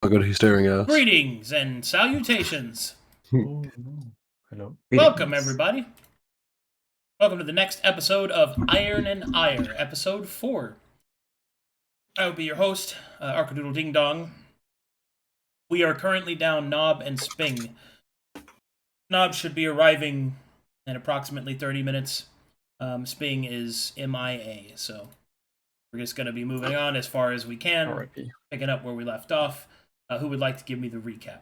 my god, he's staring at us. Greetings and salutations. Oh, no. Hello. Welcome, everybody. Welcome to the next episode of Iron and Ire, episode 4. I will be your host, Arcadoodle Ding Dong. We are currently down Nob and Sping. Nob should be arriving in approximately 30 minutes. Sping is MIA, so we're just going to be moving on as far as we can, R.I.P. picking up where we left off. Who would like to give me the recap?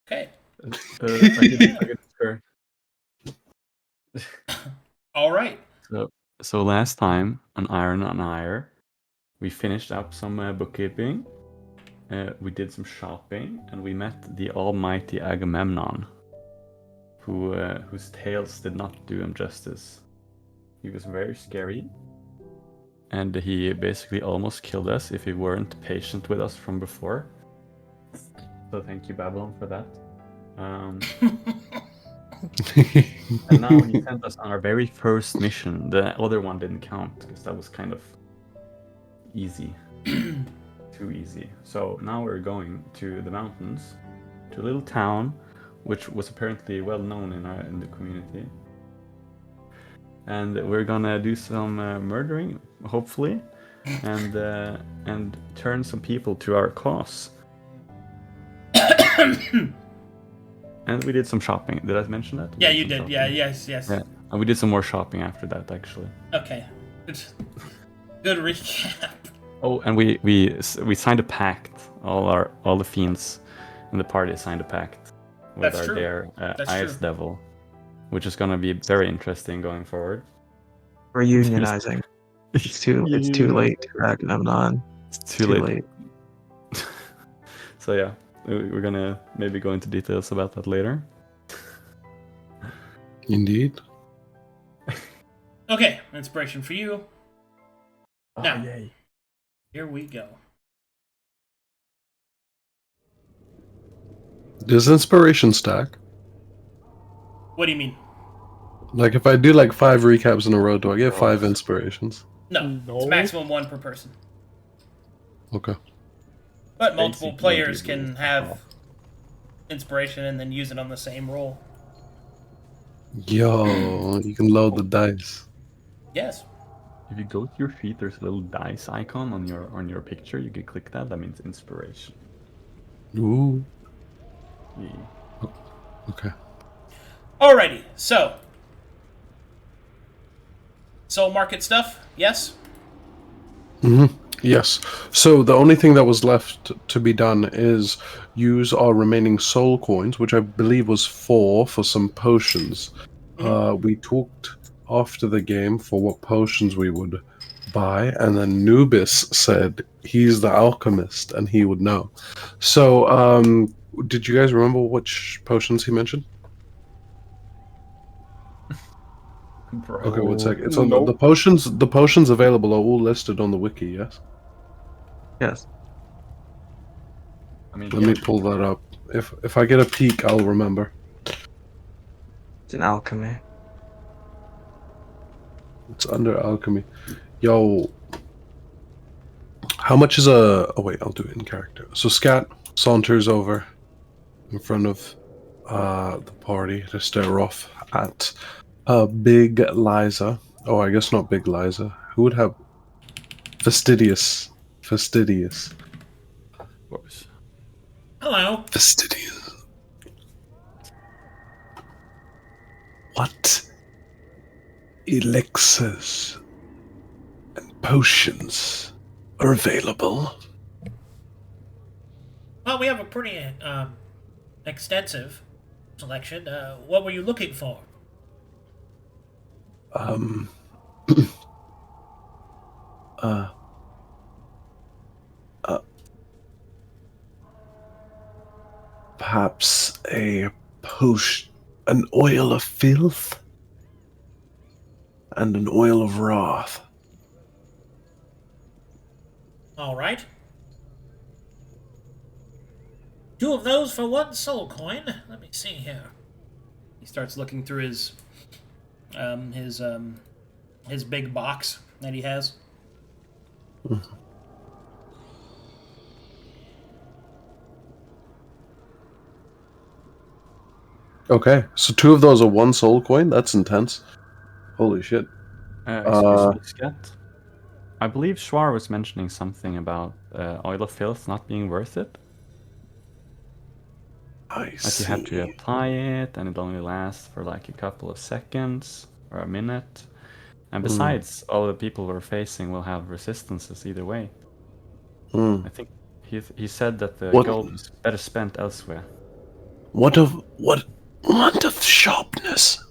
Okay. I get her. All right. So last time on Iron and Ire, we finished up some bookkeeping. We did some shopping, and we met the almighty Agamemnon, whose tales did not do him justice. He was very scary, and he basically almost killed us if he weren't patient with us from before. So thank you, Babylon, for that. And now he sent us on our very first mission. The other one didn't count because that was kind of easy. Too easy. So now we're going to the mountains, to a little town, which was apparently well known in the community. And we're gonna do some murdering, hopefully, and turn some people to our cause. And we did some shopping. Did I mention that? Yeah, you did. Shopping. Yeah, yes. Yeah, and we did some more shopping after that, actually. Okay. Good recap. Oh, and we signed a pact. All the fiends in the party signed a pact with their Ice Devil, which is gonna be very interesting going forward. We're unionizing. It's too late to Agamemnon. It's too late. So yeah, we're gonna maybe go into details about that later. Indeed. Okay, inspiration for you. Now, yay. Here we go. Does inspiration stack? What do you mean? Like if I do like 5 recaps in a row, do I get 5 inspirations? No, it's maximum 1 per person. Okay. But multiple players can have inspiration and then use it on the same roll. Yo, you can load the dice. Yes. If you go to your feet, there's a little dice icon on your picture. You can click that. That means inspiration. Ooh. Yeah. Okay. Alrighty, so soul market stuff, yes? Yes. So the only thing that was left to be done is use our remaining soul coins, which I believe was 4 for some potions. We talked after the game for what potions we would buy, and then Nobbis said he's the alchemist and he would know. So, did you guys remember which potions he mentioned? Bro. Okay, 1 second. It's on the potions. The potions available are all listed on the wiki. Yes. Yes. I mean, Let me pull that up. If I get a peek, I'll remember. It's an alchemy. It's under alchemy. Yo, how much is a... Oh wait, I'll do it in character. So Scat saunters over in front of the party to stare off at Big Liza. Oh, I guess not Big Liza. Who would have... Fastidious. of course. Hello. Fastidious. What elixirs and potions are available? Well, we have a pretty extensive selection. What were you looking for? Perhaps a potion, an oil of filth, and an oil of wrath. All right. 2 of those for 1 soul coin. Let me see here. He starts looking through his big box that he has. Mhm. Okay, so 2 of those are 1 soul coin? That's intense. Holy shit. Excuse me, Scat. I believe Swar was mentioning something about Oil of Filth not being worth it. I Like you have to see. apply it, and it only lasts for like a couple of seconds or a minute. And besides, all the people we're facing will have resistances either way. Mm. I think he said that the What gold is better spent elsewhere. what of sharpness?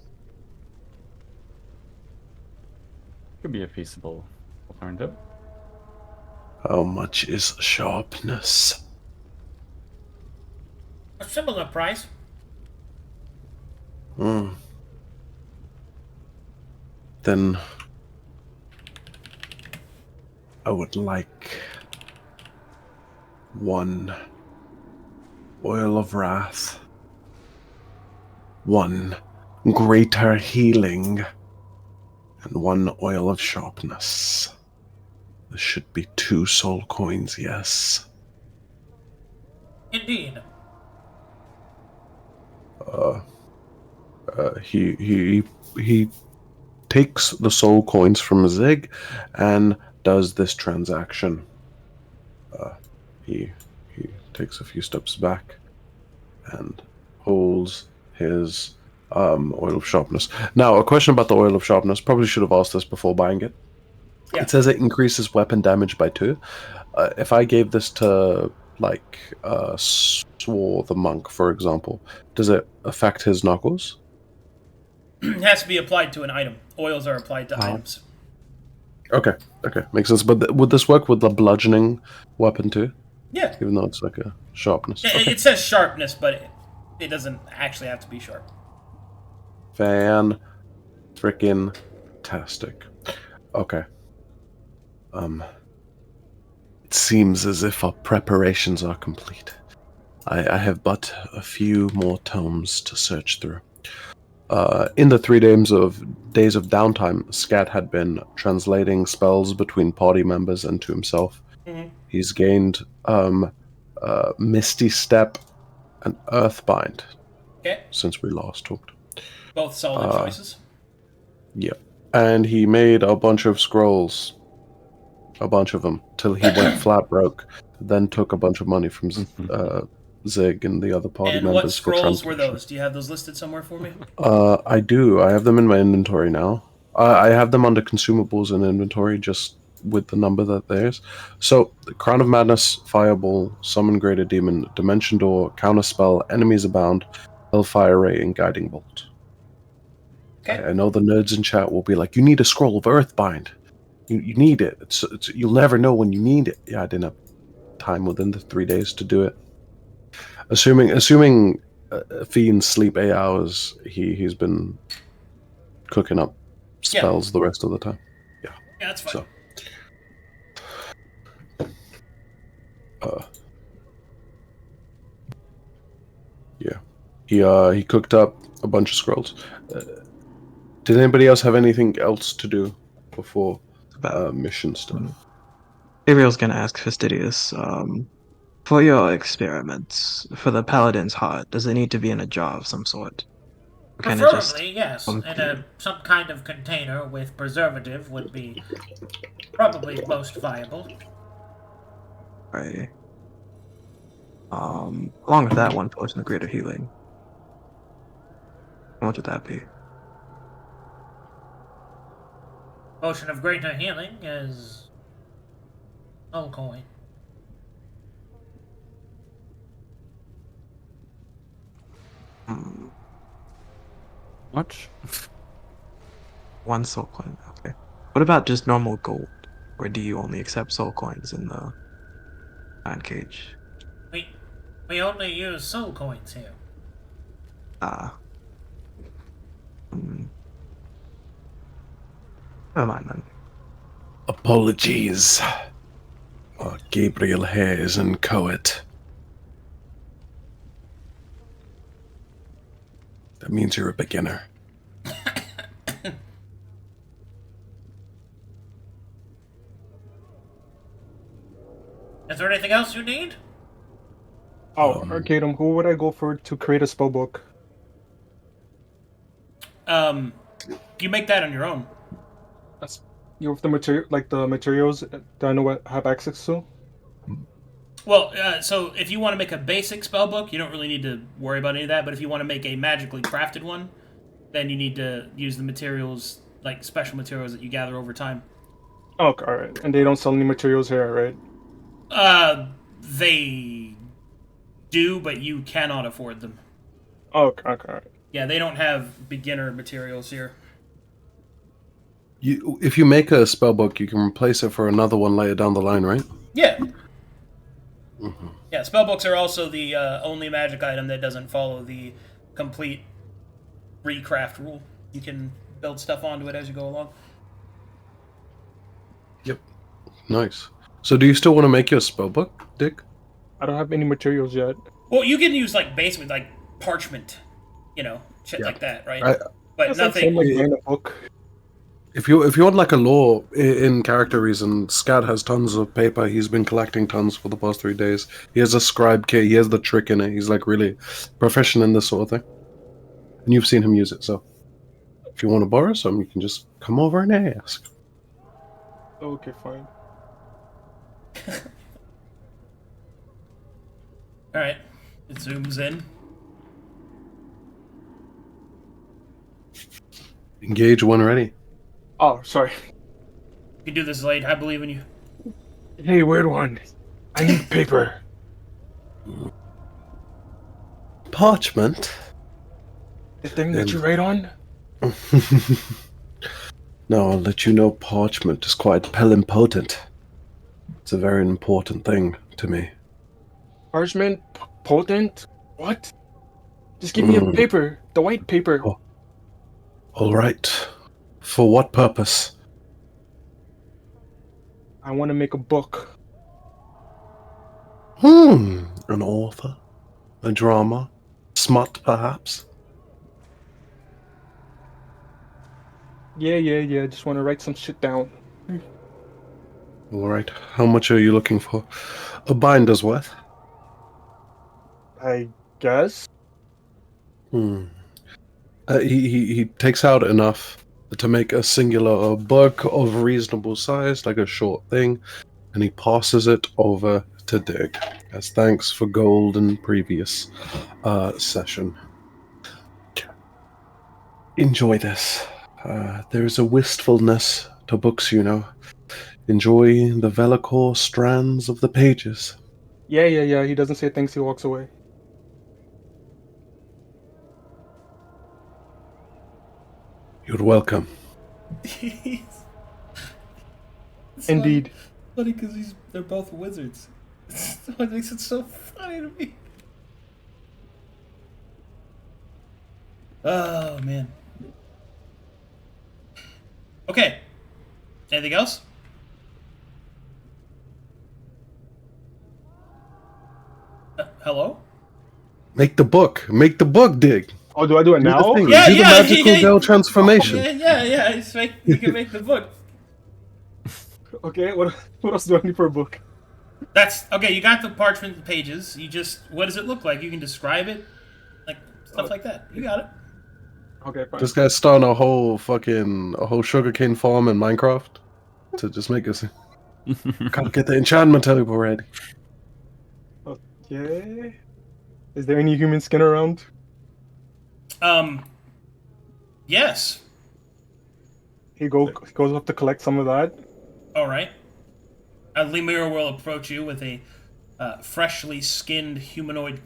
Could be a feasible alternative. How much is sharpness? A similar price. Hmm. Then I would like 1 oil of wrath, 1 greater healing, and 1 oil of sharpness. This should be 2 soul coins, yes. Indeed. He takes the soul coins from Zig and does this transaction. He takes a few steps back and holds his oil of sharpness. Now, a question about the oil of sharpness. Probably should have asked this before buying it. Yeah. It says it increases weapon damage by 2. If I gave this to, like, Swar the monk, for example, does it affect his knuckles? It has to be applied to an item. Oils are applied to items. Okay, makes sense. But would this work with the bludgeoning weapon too? Yeah. Even though it's like a sharpness. It, Okay. it says sharpness, but it doesn't actually have to be sharp. Fan freaking tastic. Okay. It seems as if our preparations are complete. I have but a few more tomes to search through. In the 3 days of downtime, Scat had been translating spells between party members and to himself. Mm-hmm. He's gained Misty Step and Earthbind Okay. since we last talked. Both solid choices. Yep. And he made a bunch of scrolls. A bunch of them. Till he went flat broke. Then took a bunch of money from Zig and the other party And what members for scrolls were translation. those? Do you have those listed somewhere for me? I do. I have them in my inventory now. I have them under consumables in inventory just with the number that there is. So, the Crown of Madness, Fireball, Summon Greater Demon, Dimension Door, Counterspell, Enemies Abound, Hellfire Ray, and Guiding Bolt. Okay. I know the nerds in chat will be like, you need a Scroll of Earthbind. You need it. It's you'll never know when you need it. Yeah, I didn't have time within the 3 days to do it. Assuming Fiend sleep 8 hours, he's been cooking up spells the rest of the time. Yeah, that's fine. So, yeah, he cooked up a bunch of scrolls. Did anybody else have anything else to do before mission stuff? Gabriel's gonna ask Fastidious, for your experiments, for the Paladin's heart, does it need to be in a jar of some sort? Or can it just Preferably, yes. come In some kind of container with preservative would be probably most viable. right? Along with that, 1 potion of greater healing. How much would that be? Potion of greater healing is soul coin. Much? 1 soul coin. Okay. What about just normal gold? Or do you only accept soul coins in the iron cage? We only use soul coins here. Ah. Never mind then. Apologies. Gabriel here is inchoate. That means you're a beginner. Is there anything else you need? Oh, Arcadum, who would I go for to create a spell book? You make that on your own. You have the material, like the materials that I know what have access to. Well, so if you want to make a basic spell book, you don't really need to worry about any of that. But if you want to make a magically crafted one, then you need to use the materials, like special materials that you gather over time. Oh, all right. And they don't sell any materials here, right? They do, but you cannot afford them. Oh, okay, all right. Yeah, they don't have beginner materials here. If you make a spell book, you can replace it for another one later down the line, right? Yeah. Yeah, spellbooks are also the only magic item that doesn't follow the complete recraft rule. You can build stuff onto it as you go along. Yep. Nice. So do you still want to make your spell book, Dick? I don't have any materials yet. Well, you can use like basically like parchment, shit like that, right? But That's nothing. like buying a book. If you want like a lore in character reason, Scat has tons of paper. He's been collecting tons for the past 3 days. He has a scribe kit. He has the trick in it. He's like really proficient in this sort of thing. And you've seen him use it, so if you want to borrow some, you can just come over and ask. Okay, fine. All right, it zooms in. Engage when ready. Oh, sorry. You can do this, Zlade. I believe in you. Hey, weird one. I need paper. Parchment? The thing that you write on? No, I'll let you know parchment is quite pellimpotent. It's a very important thing to me. Parchment? Potent? What? Just give me a paper. The white paper. Oh. All right. For what purpose? I want to make a book. An author? A drama? Smut, perhaps? Yeah. Just want to write some shit down. All right. How much are you looking for? A binder's worth? I guess. He takes out enough to make a singular book of reasonable size, like a short thing, and he passes it over to Dig as thanks for gold in previous session. Enjoy this. There is a wistfulness to books, you know. Enjoy the Velicor strands of the pages. Yeah. He doesn't say thanks, he walks away. You're welcome. Indeed. Funny because they're both wizards. It makes it so funny to me. Oh man. Okay. Anything else? Hello? Make the book. Make the book, Dig. Oh, do I do it now? Do the thing. Yeah, Do the yeah, magical yeah. girl transformation. Yeah. You can make the book. Okay, what else do I need for a book? That's okay. You got the parchment pages. What does it look like? You can describe it, like stuff like that. You got it. Okay, fine. This guy's starting a whole sugarcane farm in Minecraft to just make us. Gotta get the enchantment table ready. Okay. Is there any human skin around? Yes. He goes up to collect some of that. All right. Lemur will approach you with a freshly skinned humanoid,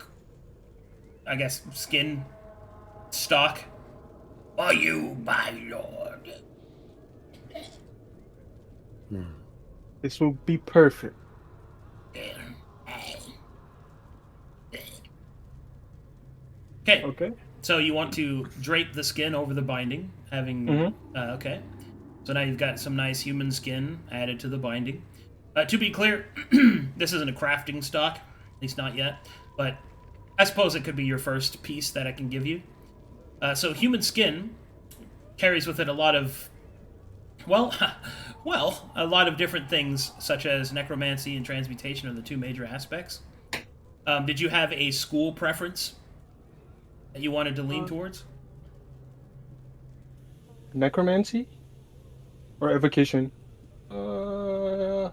I guess, skin stock. For you, my lord. This will be perfect. Okay. So you want to drape the skin over the binding, having okay. So now you've got some nice human skin added to the binding. To be clear, this isn't a crafting stock, at least not yet. But I suppose it could be your first piece that I can give you. So human skin carries with it a lot of, well, Well, a lot of different things, such as necromancy and transmutation, are the two major aspects. Did you have a school preference that you wanted to lean towards? Necromancy or evocation? Oh,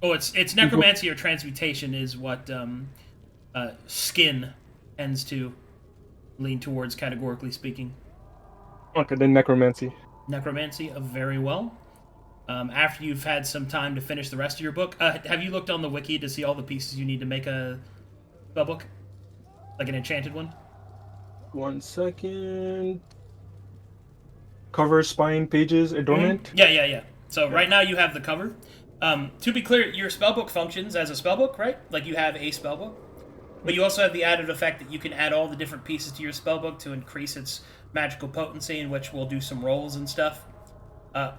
it's necromancy or transmutation is what Skin tends to lean towards, categorically speaking. Okay, then necromancy. Necromancy, very well. After you've had some time to finish the rest of your book, have you looked on the wiki to see all the pieces you need to make a spellbook? Like an enchanted one? 1 second. Cover, spine, pages, adornment. Yeah. So right now you have the cover. To be clear, your spellbook functions as a spellbook, right? Like you have a spellbook. But you also have the added effect that you can add all the different pieces to your spellbook to increase its magical potency, in which we'll do some rolls and stuff.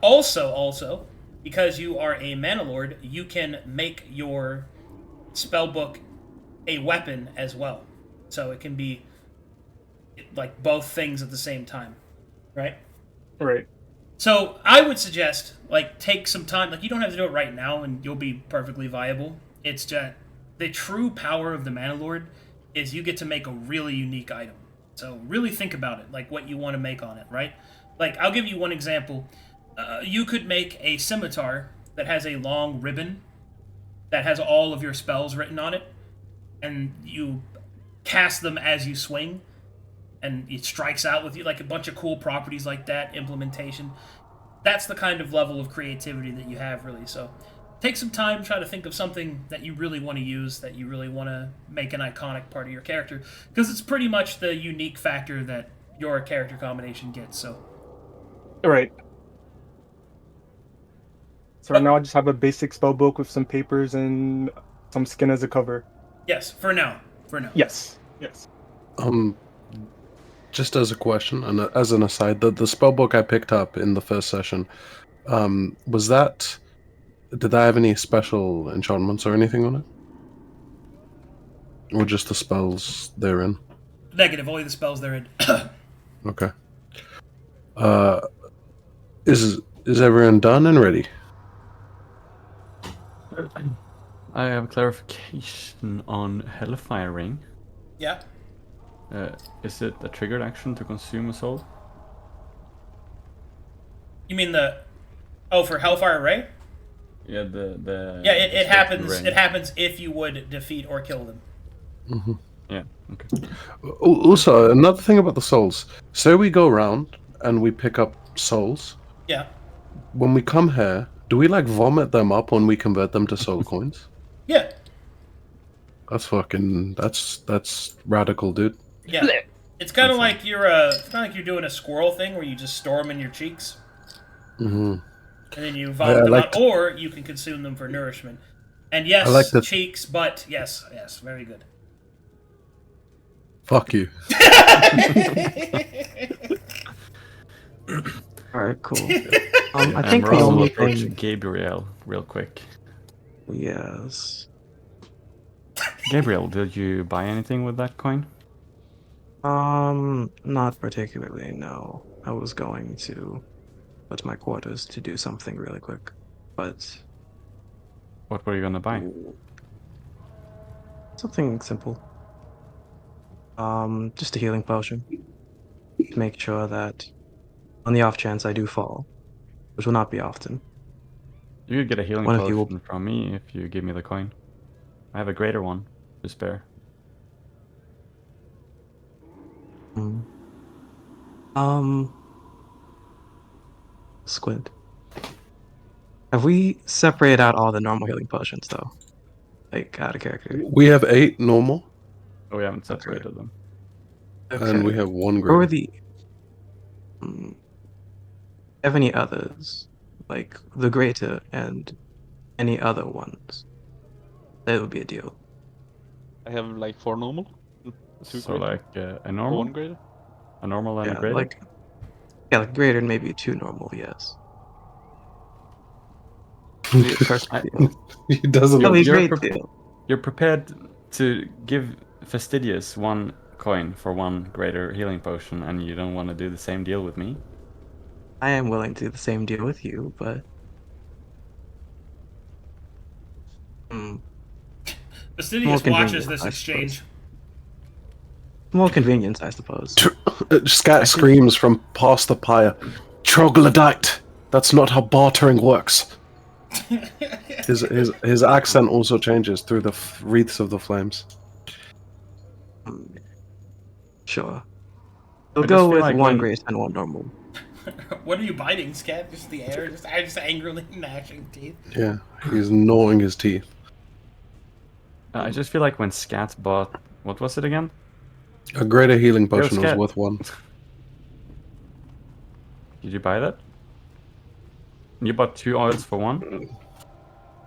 Also, because you are a mana lord, you can make your spellbook a weapon as well. So it can be like both things at the same time, right? Right. So I would suggest, like, take some time. Like, you don't have to do it right now, and you'll be perfectly viable. It's just the true power of the Mana Lord is you get to make a really unique item. So really think about it, like what you want to make on it, right? Like, I'll give you one example. You could make a scimitar that has a long ribbon that has all of your spells written on it, and you cast them as you swing, and it strikes out with you, like a bunch of cool properties like that, implementation. That's the kind of level of creativity that you have, really. So take some time, try to think of something that you really want to use, that you really want to make an iconic part of your character, because it's pretty much the unique factor that your character combination gets. So Right. So right now I just have a basic spell book with some papers and some skin as a cover. yes, for now. Yes. Just as a question and as an aside, the spellbook I picked up in the first session, was that? Did that have any special enchantments or anything on it, or just the spells therein? Negative, only the spells they're in. Okay. Is everyone done and ready? I have clarification on Hellfire Ring. Yeah. Is it a triggered action to consume a soul? You mean for Hellfire Ray? Yeah, the Yeah, it happens. ring. It happens if you would defeat or kill them. Mm-hmm. Yeah. Okay. Also, another thing about the souls. Say we go around and we pick up souls. Yeah. When we come here, do we like vomit them up when we convert them to soul coins? Yeah. That's radical, dude. Yeah. It's kind of like you're doing a squirrel thing where you just store them in your cheeks. Mm-hmm. And then you vomit them like out, or you can consume them for nourishment. And yes, cheeks, butt, yes, very good. Fuck you. Alright, cool. Yeah, I think the Morosa will only approach thing... Gabriel real quick. Yes. Gabriel, did you buy anything with that coin? Not particularly, no. I was going to go to my quarters to do something really quick, but... What were you gonna buy? Something simple. Just a healing potion. To make sure that, on the off chance I do fall, which will not be often. You could get a healing One of you potion from me if you give me the coin. I have a greater one to spare. Squid. Have we separated out all the normal healing potions, though? Like, out of character. We have 8 normal, Oh, we haven't separated them. and we have 1 Where were great. have any others? Like, the greater and any other ones? That would be a deal. I have like 4 normal. 2 So greater, like a normal, 1 greater. a normal and a Yeah, greater. like greater and maybe 2 normal, yes. He doesn't. No, he's you're great deal. You're prepared to give Fastidious 1 coin for 1 greater healing potion, and you don't want to do the same deal with me? I am willing to do the same deal with you, but Hmm. Fastidious More watches convenient, this I exchange. More convenience, I suppose. Scat screams from past the pyre. Troglodyte! That's not how bartering works. His accent also changes through the wreaths of the flames. Hmm. Sure. We'll I just go feel with like one when- grace and one normal. What are you biting, Scat? Just the air? Just angrily gnashing teeth? Yeah, he's gnawing his teeth. I just feel like when Scat bought... What was it again? A greater healing potion was Scat. worth one. Did you buy that? You bought 2 oils for 1?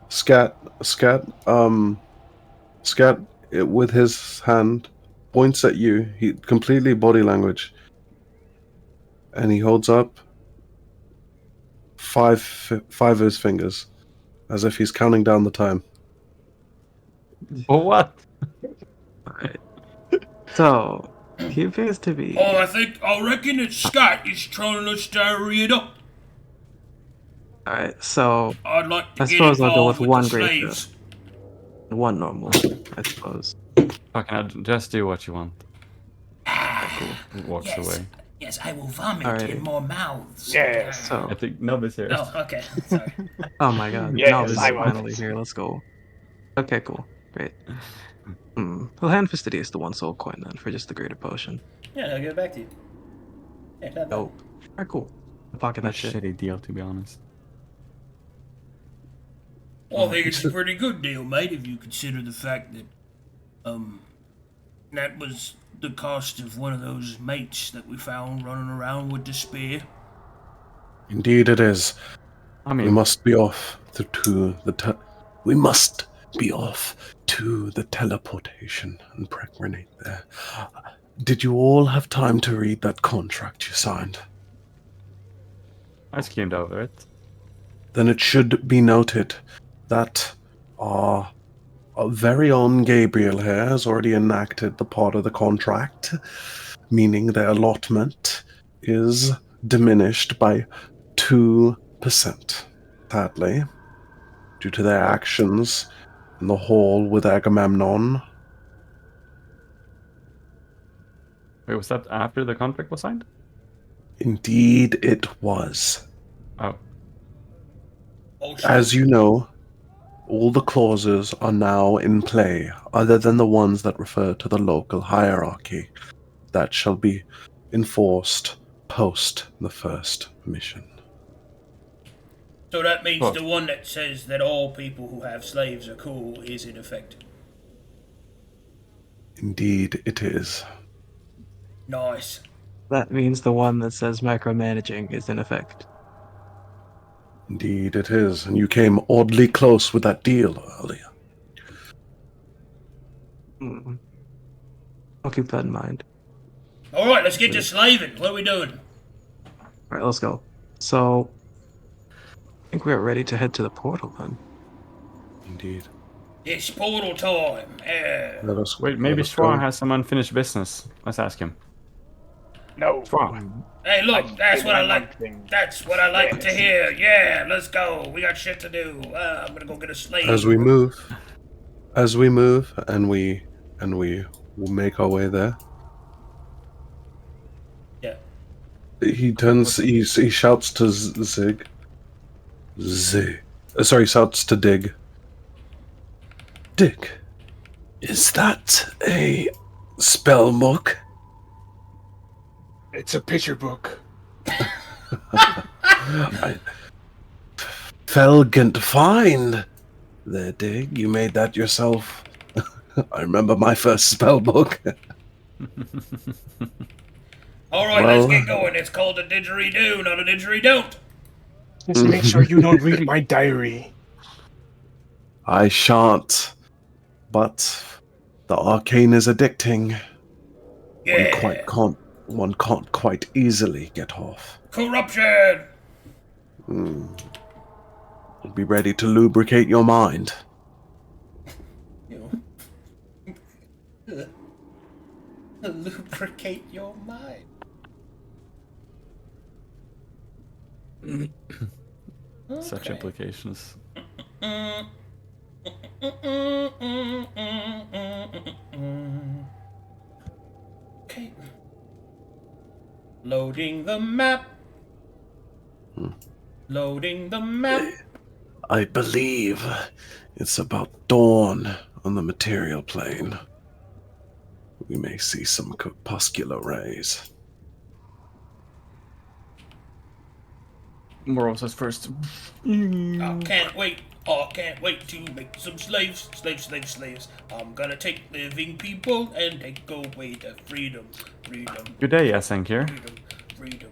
Scat, with his hand, points at you. He completely body language, and he holds up five of his fingers, as if he's counting down the time. For what? Alright. So, he appears to be. Oh, I reckon it's Scott. He's trying to stir it up. Alright, so I'd like to I get suppose I'll go involved with with one the grace slaves. and one normal, I suppose. Fucking just do what you want. He walks Yes. away. Yes, I will vomit Alrighty. in more mouths. Yes. So, I think Nobbis here. Oh, okay. Sorry. oh my god, Yes, Nobbis I is want finally it. here, let's go. Okay, cool. Great. We'll hand Fastidious the one soul coin then, for just the greater potion. Yeah, I'll give it back to you. Yeah, that Oh. Alright, cool. I'll pocket A that shit. shitty deal, to be honest. Well, I think it's a pretty good deal, mate, if you consider the fact that, that was the cost of one of those mates that we found running around with the spear. Indeed, it is. I We mean, must be off we must be off to the teleportation and pregnate there. Did you all have time to read that contract you signed? I skimmed over it. Then it should be noted that our very own Gabriel here has already enacted the part of the contract, meaning their allotment is diminished by 2%. Sadly, due to their actions in the hall with Agamemnon. Wait, was that after the contract was signed? Indeed, it was. Oh, Oh, shit. As you know, all the clauses are now in play, other than the ones that refer to the local hierarchy that shall be enforced post the first mission. So that means What? the one that says that all people who have slaves are cool is in effect. Indeed, it is. Nice. That means the one that says micromanaging is in effect. Indeed, it is. And you came oddly close with that deal earlier. I'll keep that in mind. Alright, let's get to slaving. What are we doing? Alright, let's go. So, I think we're ready to head to the portal then. Indeed. It's portal time. Yeah. Let us, wait, maybe let us Swar go. has some unfinished business. Let's ask him. No. Swar. Hey, look, that's what I did like. thing. That's what I like to hear. Yeah, let's go. We got shit to do. I'm gonna go get a slave. As we move, and we will make our way there. Yeah. He turns. He shouts to shouts to Dig. Dig, is that a spell book? It's a picture book. Felgant find. There, Dig. You made that yourself. I remember my first spell book. Alright, Well- let's get going. It's called a didgeridoo, not a didgeridoo. Just make sure you don't read my diary. I shan't. But the arcane is addicting. Yeah. One can't quite easily get off. Corruption. Be ready to lubricate your mind. Lubricate your mind. Such Okay. implications. Okay. Loading the map. Loading the map. I believe it's about dawn on the material plane. We may see some corpuscular rays. Morosa's first. I can't wait. I can't wait to make some slaves. Slaves. I'm gonna take living people and take away their freedom. Good day, Asankir. Freedom.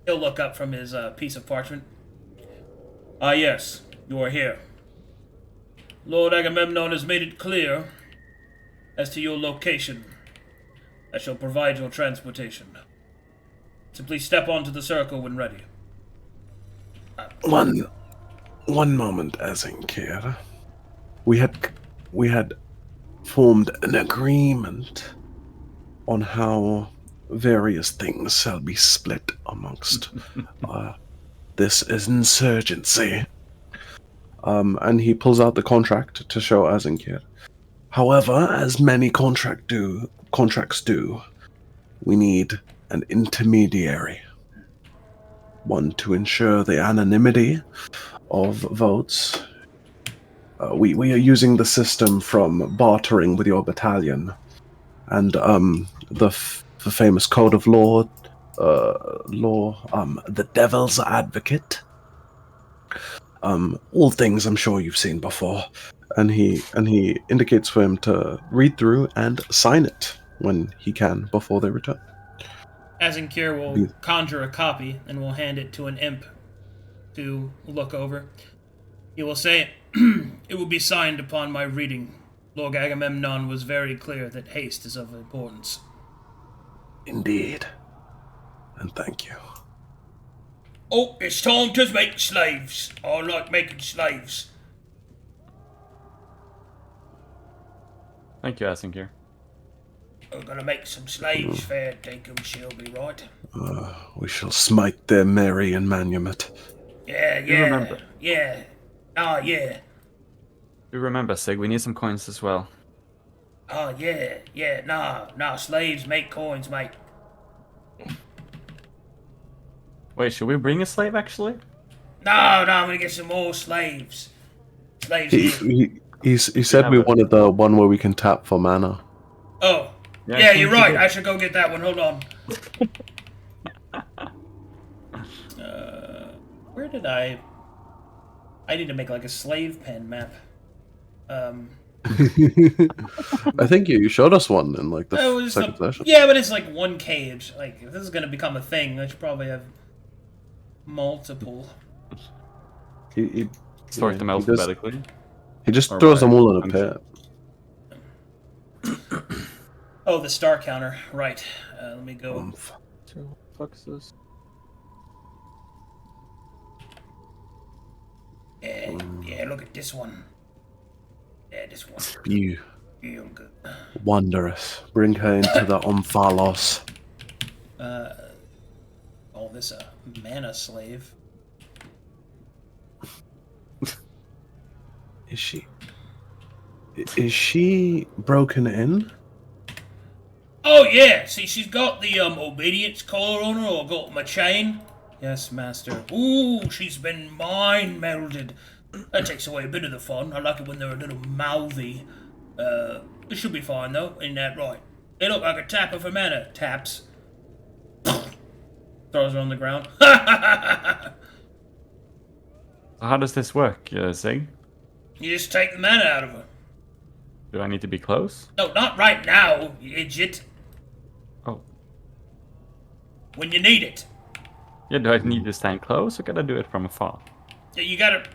He'll look up from his piece of parchment. Ah, yes, you are here. Lord Agamemnon has made it clear as to your location. I shall provide your transportation. Simply step onto the circle when ready. One moment, Asankir. We had formed an agreement on how various things shall be split amongst this insurgency. And he pulls out the contract to show Asankir. However, as many contracts do, we need an intermediary. One to ensure the anonymity of votes. We are using the system from bartering with your battalion, and the famous code of law, the Devil's Advocate. All things I'm sure you've seen before, and he indicates for him to read through and sign it when he can before they return. Asankir will conjure a copy and will hand it to an imp to look over. He will say, "It will be signed upon my reading. Lord Agamemnon was very clear that haste is of importance." Indeed, and thank you. Oh, it's time to make slaves. I like making slaves. Thank you, Asankir. We're gonna make some slaves, fair dinkum she'll be right. We shall smite their merry emolument. Yeah. remember. Yeah. Oh, yeah. You remember, Sig, we need some coins as well. Oh, yeah. Nah, slaves make coins, mate. Wait, should we bring a slave, actually? No, I'm gonna get some more slaves. Slaves here. He said we wanted the one where we can tap for mana. Oh. Yeah, Yeah, I you're think we right. did. I should go get that one. Hold on. Where did I need to make like a slave pen map. I think you showed us one in like the second session. Yeah, but it's like one cage. Like, if this is gonna become a thing, I should probably have multiple. He Sort them alphabetically. He just Or throws by them all in a function. pit. Oh, the star counter. Right. Let me go. So, fuck is this? Yeah, look at this one. Yeah, this one. You Real good. wondrous. Bring her into the Omphalos. Oh, this a mana slave. Is she broken in? Oh yeah, see, she's got the obedience collar on her, or got my chain. Yes, master. Ooh, she's been mind melded. That takes away a bit of the fun. I like it when they're a little mouthy. It should be fine though, ain't that right? They look like a tapper for mana. Taps. Throws her on the ground. How does this work, Sig? You just take the mana out of her. Do I need to be close? No, not right now, you idiot. Oh. When you need it. Yeah, do I need to stand close or can I do it from afar? Yeah, you gotta.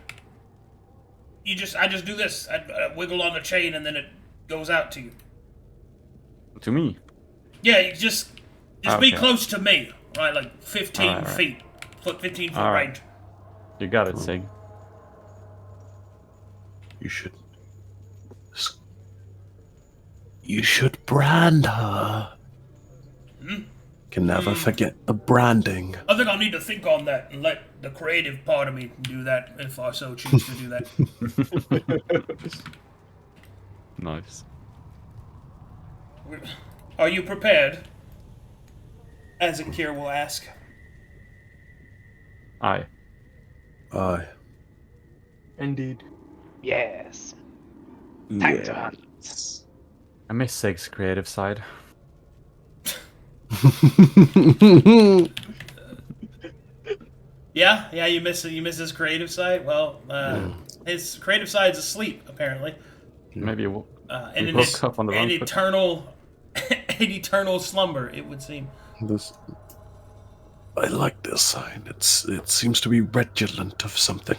I just do this. I wiggle on the chain and then it goes out to you. To me? Yeah, you just be Okay. close to me, right? Like 15 Alright. feet. 15 foot Alright. range. You got it, Sig. You should brand her. Can never forget the branding. I think I'll need to think on that and let the creative part of me do that if I so choose to do that. Nice. Are you prepared? As Akir will ask. Aye. Aye. Indeed. Yes. Time to hunt. I miss Sig's creative side. Yeah, you miss his creative side. Well, his creative side's asleep apparently. Maybe And he in woke up on the wrong foot. an eternal slumber, it would seem. This. I like this sign. It seems to be redolent of something.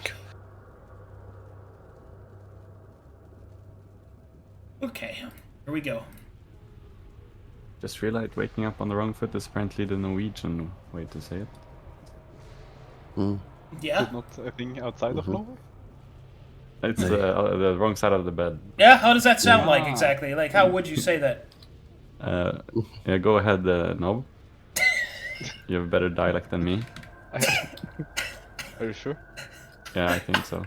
Okay, here we go. Just realized waking up on the wrong foot is apparently the Norwegian way to say it. Yeah. Is it not a thing outside of Norway? It's the wrong side of the bed. Yeah, how does that sound like exactly? Like, how would you say that? Yeah, go ahead, Nob. You have a better dialect than me. Are you sure? Yeah, I think so.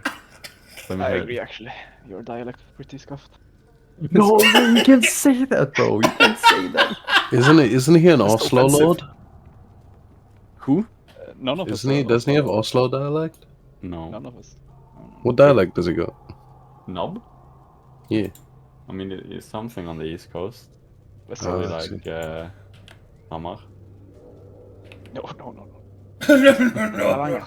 I agree, actually. Your dialect is pretty scuffed. No, you can't say that, bro. You can't say that. Isn't he an Oslo lord? Who? None of us. Doesn't he have Oslo dialect? No. None of us. What dialect does he got? Nob? Yeah. I mean, it's something on the East Coast. West Probably I like Hamar. No. Stavanger.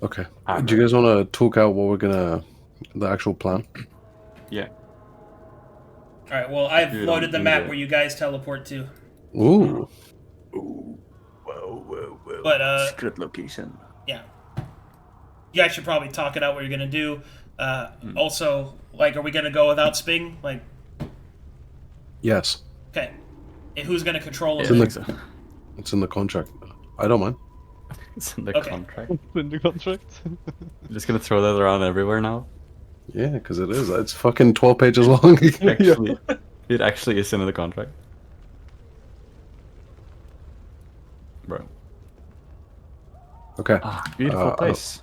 Okay. Do you guys want to talk out what the actual plan? Yeah. Alright, well, I've Dude, loaded the I'm map good. where you guys teleport to. Ooh. Whoa. But, Good location. yeah. You guys should probably talk it out what you're gonna do. Also, like, are we gonna go without Sping? Like, Yes. okay. Who's gonna control Yeah, him? I think so. It's in the contract. I don't mind. It's in the Okay. contract. In the contract. You're just gonna throw that around everywhere now? Yeah, because it is. It's fucking 12 pages long. Actually, it actually is in the contract. Bro. Okay. Beautiful place.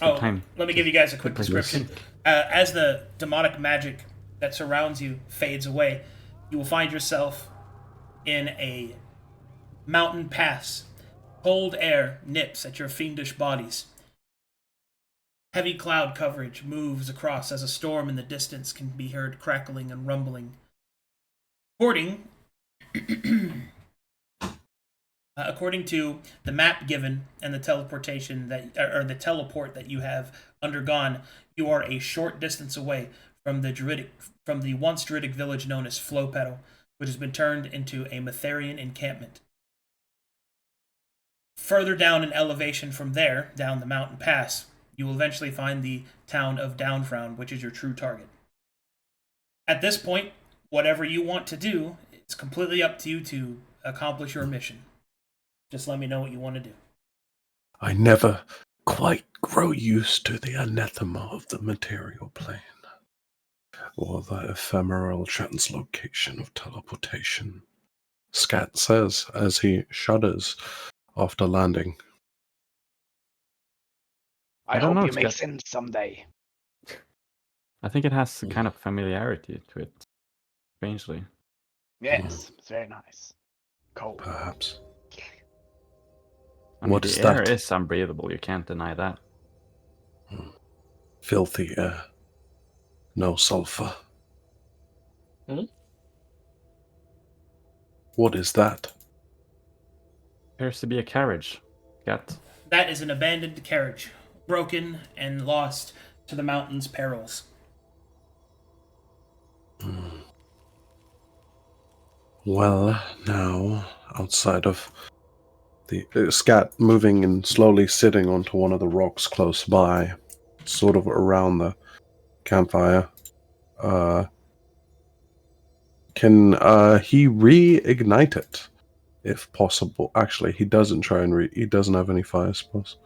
Oh, time. let me give you guys a quick Good place to description. As the demonic magic that surrounds you fades away, you will find yourself in a mountain pass. Cold air nips at your fiendish bodies. Heavy cloud coverage moves across as a storm in the distance can be heard crackling and rumbling. According to the map given and the teleportation the teleport that you have undergone, you are a short distance away from the once druidic village known as Flowpetal, which has been turned into a Metherian encampment. Further down in elevation from there, down the mountain pass, you will eventually find the town of Downfrown, which is your true target. At this point, whatever you want to do, it's completely up to you to accomplish your mission. Just let me know what you want to do. I never quite grow used to the anathema of the material plane, or the ephemeral translocation of teleportation, Scat says as he shudders after landing. I don't hope know, you it's make got- sense someday. I think it has a kind of familiarity to it. Strangely. Yes, it's very nice. Cold. Perhaps. I mean, What the is air that? is unbreathable, you can't deny that. Filthy air. No sulfur. What is that? Appears to be a carriage. Scat. That is an abandoned carriage, broken and lost to the mountain's perils. Well, now, outside of the Scat moving and slowly sitting onto one of the rocks close by, sort of around the campfire, can he reignite it, if possible? Actually, he doesn't try and he doesn't have any fire spells.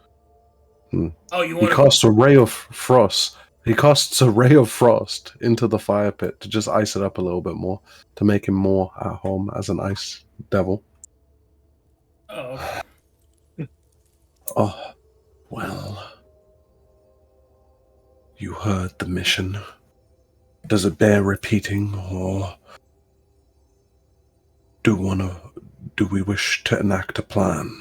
Oh, you He want to? casts a ray of frost He casts a ray of frost into the fire pit to just ice it up a little bit more, to make him more at home as an ice devil. Oh, okay. Oh, well. You heard the mission. Does it bear repeating, or do we wish to enact a plan?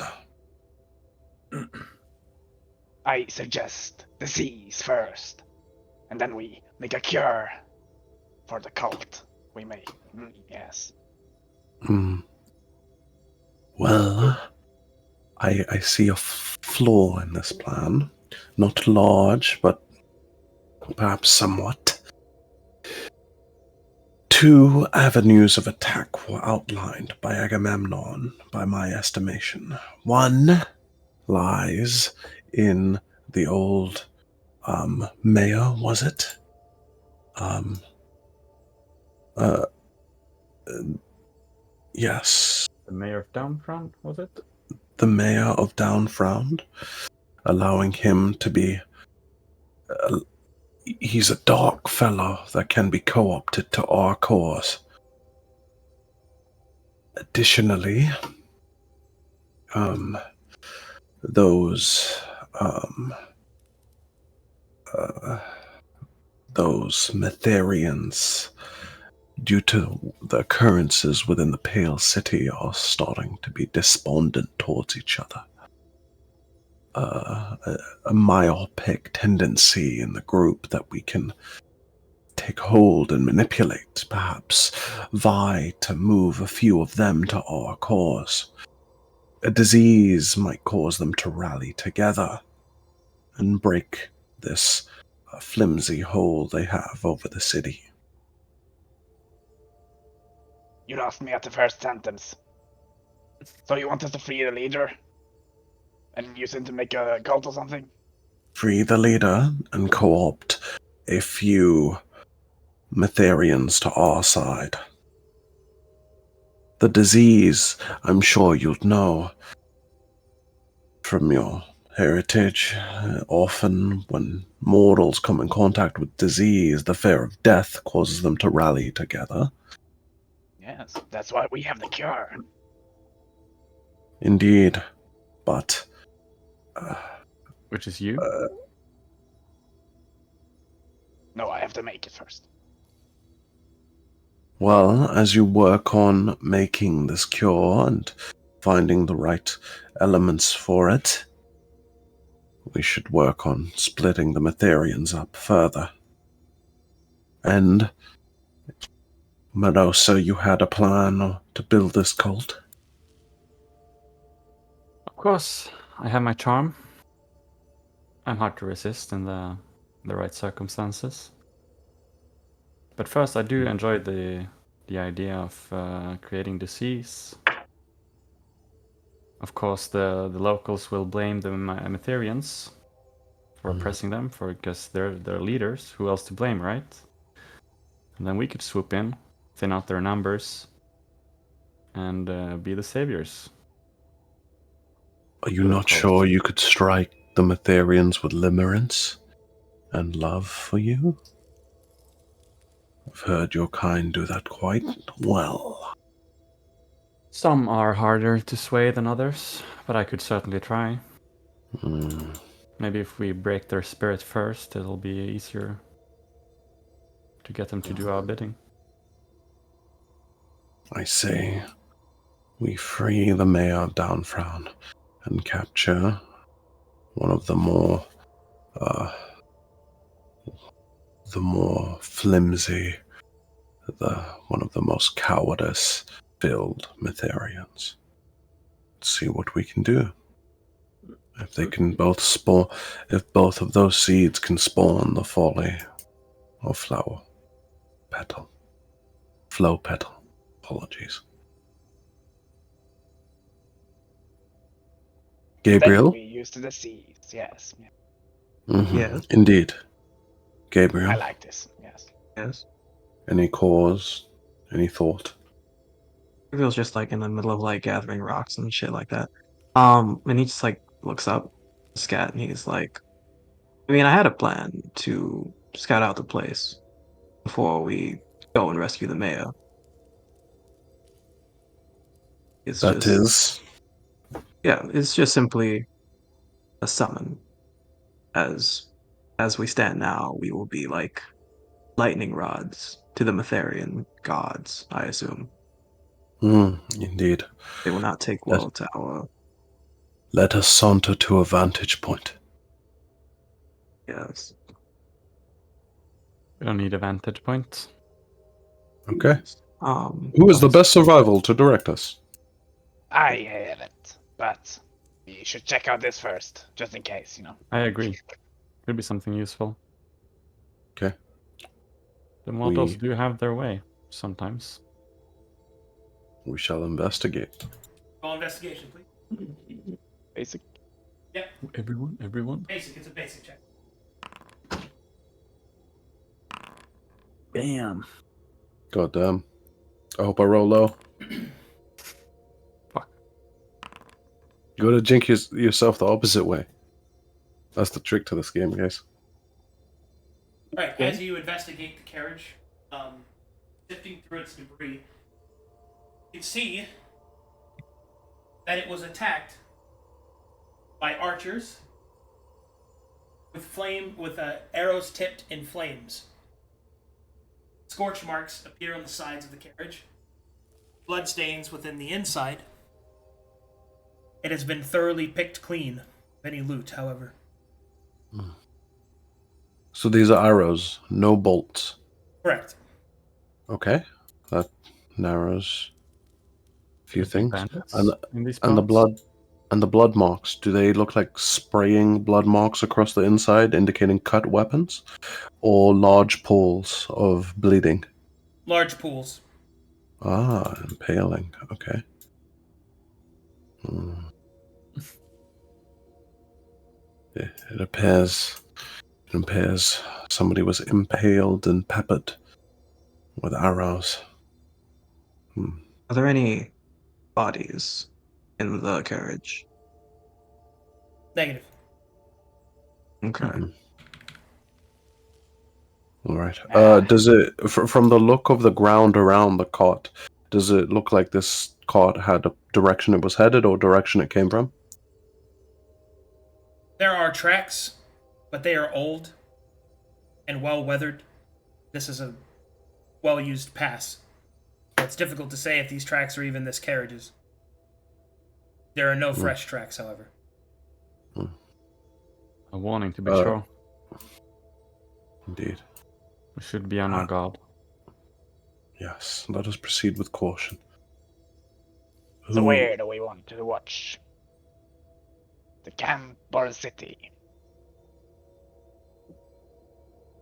I suggest disease first, and then we make a cure for the cult. We may, yes. Well, I see a flaw in this plan. Not large, but perhaps somewhat. 2 avenues of attack were outlined by Agamemnon, by my estimation. One lies in the old mayor, was it? Yes. The mayor of Downfront, was it? The mayor of Downfrown, allowing him to be... he's a dark fellow that can be co-opted to our cause. Additionally, those Metherians, due to the occurrences within the Pale City, are starting to be despondent towards each other. A myopic tendency in the group that we can take hold and manipulate, perhaps vie to move a few of them to our cause. A disease might cause them to rally together and break this flimsy hold they have over the city. You lost me at the first sentence. So you want us to free the leader? And use him to make a cult or something? Free the leader and co-opt a few Metherians to our side. The disease, I'm sure you'd know from your heritage. Often when mortals come in contact with disease, the fear of death causes them to rally together. Yes, that's why we have the cure. Indeed, but... which is you? No, I have to make it first. Well, as you work on making this cure and finding the right elements for it, we should work on splitting the Metherians up further. And, Morosa, you had a plan to build this cult? Of course, I have my charm. I'm hard to resist in the right circumstances. But first, I do enjoy the idea of creating disease. Of course, the locals will blame the Metherians for oppressing them, because they're leaders. Who else to blame, right? And then we could swoop in, thin out their numbers, and be the saviors. Are you not sure you could strike the Metherians with limerence and love for you? I've heard your kind do that quite well. Some are harder to sway than others, but I could certainly try. Maybe if we break their spirit first, it'll be easier to get them to do our bidding. I say we free the mayor of Downfrown and capture one of the more flimsy, one of the most cowardice-filled Metherians. See what we can do. If they can both spawn, if both of those seeds can spawn the folly or flow petal. Apologies. Gabriel? Then we use the disease, yes. Mm-hmm. Yes. Indeed. Gabriel? I like this, yes. Yes. Any cause? Any thought? It feels just like in the middle of like gathering rocks and shit like that. And he just like looks up Scat and he's like, I mean, I had a plan to scout out the place before we go and rescue the mayor. It's That is. Yeah, it's just simply a summon. As we stand now, we will be like lightning rods to the Metherian gods, I assume. Indeed. They will not take well to our. Let us saunter to a vantage point. Yes. We don't need a vantage point. Okay. Um, Who is the best survival to direct us? I have it, but we should check out this first, just in case, you know. I agree. Could be something useful. Okay. The models do have their way sometimes. We shall investigate. Roll investigation, please. Basic. Everyone. Basic. It's a basic check. Bam. God damn. I hope I roll low. Fuck. You gotta jinx yourself the opposite way. That's the trick to this game, guys. All right. As you investigate the carriage, sifting through its debris, you can see that it was attacked by archers with arrows tipped in flames. Scorch marks appear on the sides of the carriage. Blood stains within the inside. It has been thoroughly picked clean of any loot, however. So these are arrows, no bolts. Correct. Okay. That narrows a few things. Bandits And in these And the spots. blood marks, do they look like spraying blood marks across the inside, indicating cut weapons? Or large pools of bleeding? Large pools. Ah, impaling. Okay. It appears somebody was impaled and peppered with arrows. Are there any bodies in the carriage? Negative. Okay. All right. Does it, from the look of the ground around the cot, does it look like this cot had a direction it was headed or direction it came from? There are tracks, but they are old and well weathered. This is a well-used pass. It's difficult to say if these tracks are even this carriage's. There are no fresh tracks, however. A warning to be sure. Indeed. We should be on our guard. Yes, let us proceed with caution. So where do we want to watch? The camp or the city?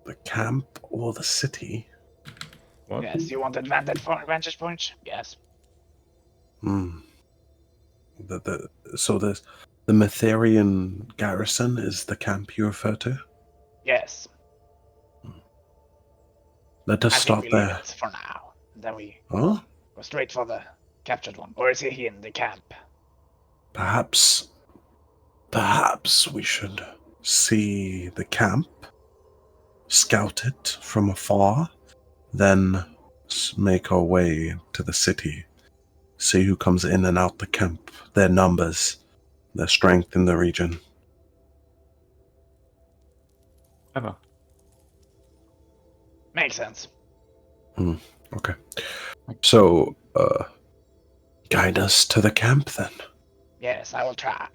The camp or the city? What? Yes, you want advantage point? Yes. So the Metherian garrison is the camp you refer to? Yes. Let us I start think we leave there. it for now. Then we Huh? go straight for the captured one. Or is he in the camp? Perhaps we should see the camp, scout it from afar, then make our way to the city. See who comes in and out the camp, their numbers, their strength in the region. Ever. Makes sense. Okay. So, guide us to the camp then. Yes, I will try.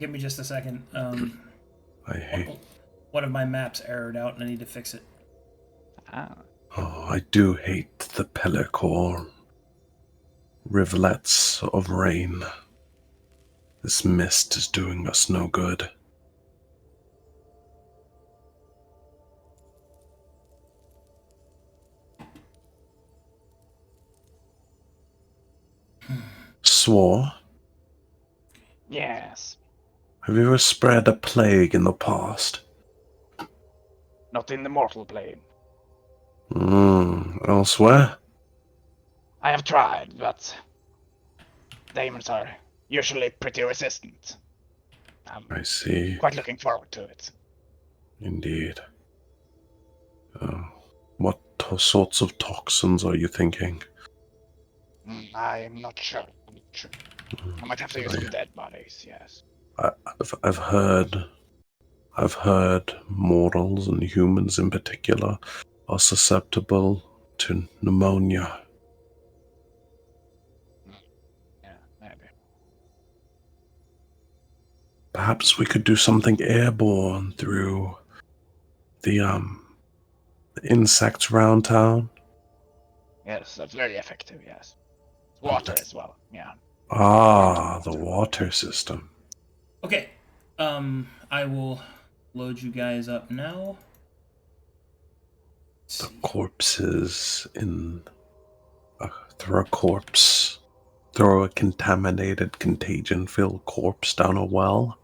Give me just a second. I hate. One of my maps errored out and I need to fix it. Oh, I do hate the Pellicore rivulets of rain. This mist is doing us no good. Swar, Yes. have you ever spread a plague in the past? Not in the mortal plane. Elsewhere? I have tried, but demons are usually pretty resistant. I'm I see. quite looking forward to it. Indeed. What sorts of toxins are you thinking? I'm not sure. I might have to use some dead bodies, yes. I've heard mortals and humans in particular are susceptible to pneumonia. Yeah, maybe. Perhaps we could do something airborne through the insects around town. Yes, that's very effective, yes. Water as well, yeah. Ah, the water system. Okay. I will load you guys up now. The corpses in... throw a corpse. Throw a contaminated, contagion-filled corpse down a well.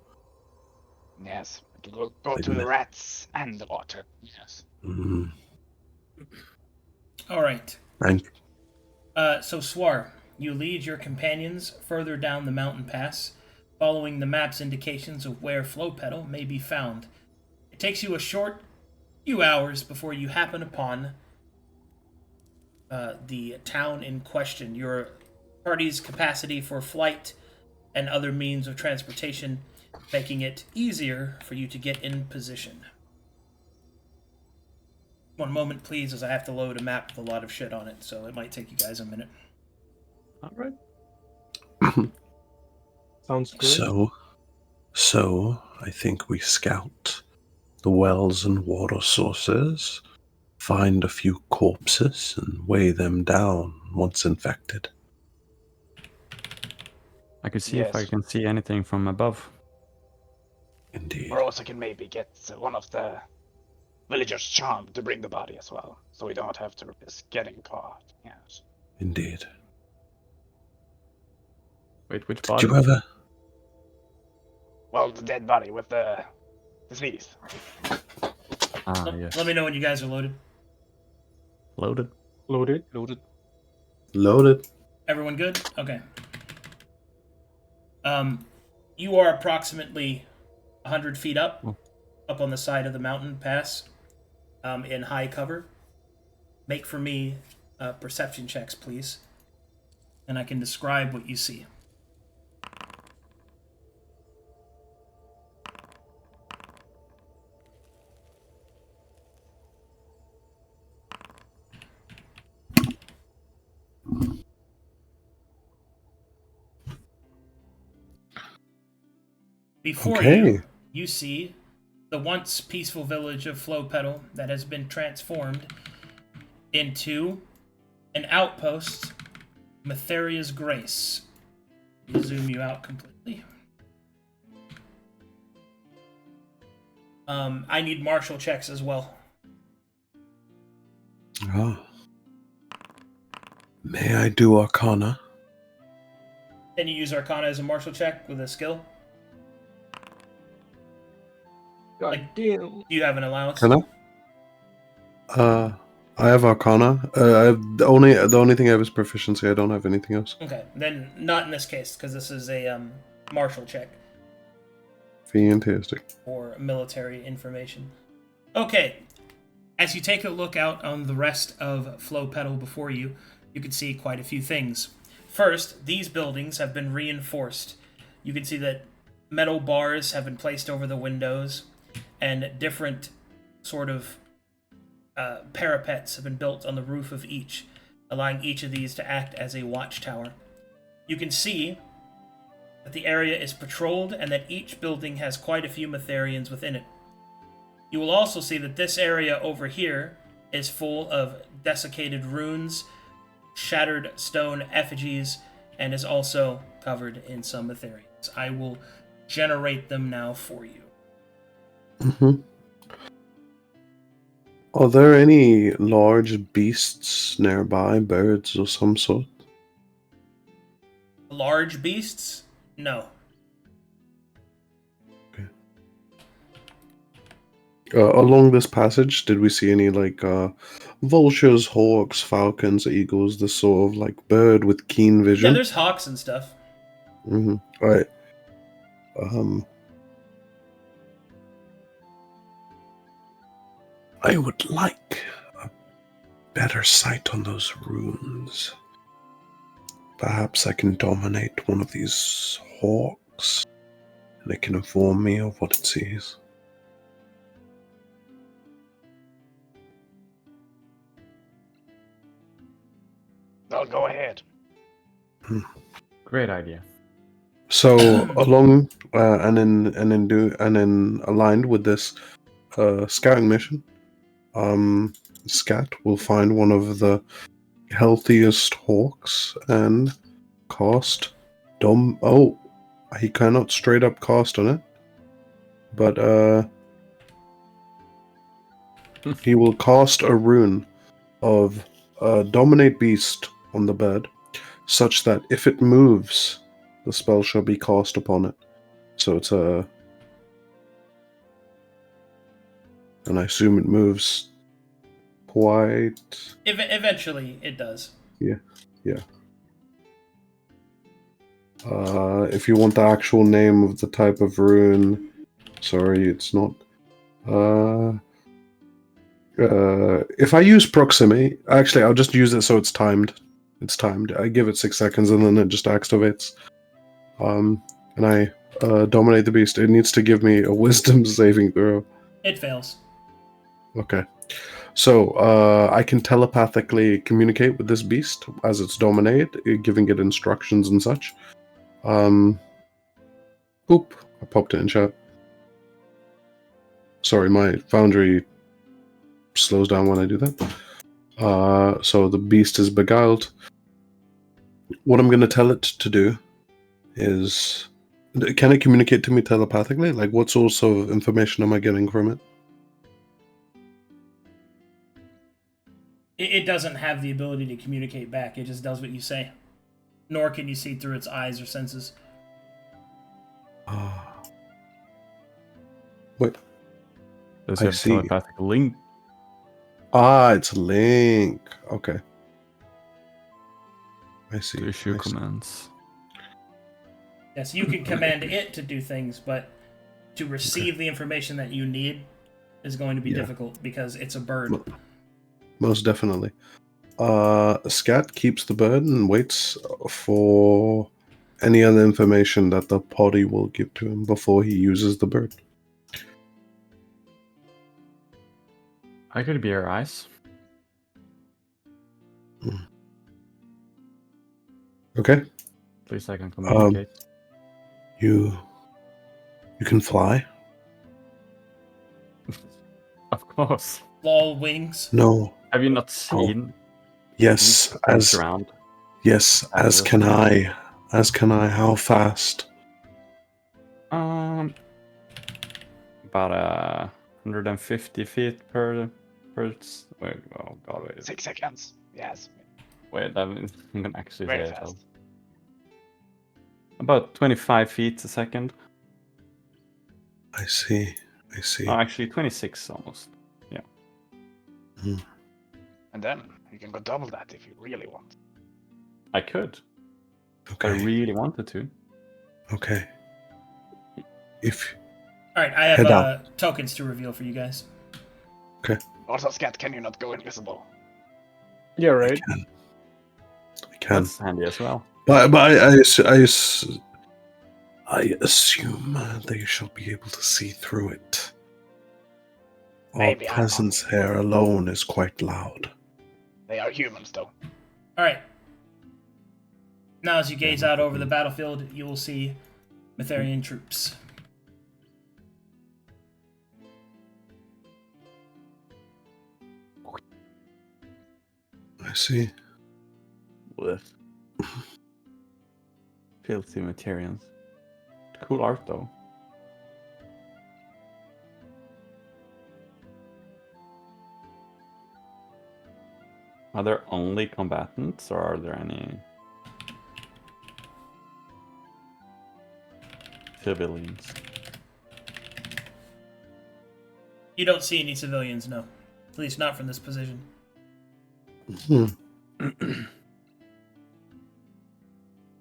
Yes, it will go to the rats and the water, yes. Mm. All right. And So Swar, you lead your companions further down the mountain pass, following the map's indications of where Flow Petal may be found. It takes you a short few hours before you happen upon the town in question. Your party's capacity for flight and other means of transportation, making it easier for you to get in position. One moment, please, as I have to load a map with a lot of shit on it, so it might take you guys a minute. All right. Sounds good. So I think we scout the wells and water sources, find a few corpses, and weigh them down once infected. I could see if I Yes. can see anything from above. Indeed. Morosa can maybe get one of the villagers charmed to bring the body as well, so we don't have to risk getting caught, yes. Indeed. Wait, which Did body? you ever... Well, the dead body with the disease. Ah, yes. Let me know when you guys are loaded. Loaded. Loaded. Loaded. Everyone good? Okay. You are approximately 100 feet up on the side of the mountain pass, in high cover. Make for me perception checks, please, and I can describe what you see. Before you see the once peaceful village of Flow Petal that has been transformed into an outpost, Matheria's Grace. I'll zoom you out completely. I need martial checks as well. Ah. May I do Arcana? Can you use Arcana as a martial check with a skill? God damn. Do you have an allowance? Can I? I have Arcana. The only thing I have is proficiency. I don't have anything else. Okay, then not in this case, because this is a martial check Fantastic. for military information. Okay, as you take a look out on the rest of Flow Petal before you, you can see quite a few things. First, these buildings have been reinforced. You can see that metal bars have been placed over the windows, and different sort of parapets have been built on the roof of each, allowing each of these to act as a watchtower. You can see that the area is patrolled and that each building has quite a few Matherians within it. You will also see that this area over here is full of desiccated runes, shattered stone effigies, and is also covered in some Matherians. I will generate them now for you. Mm-hmm. Are there any large beasts nearby, birds or some sort? Large beasts? No. Okay. Along this passage, did we see any vultures, hawks, falcons, eagles, this sort of bird with keen vision? Yeah, there's hawks and stuff. Mm-hmm. All right. I would like a better sight on those runes. Perhaps I can dominate one of these hawks, and it can inform me of what it sees. Well, go ahead. Great idea. So along and in aligned with this scouting mission, Scat will find one of the healthiest hawks and cast Dom. Oh, he cannot straight up cast on it, but he will cast a rune of Dominate Beast on the bird, such that if it moves, the spell shall be cast upon it. So it's a... And I assume it moves quite... Eventually, it does. Yeah. If you want the actual name of the type of rune... Sorry, it's not... if I use proximity... Actually, I'll just use it so it's timed. It's timed. I give it 6 seconds and then it just activates. And I dominate the beast. It needs to give me a wisdom saving throw. It fails. Okay. So, I can telepathically communicate with this beast as it's dominated, giving it instructions and such. Oop. I popped it in chat. Sorry, my Foundry slows down when I do that. So the beast is beguiled. What I'm going to tell it to do is... Can it communicate to me telepathically? Like, what sorts of information am I getting from it? It doesn't have the ability to communicate back. It just does what you say. Nor can you see through its eyes or senses. Wait. Does I it have see. telepathic link? It's a link. Okay. I see. To issue I see. commands. Yes, you can command it to do things, but to receive the information that you need is going to be difficult because it's a bird. Most definitely. Scat keeps the bird and waits for any other information that the party will give to him before he uses the bird. I could be your eyes. Okay. At least I can communicate. You can fly? Of course. Lol wings. No. Have you not seen? Yes, as around. yes, as can I. As can I. How fast? About 150 feet per. Wait, oh god, wait. 6 seconds. Yes. Wait, I'm gonna actually Very say it. fast. About 25 feet a second. I see. Oh, actually, 26 almost. Yeah. And then you can go double that if you really want. I could. Okay. I really wanted to. Okay. If Alright, I Head have tokens to reveal for you guys. Also, Scat, can you not go invisible? Yeah, right. I can, That's handy as well. but I assume they shall be able to see through it. Our Maybe I'm presence here alone is quite loud. They are humans, though. Alright. Now, as you gaze out over the battlefield, you will see Metherian troops. I see. With filthy materials. Cool art though. Are there only combatants or are there any civilians? You don't see any civilians, no. At least not from this position.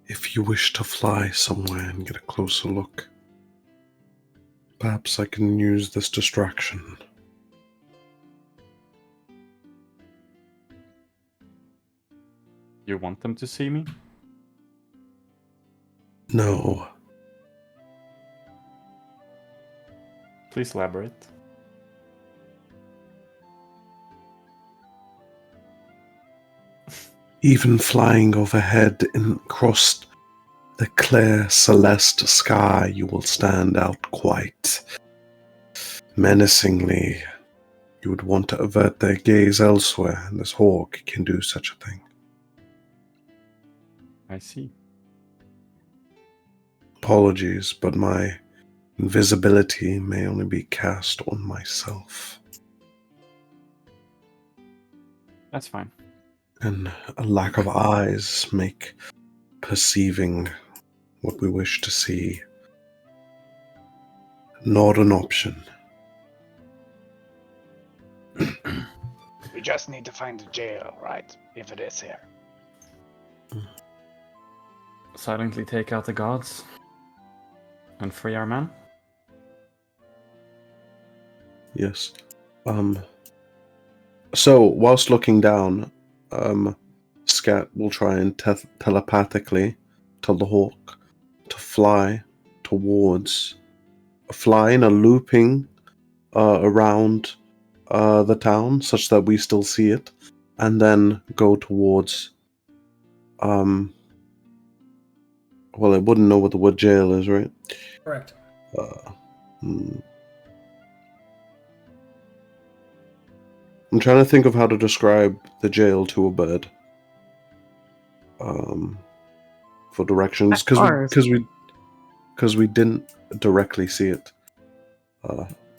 If you wish to fly somewhere and get a closer look, perhaps I can use this distraction. You want them to see me? No. Please elaborate. Even flying overhead across the clear celeste sky, you will stand out quite menacingly. You would want to avert their gaze elsewhere, and this hawk can do such a thing. I see. Apologies, but my invisibility may only be cast on myself. That's fine. And a lack of eyes make perceiving what we wish to see not an option. We just need to find the jail, right? If it is here. Silently take out the gods and free our man. Yes. So, whilst looking down, Scat will try and telepathically tell the hawk to fly in a looping around the town, such that we still see it, and then go towards. Well, it wouldn't know what the word jail is, right? Correct. I'm trying to think of how to describe the jail to a bird. For directions, because we didn't directly see it.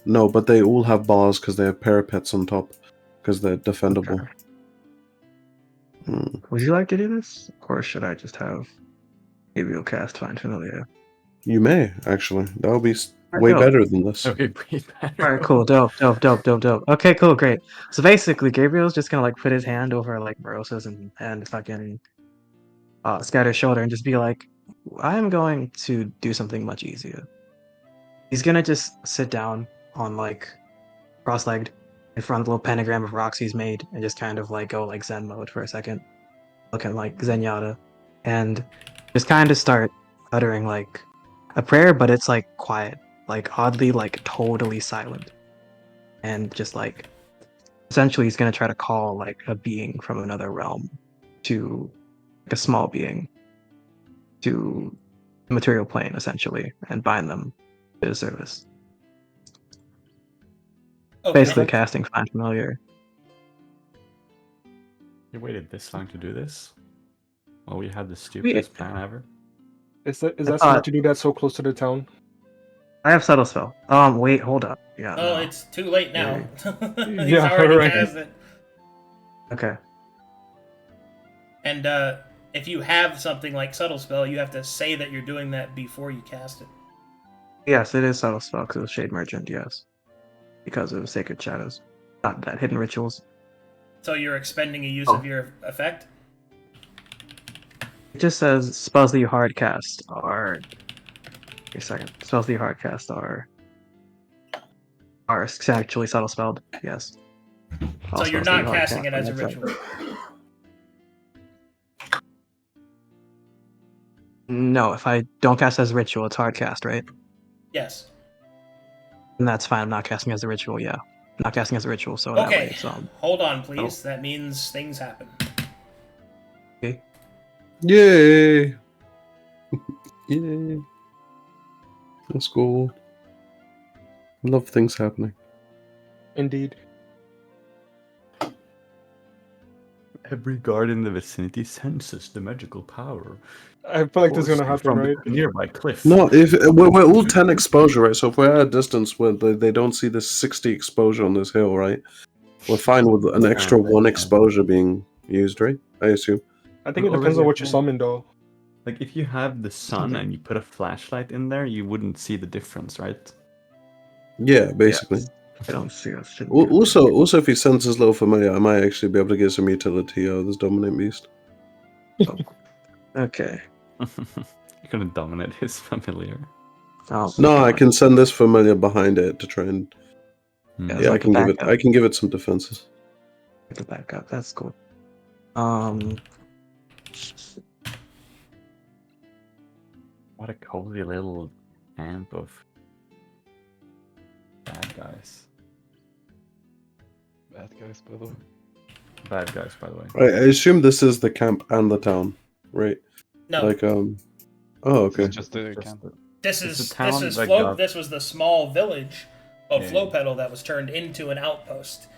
No, but they all have bars because they have parapets on top, because they're defendable. Okay. Would you like to do this, or should I just have Gabriel cast Find Familiar? You may, actually. That would be Alright, way dope. better than this. Okay, way better. Alright, cool, dope. Okay, cool, great. So basically, Gabriel's just gonna like put his hand over like Morosa's and fucking Scatter's shoulder and just be like, I am going to do something much easier. He's gonna just sit down on like cross-legged in front of the little pentagram of rocks he's made and just kind of like go like Zen mode for a second, looking like Zenyatta, and just kind of start uttering like a prayer, but it's like quiet, like oddly like totally silent, and just like essentially he's gonna try to call like a being from another realm to like a small being to the material plane essentially and bind them to his service. Okay. Basically casting Find Familiar. You waited this long to do this? Well, we had the stupidest plan ever. Is that smart to do that so close to the town? I have Subtle Spell. Wait, hold up. Yeah. Oh, no. it's too late now. He's Yeah, already right. cast it. Okay. And if you have something like Subtle Spell, you have to say that you're doing that before you cast it. Yes, it is Subtle Spell because it was Shade Merchant, yes. Because of Sacred Shadows. Not that, Hidden Rituals. So you're expending a use of your effect? It just says spells that you hard cast are... Wait a second. Spells that you hard cast are actually Subtle Spelled, yes. So you're not casting it as a ritual? No, if I don't cast as a ritual, it's hard cast, right? Yes. And that's fine, I'm not casting as a ritual, yeah. I'm not casting as a ritual, so that way it's... Hold on, please. That means things happen. Okay. Yay! Yay! That's cool. I love things happening. Indeed. Every guard in the vicinity senses the magical power. I feel like this is gonna happen, from right? the nearby cliff. No, if we're all 10 exposure, right? So if we're at a distance where they don't see this 60 exposure on this hill, right? We're fine with an extra 1 exposure being used, right? I assume. I think it depends on what you summon, though. Like, if you have the sun and you put a flashlight in there, you wouldn't see the difference, right? Yeah, basically. Yes. I don't see us. Also, if he sends his little familiar, I might actually be able to get some utility out of this Dominate Beast. Okay. You're gonna dominate his familiar. Oh, No, God. I can send this familiar behind it to try and... Yeah, Yeah, like I can give it some defenses. The backup. That's cool. What a cozy little camp of bad guys. Bad guys, by the way. Bad guys, by the way. I assume this is the camp and the town, right? No, Like Oh, okay. It's just the Just camp. the- this it's is the town this is that Flow. got- This was the small village of Yeah, Flow yeah. Pedal that was turned into an outpost.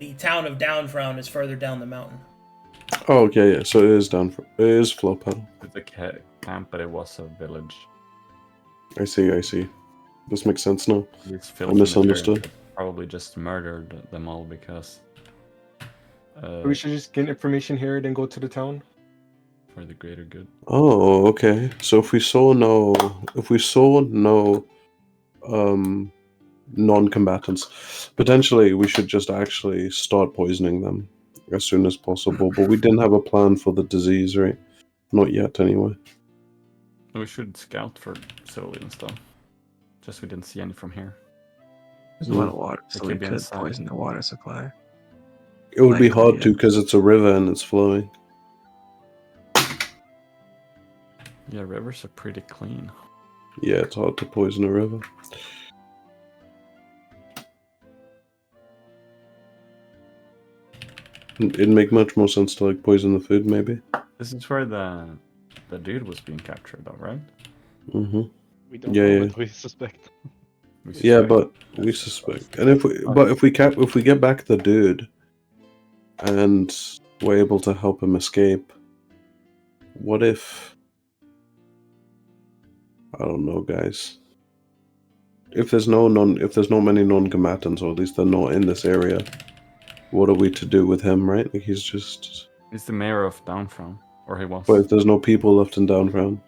The town of Downfrown is further down the mountain. Oh, okay, yeah. So it is down. It is flow pedal. It's a camp, but it was a village. I see. This makes sense now. These I filthy misunderstood. materials probably just murdered them all because We should just get information here, then go to the town. for the greater good. Oh, okay. So if we saw no non-combatants, potentially we should just actually start poisoning them as soon as possible. But we didn't have a plan for the disease, right? Not yet, anyway. We should scout for civilian stuff. Just we didn't see any from here. There's a lot of water, They so we could be could inside. poison the water supply. It would be Likely, hard yeah. to because it's a river and it's flowing. Yeah, rivers are pretty clean. Yeah, it's hard to poison a river. It'd make much more sense to like poison the food, maybe. This is where the dude was being captured, though, right? Mm-hmm. We don't Yeah, know yeah. it, we suspect. We Yeah, suspect. but we suspect, and if we get back the dude, and we're able to help him escape, what if? I don't know, guys. If there's not many non-combatants, or at least they're not in this area, what are we to do with him? Right? Like he's just. He's the mayor of Downfrown, or he was. But if there's no people left in Downfrown,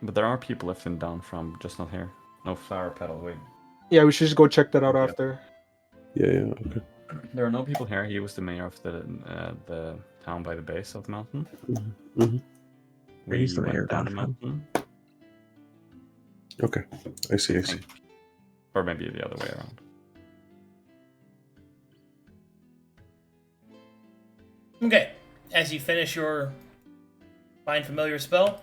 But there are people left in Downfrown, just not here. No flower petal. Wait, Yeah, we should just go check that out Yeah. after. yeah, okay. there are no people here. He was the mayor of the town by the base of the mountain. Mhm. We He's the mayor went of down the Downfrown. mountain, Okay, I see. or maybe the other way around. Okay, as you finish your Find Familiar spell,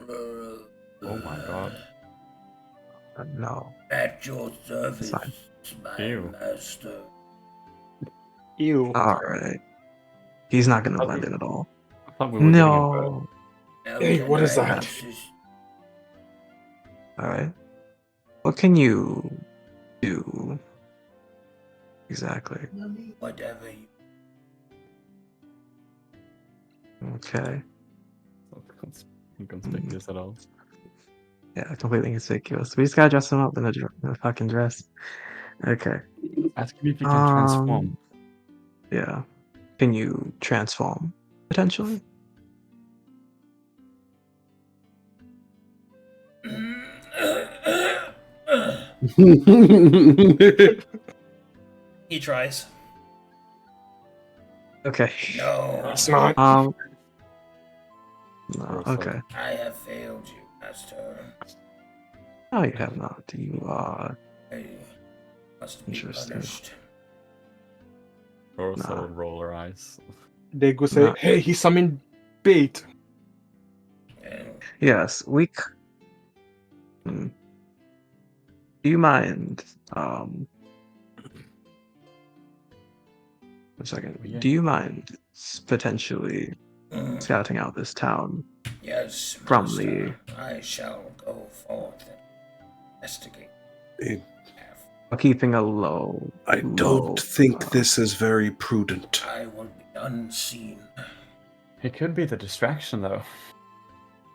Oh my god. No. at your service, Fine. my Ew. master. Ew. Alright. He's not gonna Okay. blend in at all. I thought we were getting a bird. No. How Hey, can what is I that? assist? Alright. What can you do? Exactly. Whatever you. Okay. Inconspicuous at all. Yeah, completely conspicuous. We just gotta dress him up in a fucking dress. Okay. Ask him if you can transform. Yeah. Can you transform? Potentially? He tries. Okay. No, It's not. No, Or okay. I have failed you, master. No, you have not. You I must be Interesting. punished. Morosa Nah. will roll her eyes. They go say, Nah. hey, he summoned bait. Yes, do you mind, one second. Yeah. Do you mind potentially scouting out this town? Yes, From master. I shall go forth and investigate. Hey, Keeping a low. I low, don't think this is very prudent. I will be unseen. He could be the distraction, though.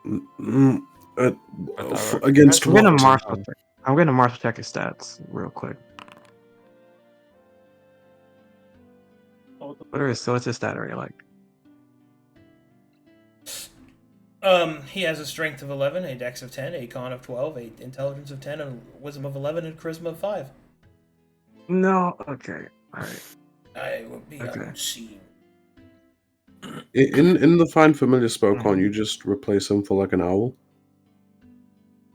Mm, But against I'm gonna what? marshal check. I'm gonna marshal check his stats real quick. What's his stat area like? He has a strength of 11, a dex of 10, a con of 12, a intelligence of 10, and a wisdom of 11, and charisma of 5. No. Okay. All right. I will be Okay. unseen. In the Find Familiar spell, can't Mhm. you just replace him for like an owl?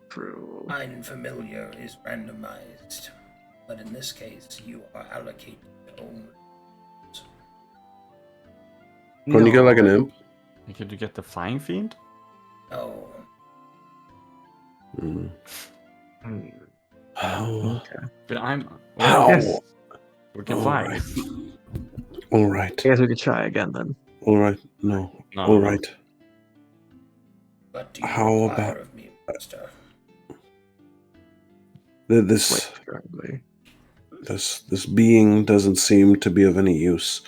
True. Find Familiar is randomized, but in this case, you are allocated only Couldn't you get like an No. imp? Could you get the Flying Fiend? Oh. Mm. Hmm, How? Okay. But How? Yes. We can All fly. right. All right. I guess we could try again then. All right. No. No, All no. right. What do you How require about- of me, master? This Wait, currently. this being doesn't seem to be of any use.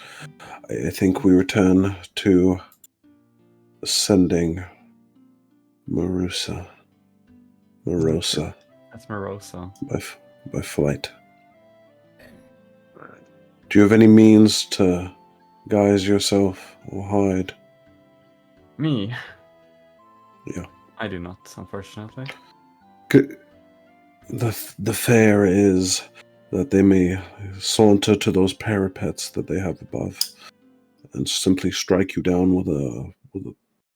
I think we return to sending Morosa That's Morosa. by flight. Right. Do you have any means to guise yourself or hide? Me? Yeah. I do not, unfortunately. The fear is that they may saunter to those parapets that they have above and simply strike you down with a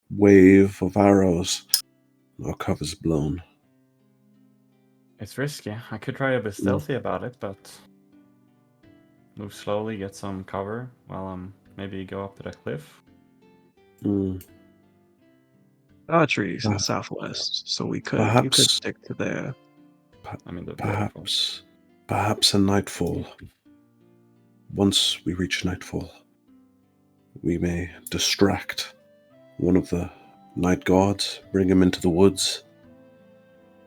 wave of arrows. Our cover's blown. It's risky. I could try to be stealthy about it, but move slowly, get some cover while maybe go up to the cliff. Mm. There are trees in the Uh, southwest, so you could perhaps- stick to there. I mean, the Perhaps a nightfall. Once we reach nightfall, we may distract one of the night guards, bring him into the woods,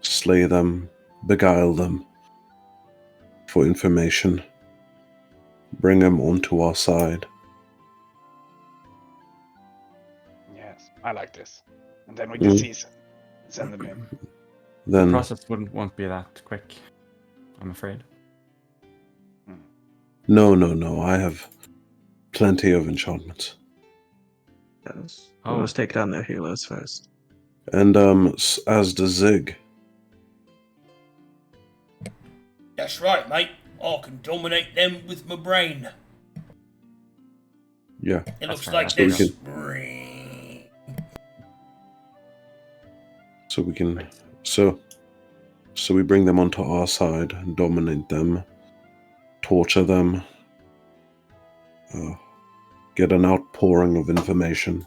slay them, beguile them for information, bring them onto our side. Yes, I like this. And then we can Mm. send them in. The Then process won't be that quick, I'm afraid. no, I have plenty of enchantments. Yes. Oh. Let's take down their healers first. And as does Zig. That's right, mate. I can dominate them with my brain. Yeah. It That's looks right, like that's this. right. Brain. So we bring them onto our side and dominate them, torture them, get an outpouring of information.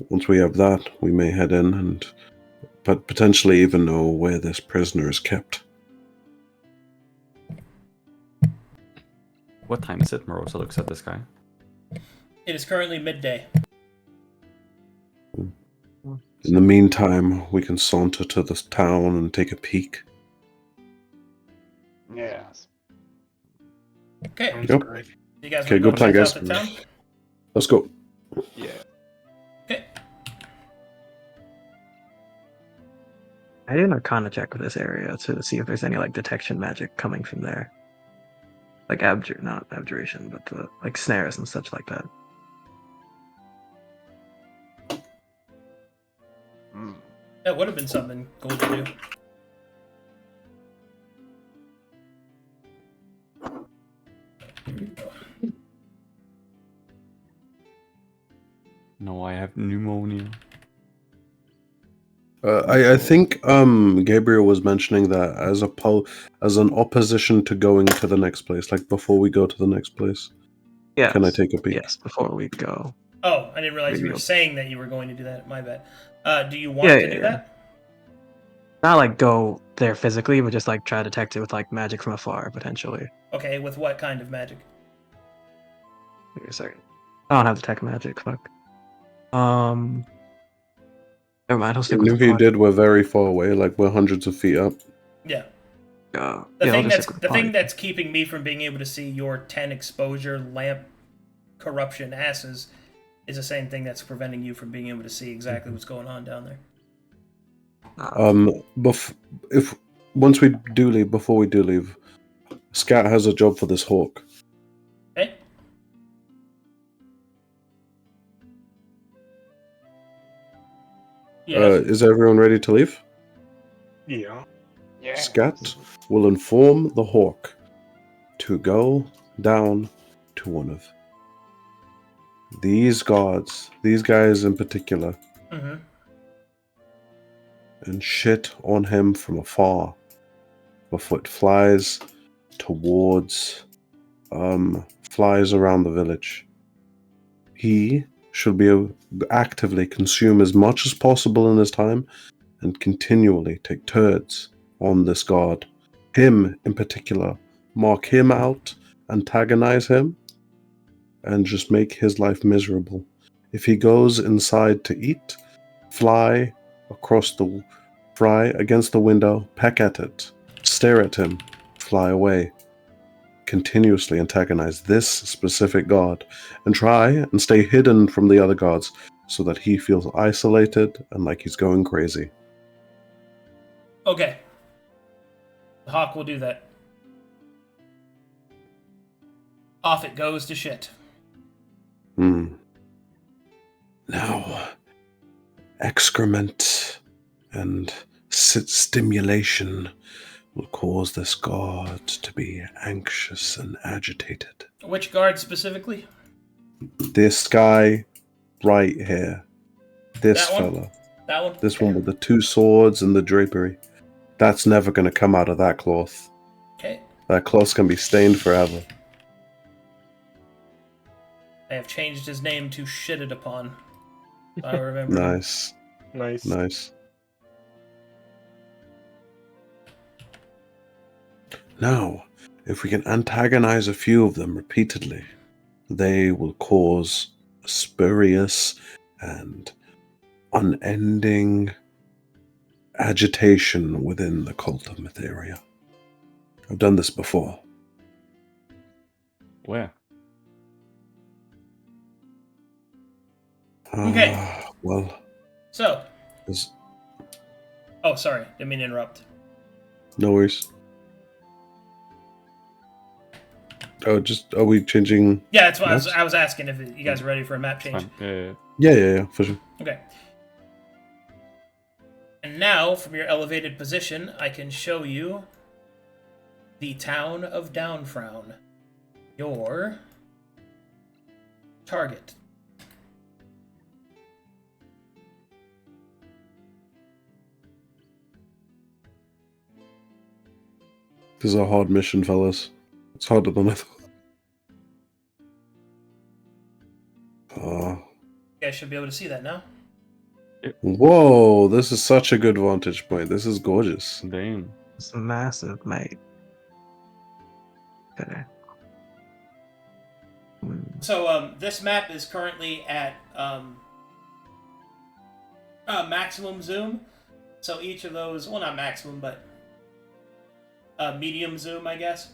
Once we have that, we may head in and potentially even know where this prisoner is kept. What time is it? Morosa looks at this guy. It is currently midday. In the meantime, we can saunter to the town and take a peek. Yes. Okay. Sounds Yep. great. You guys Okay, want to good go plan, check guys. out the town? Let's go. Yeah. Okay. I did an Arcana check for this area to see if there's any like detection magic coming from there. Like not abjuration, but like snares and such like that. Mm. That would have been something cool to do. No, I have pneumonia. I think Gabriel was mentioning that as an opposition to going to the next place, like before we go to the next place. Yes. Can I take a peek? Yes, before we go. Oh, I didn't realize you Maybe were I'll- saying that you were going to do that. My bad. Do you want Yeah, to yeah, do yeah. that? Not like go there physically, but just like try to detect it with like magic from afar, potentially. Okay, with what kind of magic? Wait a second. I don't have detect magic, fuck. Never mind, I'll stick Even with if the you pod. did, we're very far away, like we're hundreds of feet up. Yeah. The The yeah, I'll thing just that's stick with the party. thing that's keeping me from being able to see your 10 exposure lamp corruption asses is the same thing that's preventing you from being able to see exactly what's going on down there. Once we do leave, before we do leave, Scat has a job for this hawk. Okay? Yes. Is everyone ready to leave? Yeah. Yeah. Scat will inform the hawk to go down to one of these guards, these guys in particular, Mm-hmm. and shit on him from afar before it flies towards, flies around the village. he should be actively consume as much as possible in his time and continually take turns on this god. Him in particular, mark him out, antagonize him, and just make his life miserable. If he goes inside to eat, fly against the window, peck at it, stare at him, fly away. Continuously antagonize this specific god and try and stay hidden from the other gods so that he feels isolated and like he's going crazy. Okay. The hawk will do that. Off it goes to shit. Now, excrement and stimulation will cause this god to be anxious and agitated. Which guard specifically? This guy right here. This That one? fella. That one? This one with the 2 swords and the drapery. That's never going to come out of that cloth. Okay. That cloth's going to be stained forever. I have changed his name to Shitted Upon. I remember. Nice. Nice. Nice. Now, if we can antagonize a few of them repeatedly, they will cause spurious and unending agitation within the cult of Mytheria. I've done this before. Where? Okay. Well, So. there's Oh, sorry. Didn't mean to interrupt. no worries. Oh, are we changing? Yeah, that's why Maps? I was asking if you guys are ready for a map change. Fine. Yeah. Yeah, for sure. Okay. And now, from your elevated position, I can show you the town of Downfrown. Your target. This is a hard mission, fellas. It's harder than I thought. You guys should be able to see that now. Whoa, this is such a good vantage point. This is gorgeous. Damn. It's massive, mate. Okay. So, this map is currently at maximum zoom. So each of those, well, not maximum, but medium zoom, I guess.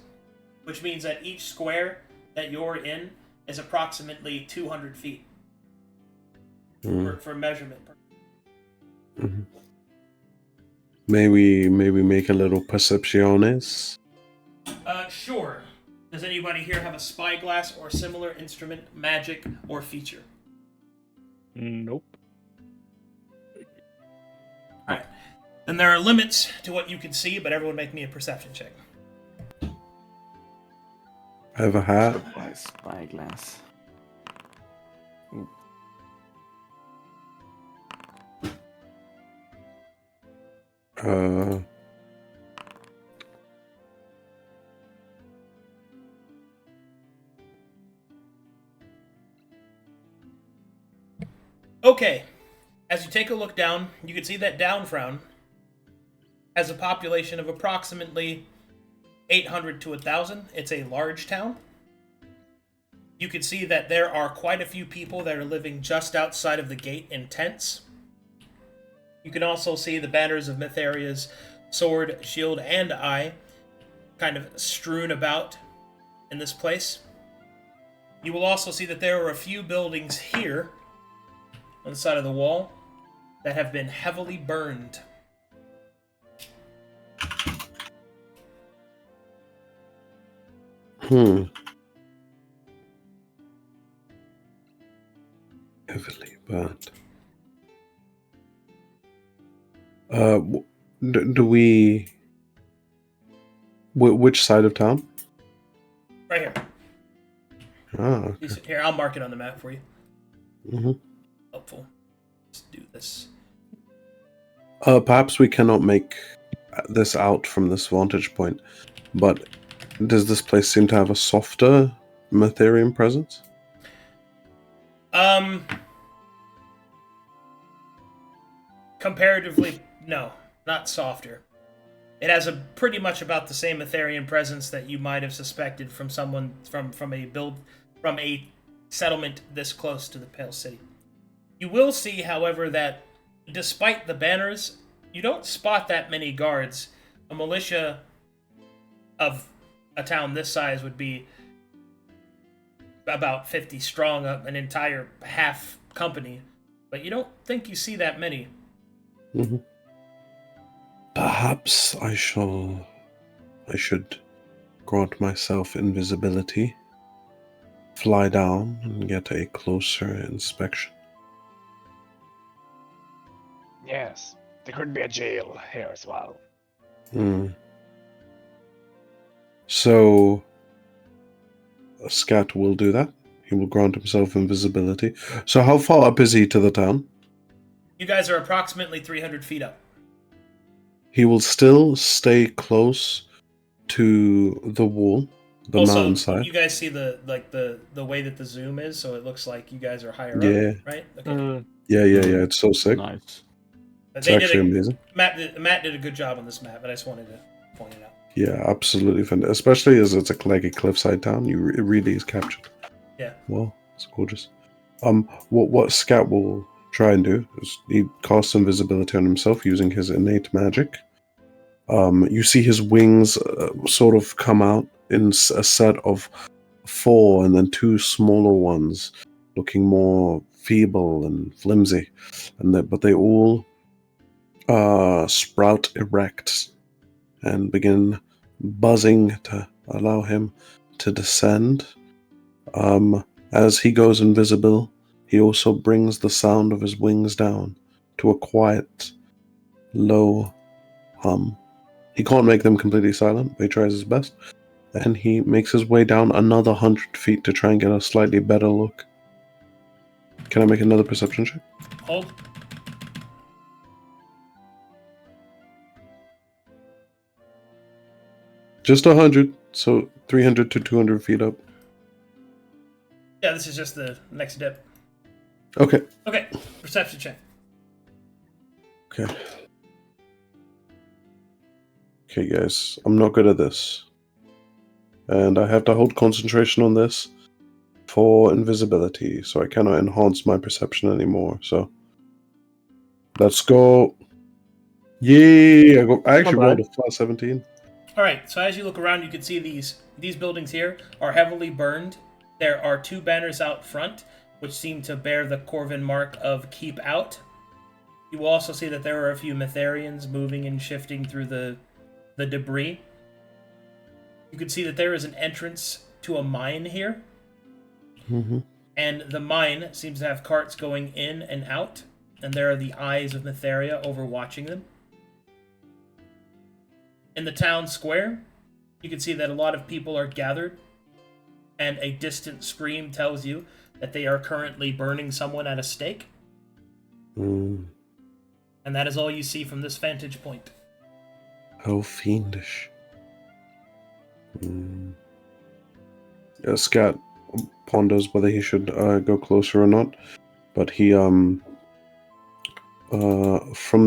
Which means that each square that you're in is approximately 200 feet for measurement. Mm-hmm. May we make a little percepciones? Sure. Does anybody here have a spyglass or similar instrument, magic, or feature? Nope. Alright. Then there are limits to what you can see, but everyone make me a perception check. I have a hat. By spyglass. Okay. As you take a look down, you can see that Downfrown has a population of approximately 800 to 1,000. It's a large town. You can see that there are quite a few people that are living just outside of the gate in tents. You can also see the banners of Mytheria's sword, shield, and eye kind of strewn about in this place. You will also see that there are a few buildings here on the side of the wall that have been heavily burned. Heavily burned. Do we? Which side of town? Right here. Ah, okay. Here, I'll mark it on the map for you. Mm-hmm. Helpful. Let's do this. Perhaps we cannot make this out from this vantage point, but does this place seem to have a softer Mytherian presence? Comparatively, no, not softer. It has a pretty much about the same Etherian presence that you might have suspected from someone from a settlement this close to the Pale City. You will see, however, that despite the banners, you don't spot that many guards. A militia of a town this size would be about 50 strong, an entire half company, but you don't think you see that many. Mm-hmm. Perhaps I should grant myself invisibility, fly down, and get a closer inspection. Yes, there could be a jail here as well. So, Scat will do that. He will grant himself invisibility. So how far up is he to the town? You guys are approximately 300 feet up. He will still stay close to the wall, the mountainside. You guys see the way that the zoom is, so it looks like you guys are higher Yeah. up, right? Okay. Yeah. It's so sick. Nice. It's actually amazing. Matt did a good job on this map, but I just wanted to point it out. Yeah, absolutely fantastic. Especially as it's like a cliffside town, it really is captured. Yeah. Well, it's gorgeous. What Scat will try and do is he casts invisibility on himself using his innate magic. You see his wings sort of come out in a set of 4, and then 2 smaller ones, looking more feeble and flimsy, but they all sprout erect and begin buzzing to allow him to descend. As he goes invisible, he also brings the sound of his wings down to a quiet, low hum. He can't make them completely silent, but he tries his best. And he makes his way down another 100 feet to try and get a slightly better look. Can I make another perception check? Hold. Just 100, so 300 to 200 feet up. Yeah, this is just the next dip. Okay. Okay, perception check. Okay. Okay, guys, I'm not good at this. And I have to hold concentration on this for invisibility, so I cannot enhance my perception anymore, so... Let's go! Yay! I actually rolled a flat 17. Alright, so as you look around, you can see these buildings here are heavily burned. There are 2 banners out front, which seem to bear the Corvin mark of Keep Out. You will also see that there are a few Mytharians moving and shifting through the debris. You can see that there is an entrance to a mine here. Mm-hmm. And the mine seems to have carts going in and out, and there are the eyes of Mytharia overwatching them. In the town square, you can see that a lot of people are gathered, and a distant scream tells you that they are currently burning someone at a stake. Mm. And that is all you see from this vantage point. How fiendish. Scat ponders whether he should go closer or not, but he, from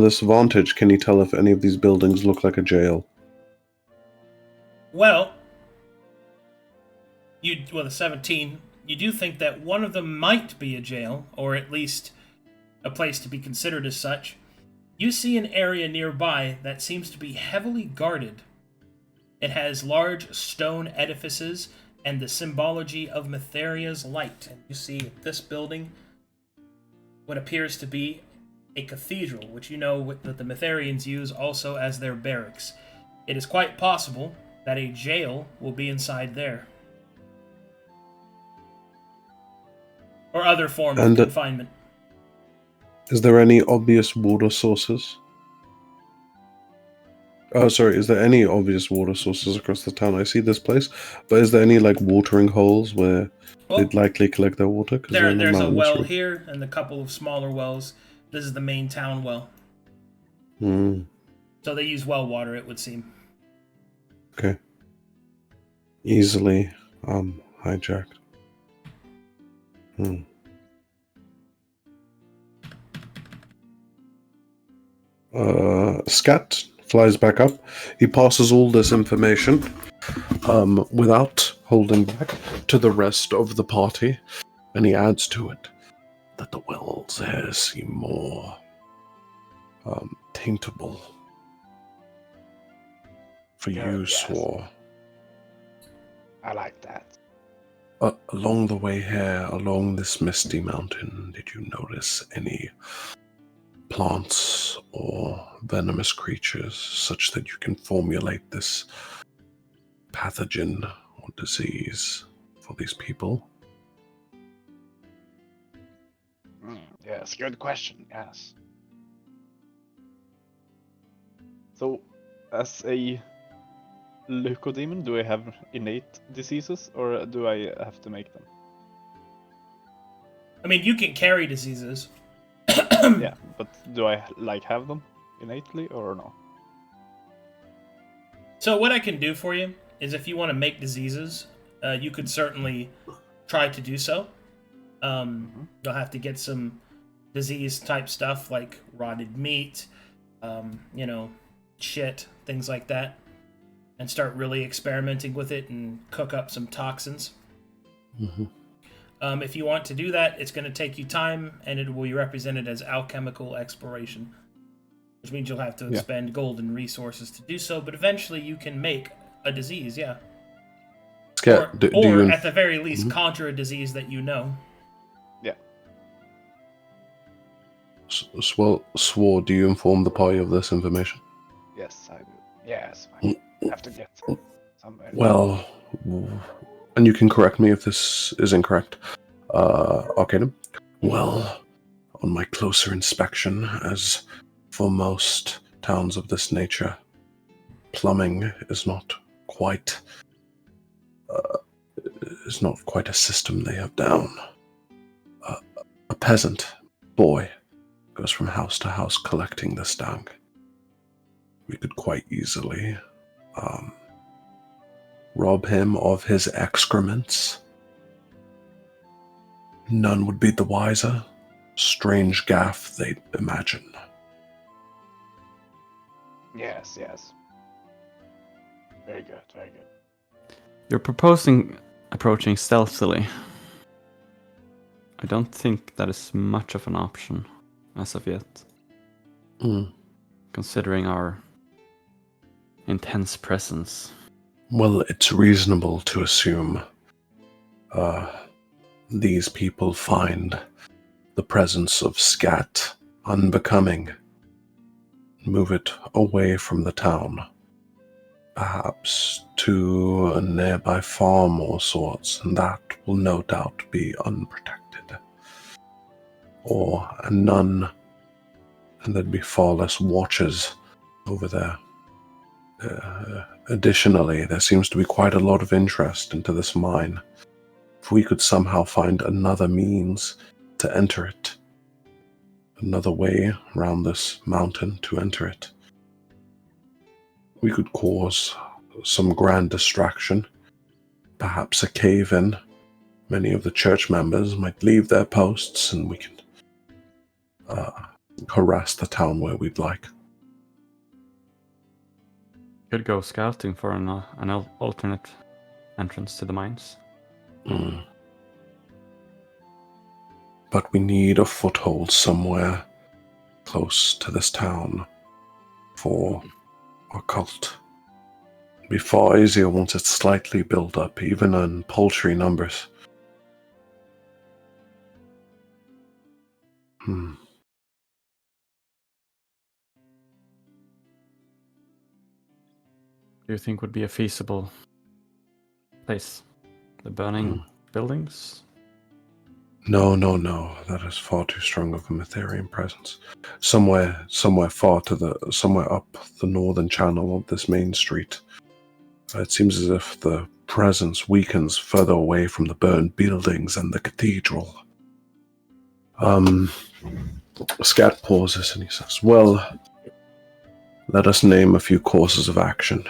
this vantage, can you tell if any of these buildings look like a jail? Well, the 17, you do think that one of them might be a jail, or at least a place to be considered as such. You see an area nearby that seems to be heavily guarded. It has large stone edifices and the symbology of Mytharia's light. And you see this building, what appears to be a cathedral, which you know that the Mytharians use also as their barracks. It is quite possible that a jail will be inside there. Or other form of confinement. Is there any obvious water sources? Is there any obvious water sources across the town? I see this place, but is there any like watering holes where they'd likely collect their water? There's a well here and a couple of smaller wells. This is the main town well. So they use well water, it would seem. Okay. Easily hijacked. Scat flies back up. He passes all this information without holding back to the rest of the party, and he adds to it that the wells here seem more taintable for you, Yes. Swar. I like that. Along the way here, along this misty mountain, did you notice any plants or venomous creatures such that you can formulate this pathogen or disease for these people? Yes, good question. Yes. So, as a leucodemon, do I have innate diseases, or do I have to make them? I mean, you can carry diseases. Yeah, but do I have them innately or no? So what I can do for you is, if you want to make diseases, you could certainly try to do so. You'll have to get some disease type stuff like rotted meat, shit, things like that, and start really experimenting with it and cook up some toxins. Mm-hmm. If you want to do that, it's going to take you time, and it will be represented as alchemical exploration, which means you'll have to expend gold and resources to do so, but eventually you can make a disease, yeah. Scat, or at the very least, conjure a disease that you know. Yeah. Swar, do you inform the party of this information? Yes, I do. Yes, I have to get somewhere. Well, and you can correct me if this is incorrect, Arcadum. Well, on my closer inspection, as for most towns of this nature, plumbing is not quite a system they have down. A peasant boy goes from house to house collecting this dung. We could quite easily rob him of his excrements. None would be the wiser. Strange gaff, they'd imagine. Yes. Very good, very good. You're proposing approaching stealthily. I don't think that is much of an option as of yet. Considering our intense presence. Well, it's reasonable to assume these people find the presence of Scat unbecoming. Move it away from the town, perhaps to a nearby farm or sorts, and that will no doubt be unprotected. Or a nun, and there'd be far less watchers over there. Additionally, there seems to be quite a lot of interest into this mine. If we could somehow find another means to enter it, another way around this mountain to enter it, we could cause some grand distraction, perhaps a cave-in. Many of the church members might leave their posts, and we can harass the town where we'd like. Could go scouting for an alternate entrance to the mines. But we need a foothold somewhere close to this town for our cult. It'd be far easier once it's slightly built up, even in paltry numbers. Do you think would be a feasible place? The burning buildings? No. That is far too strong of a Mytherian presence. Somewhere up the northern channel of this main street. It seems as if the presence weakens further away from the burned buildings and the cathedral. Scat pauses and he says, "Well, let us name a few courses of action.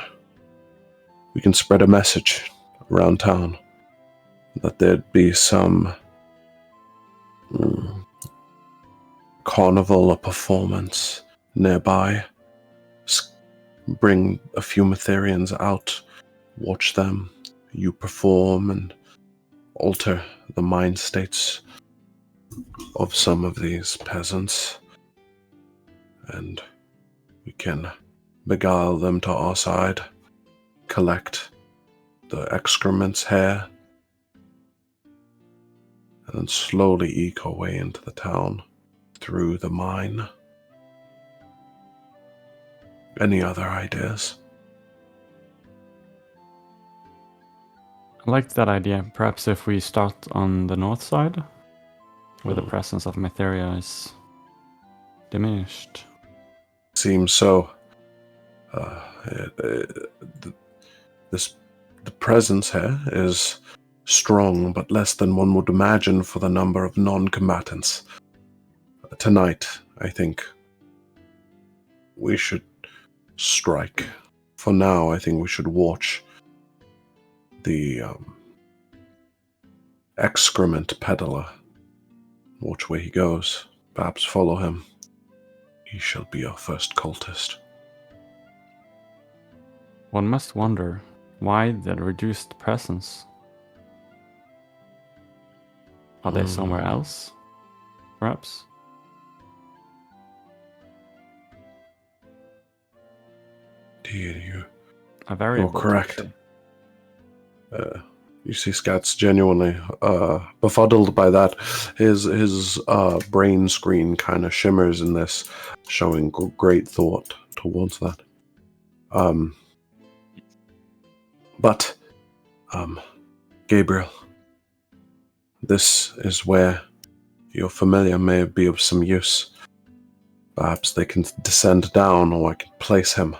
We can spread a message around town that there'd be some carnival or performance nearby. Bring a few Metherians out, watch them, you perform and alter the mind states of some of these peasants, and we can beguile them to our side, collect the excrements, hair, and then slowly eke our way into the town through the mine. Any other ideas? I liked that idea. Perhaps if we start on the north side, where the Mhm. presence of Metheria is diminished. Seems so. The presence here is strong, but less than one would imagine for the number of non-combatants. Tonight, I think we should strike. For now, I think we should watch the excrement peddler. Watch where he goes. Perhaps follow him. He shall be our first cultist. One must wonder why the reduced presence. Are they somewhere else? Perhaps? You're A variable. correct. You see Scat's genuinely befuddled by that. His brain screen kind of shimmers in this, showing great thought towards that. But Gabriel, this is where your familiar may be of some use. Perhaps they can descend down, or I can place him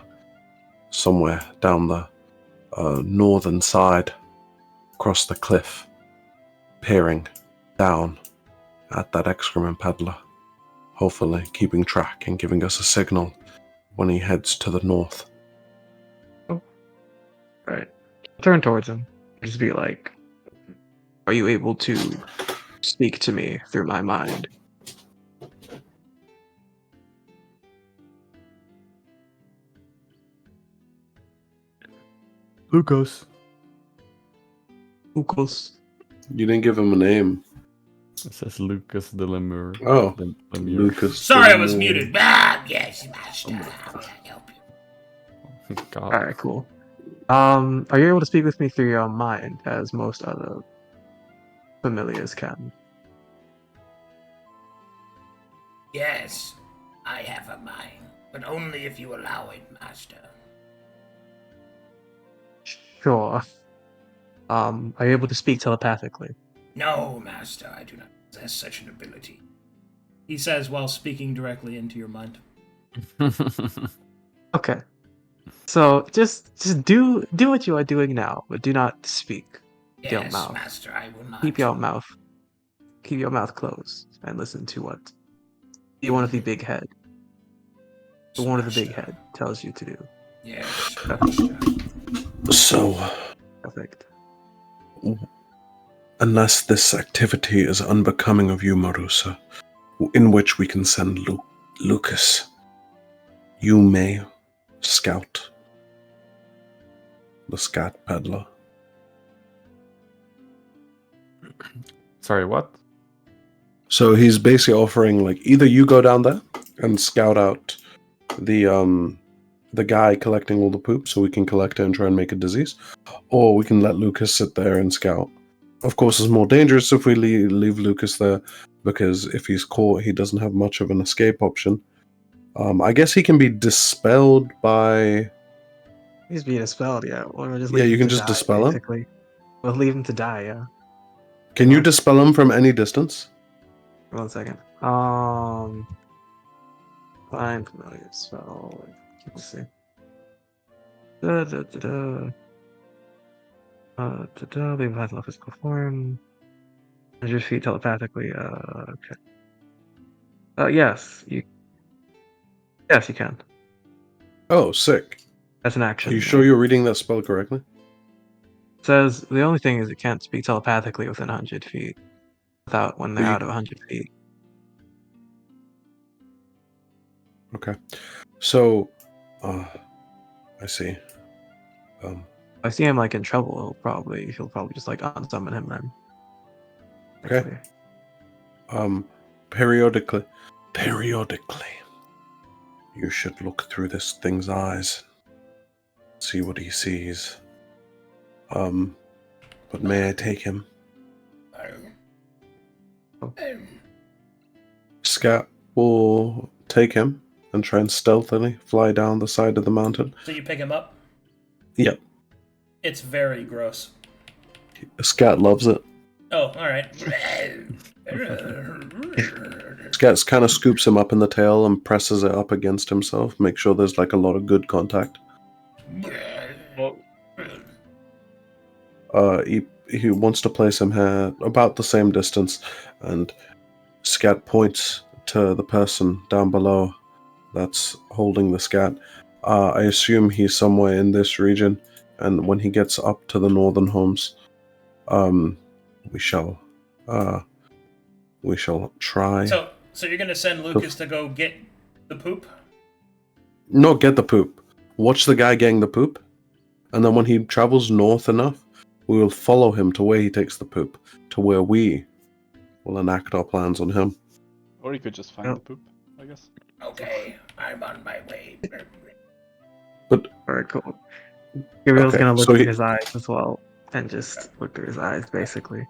somewhere down the northern side, across the cliff, peering down at that excrement peddler, hopefully keeping track and giving us a signal when he heads to the north. Right. Turn towards him. Just be like, are you able to speak to me through my mind? Lucas. Ukos. You didn't give him a name. It says Lucas de Lemur. Oh, Lemur. Lucas. Sorry, I was muted. Ah, yes, master. How can I help you? God. Alright, cool. Are you able to speak with me through your mind, as most other familiars can? Yes, I have a mind, but only if you allow it, master. Sure. Are you able to speak telepathically? No, master, I do not possess such an ability. He says while speaking directly into your mind. Okay. So just do what you are doing now, but do not speak. With your Yes, mouth. master, I will not. Keep your mouth closed and listen to what the one with the big head. The one with the big head tells you to do. Yes, master. So, Perfect. unless this activity is unbecoming of you, Morosa, in which we can send Lucas, you may scout the Scat peddler. Sorry, what? So he's basically offering, like, either you go down there and scout out the guy collecting all the poop so we can collect it and try and make a disease, or we can let Lucas sit there and scout. Of course, it's more dangerous if we leave Lucas there, because if he's caught, he doesn't have much of an escape option. I guess he can be dispelled by... He's being expelled, yeah. Or just Yeah, leave you him can to just die, dispel him? basically. We'll leave him to die, yeah. Can you What? dispel him from any distance? 1 second. Find familiar spell. Let's see. Leave has no physical form. 100 feet telepathically. Okay. Yes, you. Yes, you can. Oh, sick. That's an Are action. you sure you're reading that spell correctly? It says the only thing is it can't speak telepathically within 100 feet. Without when they're But you- out of 100 feet. Okay. So, I see. If I see him like in trouble, he'll probably just like unsummon him then. Okay. Actually. Periodically, you should look through this thing's eyes, see what he sees. But may I take him? Scat will take him and try and stealthily fly down the side of the mountain. So you pick him up? Yep. It's very gross. Scat loves it. Oh, alright. Scat kind of scoops him up in the tail and presses it up against himself, make sure there's like a lot of good contact. He wants to place him here about the same distance, and Scat points to the person down below that's holding the Scat. I assume he's somewhere in this region, and when he gets up to the northern homes, we shall try. So you're gonna send Lucas to go get the poop? No, get the poop. Watch the guy getting the poop, and then when he travels north enough, we will follow him to where he takes the poop, to where we will enact our plans on him. Or you could just find the poop, I guess. Okay, I'm on my way. Alright, cool. Gabriel's Okay, gonna look so through he- his eyes as well, and just look through his eyes, basically.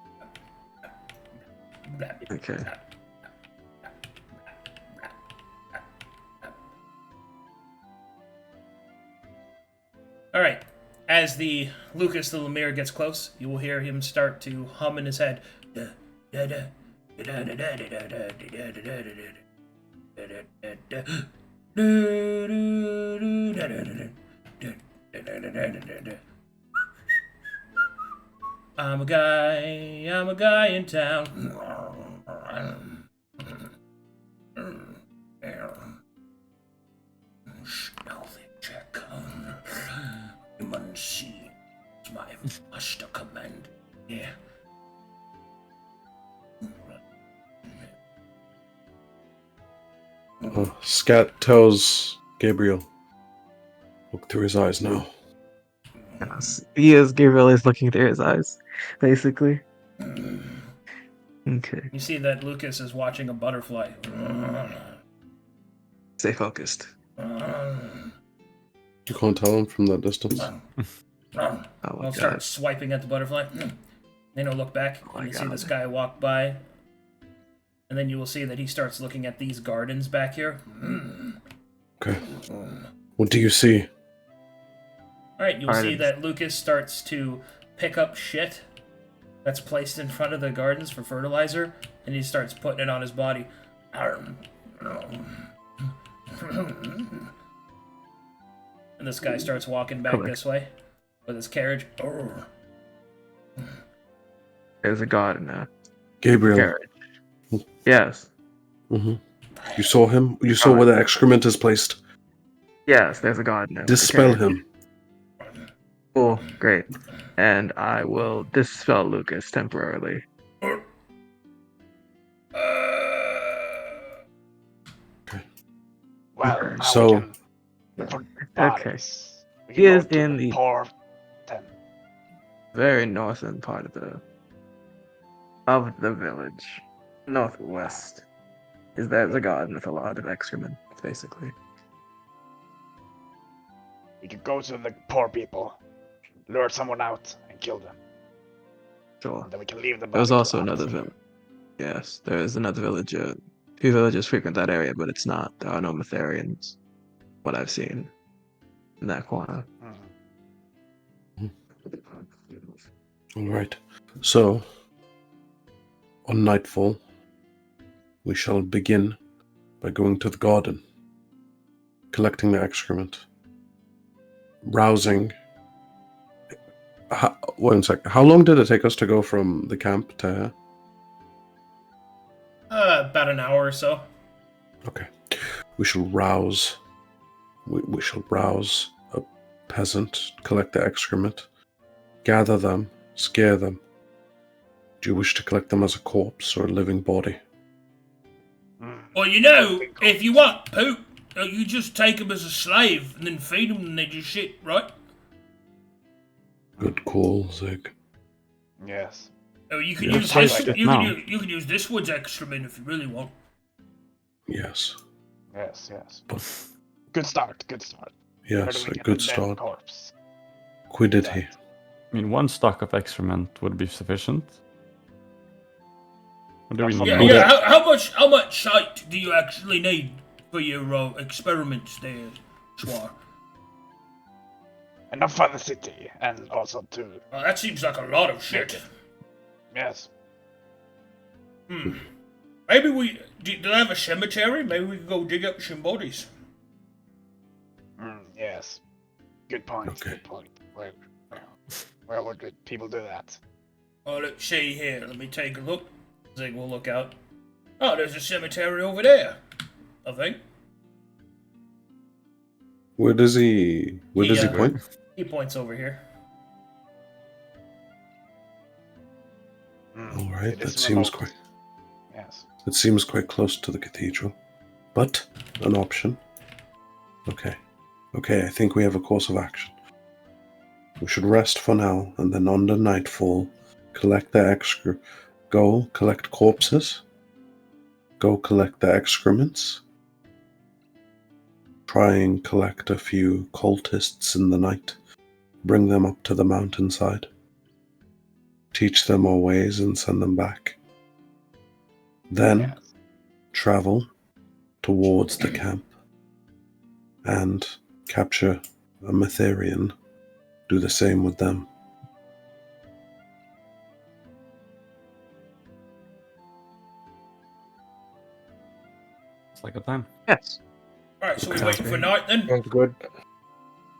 Okay. Alright. As the Lucas the Lemire gets close, you will hear him start to hum in his head. I'm a guy in town. Stealthy check. Unseen. It's my master command. Yeah. Scat tells Gabriel, look through his eyes now. Yes. Gabriel is looking through his eyes, basically. Okay. You see that Lucas is watching a butterfly. Stay focused. You can't tell him from that distance. Oh my I'll start god. swiping at the butterfly. Then he'll look back Oh my and you see God. this guy walk by. And then you will see that he starts looking at these gardens back here. Okay. What do you see? Alright, you'll see Gardens. that Lucas starts to pick up shit that's placed in front of the gardens for fertilizer, and he starts putting it on his body. And this guy starts walking back Correct. this way with his carriage. There's a god in a Gabriel. carriage. Yes. Hmm. You saw him? You saw where the excrement is placed? Yes, there's a god in a Dispel carriage. him. Cool, great. And I will dispel Lucas temporarily. Well, now So- we can put Okay. bodies. We He can go is to in the- port. Very northern part of the village. Northwest. Is there's a garden with a lot of excrement, basically. We could go to the poor people, lure someone out, and kill them. Sure. And then we can leave the body There's to also rot. another village. Yes, there is another village. Few villages frequent that area, but it's not. There are no Metharians. What I've seen in that corner. Mhm. Alright. So, on nightfall, we shall begin by going to the garden, collecting the excrement, rousing. One sec. How long did it take us to go from the camp to here? About an hour or so. Okay. We shall rouse. We shall rouse a peasant, collect the excrement, gather them, scare them. Do you wish to collect them as a corpse or a living body? Mm. Well, you know, if you want poop, you just take them as a slave and then feed them and they do shit, right? Good call, Zig. Yes. Oh, you can Yeah, use sounds this. like it You now. can use this wood's excrement if you really want. Yes. Yes, yes. But Good start, good start. Where yes, do we a get good the dead start. corpse? Quiddity. I mean, 1 stock of excrement would be sufficient. Or do we need Yeah, more? yeah. How much site do you actually need for your experiments there, Swar? Enough for the city, and also to... Well, that seems like a lot of shit. Yes. Maybe do they have a cemetery? Maybe we could go dig up some bodies. Yes. Good point, Okay. good point. Where would people do that? Oh, let's see here. Let me take a look. Zig will look out. Oh, there's a cemetery over there, I think. Where does he point? He points over here. All right, It that is seems remote. quite. Yes. It seems quite close to the cathedral, but an option. Okay, I think we have a course of action. We should rest for now, and then under nightfall, collect the go collect corpses, go collect the excrements, try and collect a few cultists in the night, bring them up to the mountainside, teach them our ways and send them back. Then Yes. travel towards the camp and capture a Metherian. Do the same with them. It's like a plan. Yes. Alright, so we're Okay. waiting for night then? Sounds good.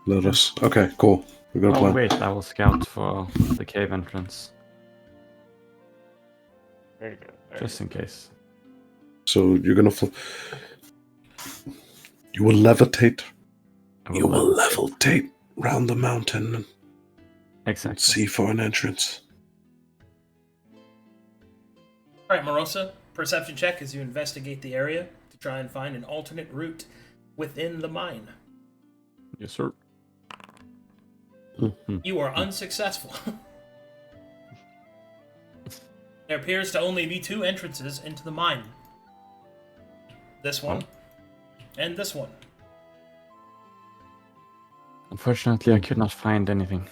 Let us. Okay, cool. We got a Oh, plan. wait, I will scout for the cave entrance. Very good. Just in case. So you're gonna. You will levitate. I You will levitate. levitate round the mountain and Exactly. see for an entrance. Alright, Morosa, perception check as you investigate the area to try and find an alternate route within the mine. Yes, sir. You are unsuccessful. There appears to only be 2 entrances into the mine. This one, and this one. Unfortunately, I could not find anything.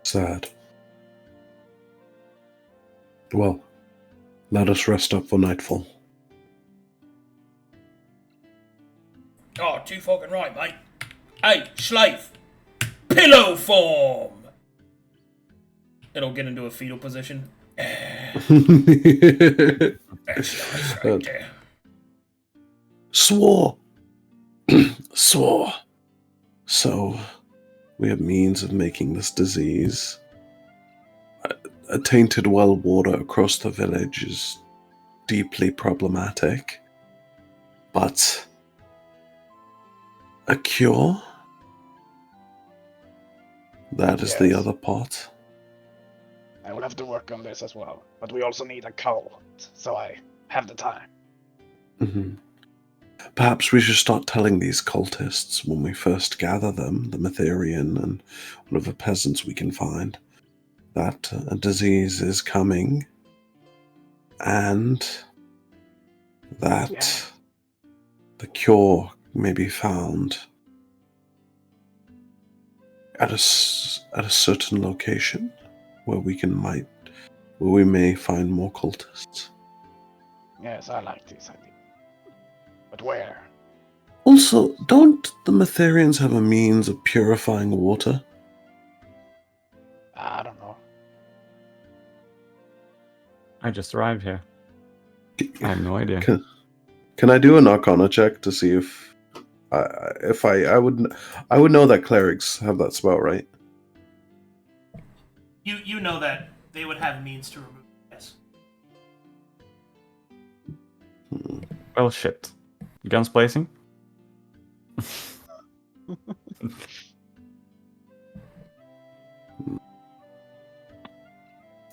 Sad. Well, let us rest up for nightfall. Oh, too fucking right, mate. Hey, slave! Pillow form! It'll get into a fetal position. That's nice right there. Swar! Swar! So, we have means of making this disease. A tainted well water across the village is deeply problematic. But a cure? That is the Yes. other part. I will have to work on this as well. But we also need a cult, so I have the time. Mhm. Perhaps we should start telling these cultists when we first gather them, the Metherian and one of the peasants we can find, that a disease is coming and that the cure may be found at a certain location where we may find more cultists. Yes, I like this idea. But where? Also, don't the Metherians have a means of purifying water? I don't know. I just arrived here. I have no idea. Can I do an Arcana check to see if I would know that clerics have that spell, right? You know that they would have means to remove this. Well, shit. Guns blazing?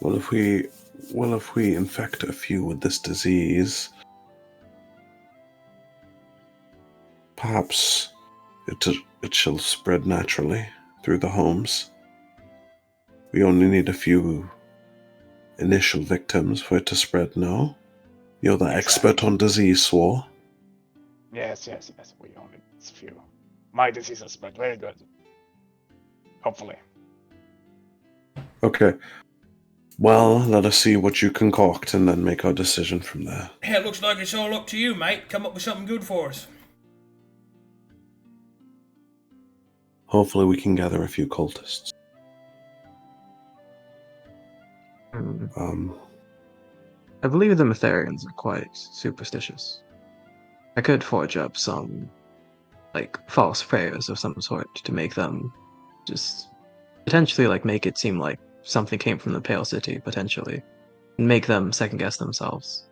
Well, if we infect a few with this disease, Perhaps it shall spread naturally through the homes. We only need a few initial victims for it to spread, no? You're the expert on disease, Swar. Yes. We only need a few. My disease has spread very good. Hopefully. Okay. Well, let us see what you concoct and then make our decision from there. Yeah, it looks like it's all up to you, mate. Come up with something good for us. Hopefully we can gather a few cultists. I believe the Metherians are quite superstitious. I could forge up some, like, false prayers of some sort to make them just potentially, like, make it seem like something came from the Pale City, potentially. And make them second guess themselves.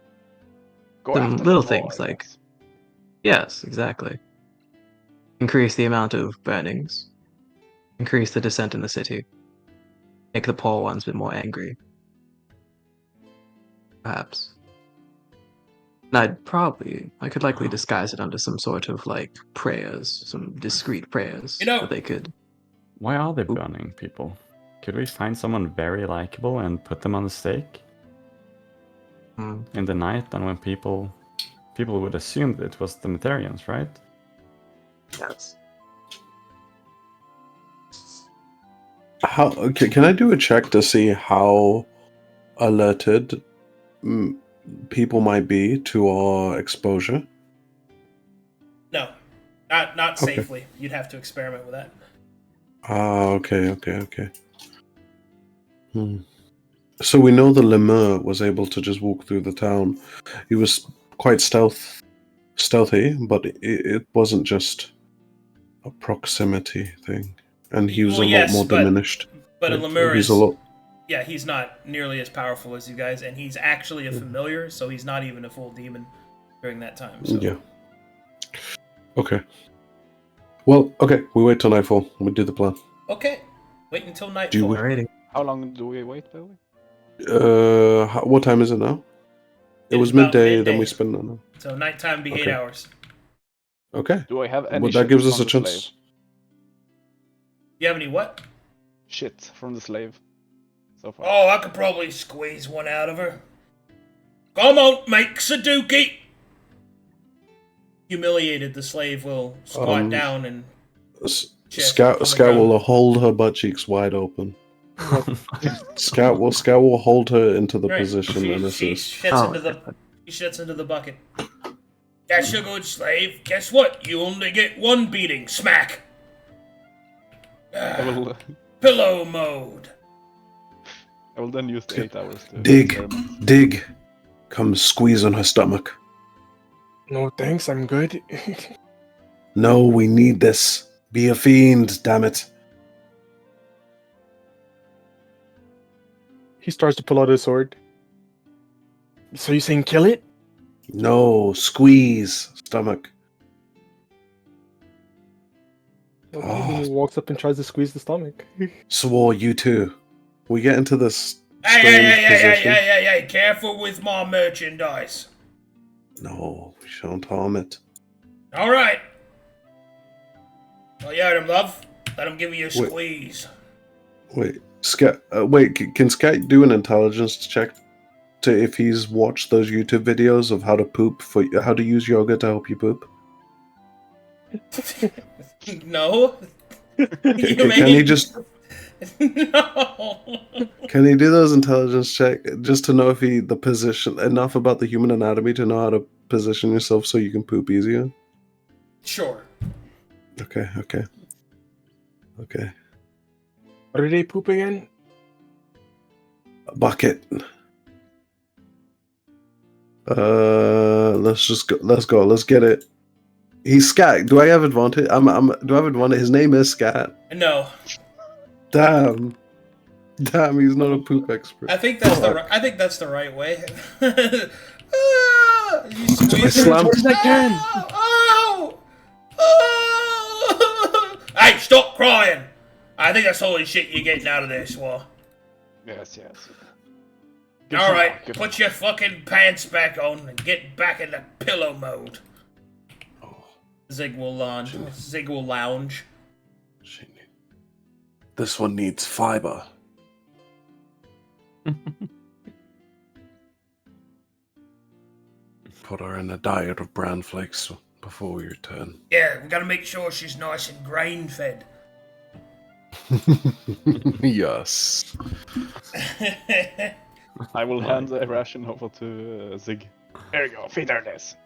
Go Some after little the things boy, like, yes. yes, exactly. Increase the amount of burnings. Increase the dissent in the city. Make the poor ones a bit more angry. Perhaps. And I could likely disguise it under some sort of, like, prayers, some discreet prayers You know- that they could. Why are they burning people? Could we find someone very likable and put them on the stake in the night? And when people would assume that it was the Metherians, right? Yes. How? Okay, can I do a check to see how alerted people might be to our exposure? No, not Okay. safely. You'd have to experiment with that. Okay. So we know the lemur was able to just walk through the town. He was quite stealthy, but it wasn't just a proximity thing. And he was Well, a yes, lot more but- diminished. But a Like, lemur he's is... a lot. Yeah, he's not nearly as powerful as you guys, and he's actually a familiar, so he's not even a full demon during that time. So. Yeah. Okay. Well, okay. We wait till nightfall. We do the plan. Okay. Wait until Do nightfall. we- Alrighty. How long do we wait, by the way? What time is it now? It It was is about midday. Then midday. we spend an hour. So nighttime be 8 Okay. hours. Okay. Do I have any Well, shit that gives us from a the chance. slave? You have any what? Shit from the slave. So far. Oh, I could probably squeeze one out of her. Come on, make Saduki! Humiliated, the slave will squat down and... chest Scout on the Scout ground. will hold her butt cheeks wide open. Scout will hold her into the Right. position and She assist. shits into the... He shits into the bucket. That's a good slave. Guess what? You only get one beating. Smack! I will, Pillow mode. I will then use the 8 hours to Dig, experiment. dig. Come squeeze on her stomach. No thanks, I'm good. No, we need this. Be a fiend, damn it. He starts to pull out his sword. So you saying kill it? No, squeeze stomach. Okay, He walks up and tries to squeeze the stomach. Swore, you too. We get into this Hey, strange hey, hey, hey, hey, position. hey, hey, hey, careful with my merchandise. No, we shan't harm it. Alright. Well, you heard him, love. Let him give you a Wait. squeeze. Wait, Scat. Can Scat do an intelligence check to if he's watched those YouTube videos of how to poop how to use yoga to help you poop? No. Can he just No. can he do those intelligence check just to know if the position enough about the human anatomy to know how to position yourself so you can poop easier? Sure. Okay. What did they poop again? A bucket. Let's go. Let's get it. He's Scat. Do I have advantage? Do I have advantage? His name is Scat. No. Damn, he's not a poop expert. I think that's the right way. Ah, you squeeze As hard as I can. Oh! Oh! Hey, stop crying! I think that's all the shit you're getting out of this, Swar. Yes. Alright, put your fucking pants back on and get back into pillow mode. Zig will lounge. This one needs fiber. Put her in a diet of bran flakes before we return. Yeah, we gotta make sure she's nice and grain fed. Yes. I will hand the ration over to Zig. There you go, feed her this.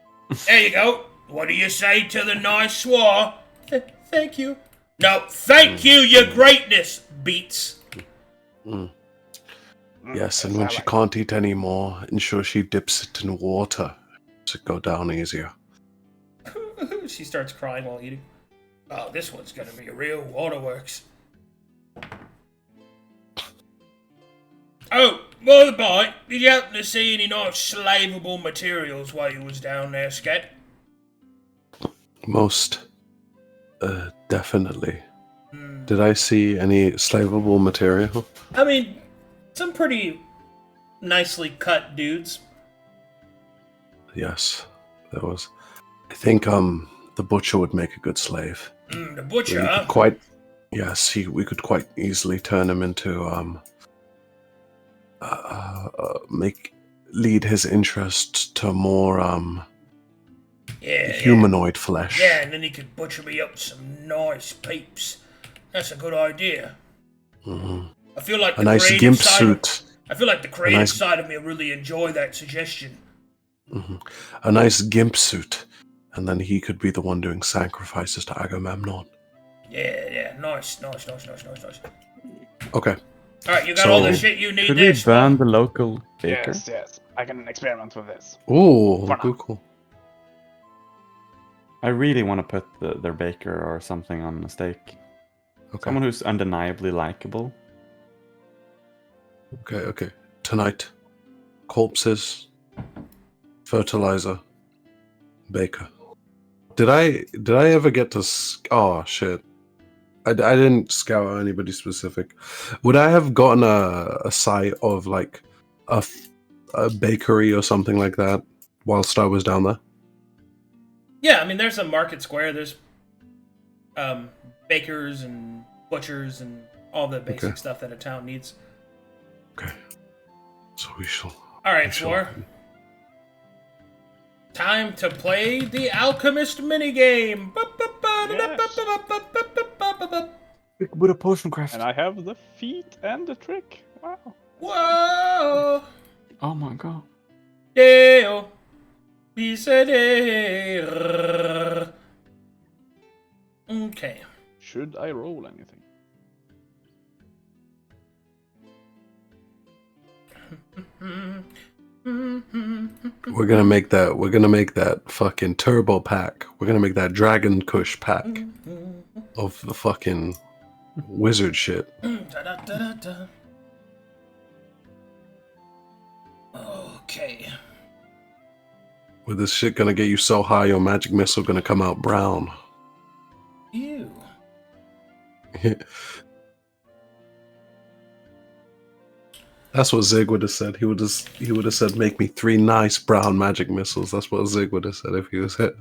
There you go. What do you say to the nice Swar? Thank you. No, thank you, your greatness, Beats. Yes, and when she can't eat anymore, ensure she dips it in water to go down easier. She starts crying while eating. Oh, this one's gonna be a real waterworks. Oh, by the by, did you happen to see any nice slavable materials while you was down there, Scat? Most definitely. Did I see any slavable material? I mean, some pretty nicely cut dudes. Yes, there was. I think the butcher would make a good slave. The butcher, We huh? could we could quite easily turn him into lead his interest to more humanoid flesh. Yeah, and then he could butcher me up some nice peeps. That's a good idea. Mhm. I feel like A nice gimp suit. I feel like the creative side of me really enjoy that suggestion. A nice gimp suit, and then he could be the one doing sacrifices to Agamemnon. Yeah, nice. Okay. Alright, you got So- all the shit you need Could there, we ban the local baker? Yes. I can experiment with this. Ooh, For now. cool. I really want to put their baker or something on a steak. Okay. Someone who's undeniably likable. Okay. Tonight, corpses, fertilizer, baker. Did I ever get to? Oh shit! I didn't scout out anybody specific. Would I have gotten a sight of like a bakery or something like that whilst I was down there? Yeah, I mean, there's a market square. There's bakers and butchers and all the basic stuff that a town needs. Okay. So we shall. Alright, Swar. Time to play the Alchemist minigame. With a potion craft. And I have the feat and the trick. Wow. Whoa! Oh my god. Deo. He said, "Eh." Okay. Should I roll anything? We're gonna make that fucking turbo pack. We're gonna make that Dragon Kush pack of the fucking wizard shit. Da-da-da-da-da. Okay. With this shit gonna get you so high, your magic missile gonna come out brown. Ew. That's what Zig would have said. He would have said, "Make me 3 nice brown magic missiles." That's what Zig would have said if he was hit.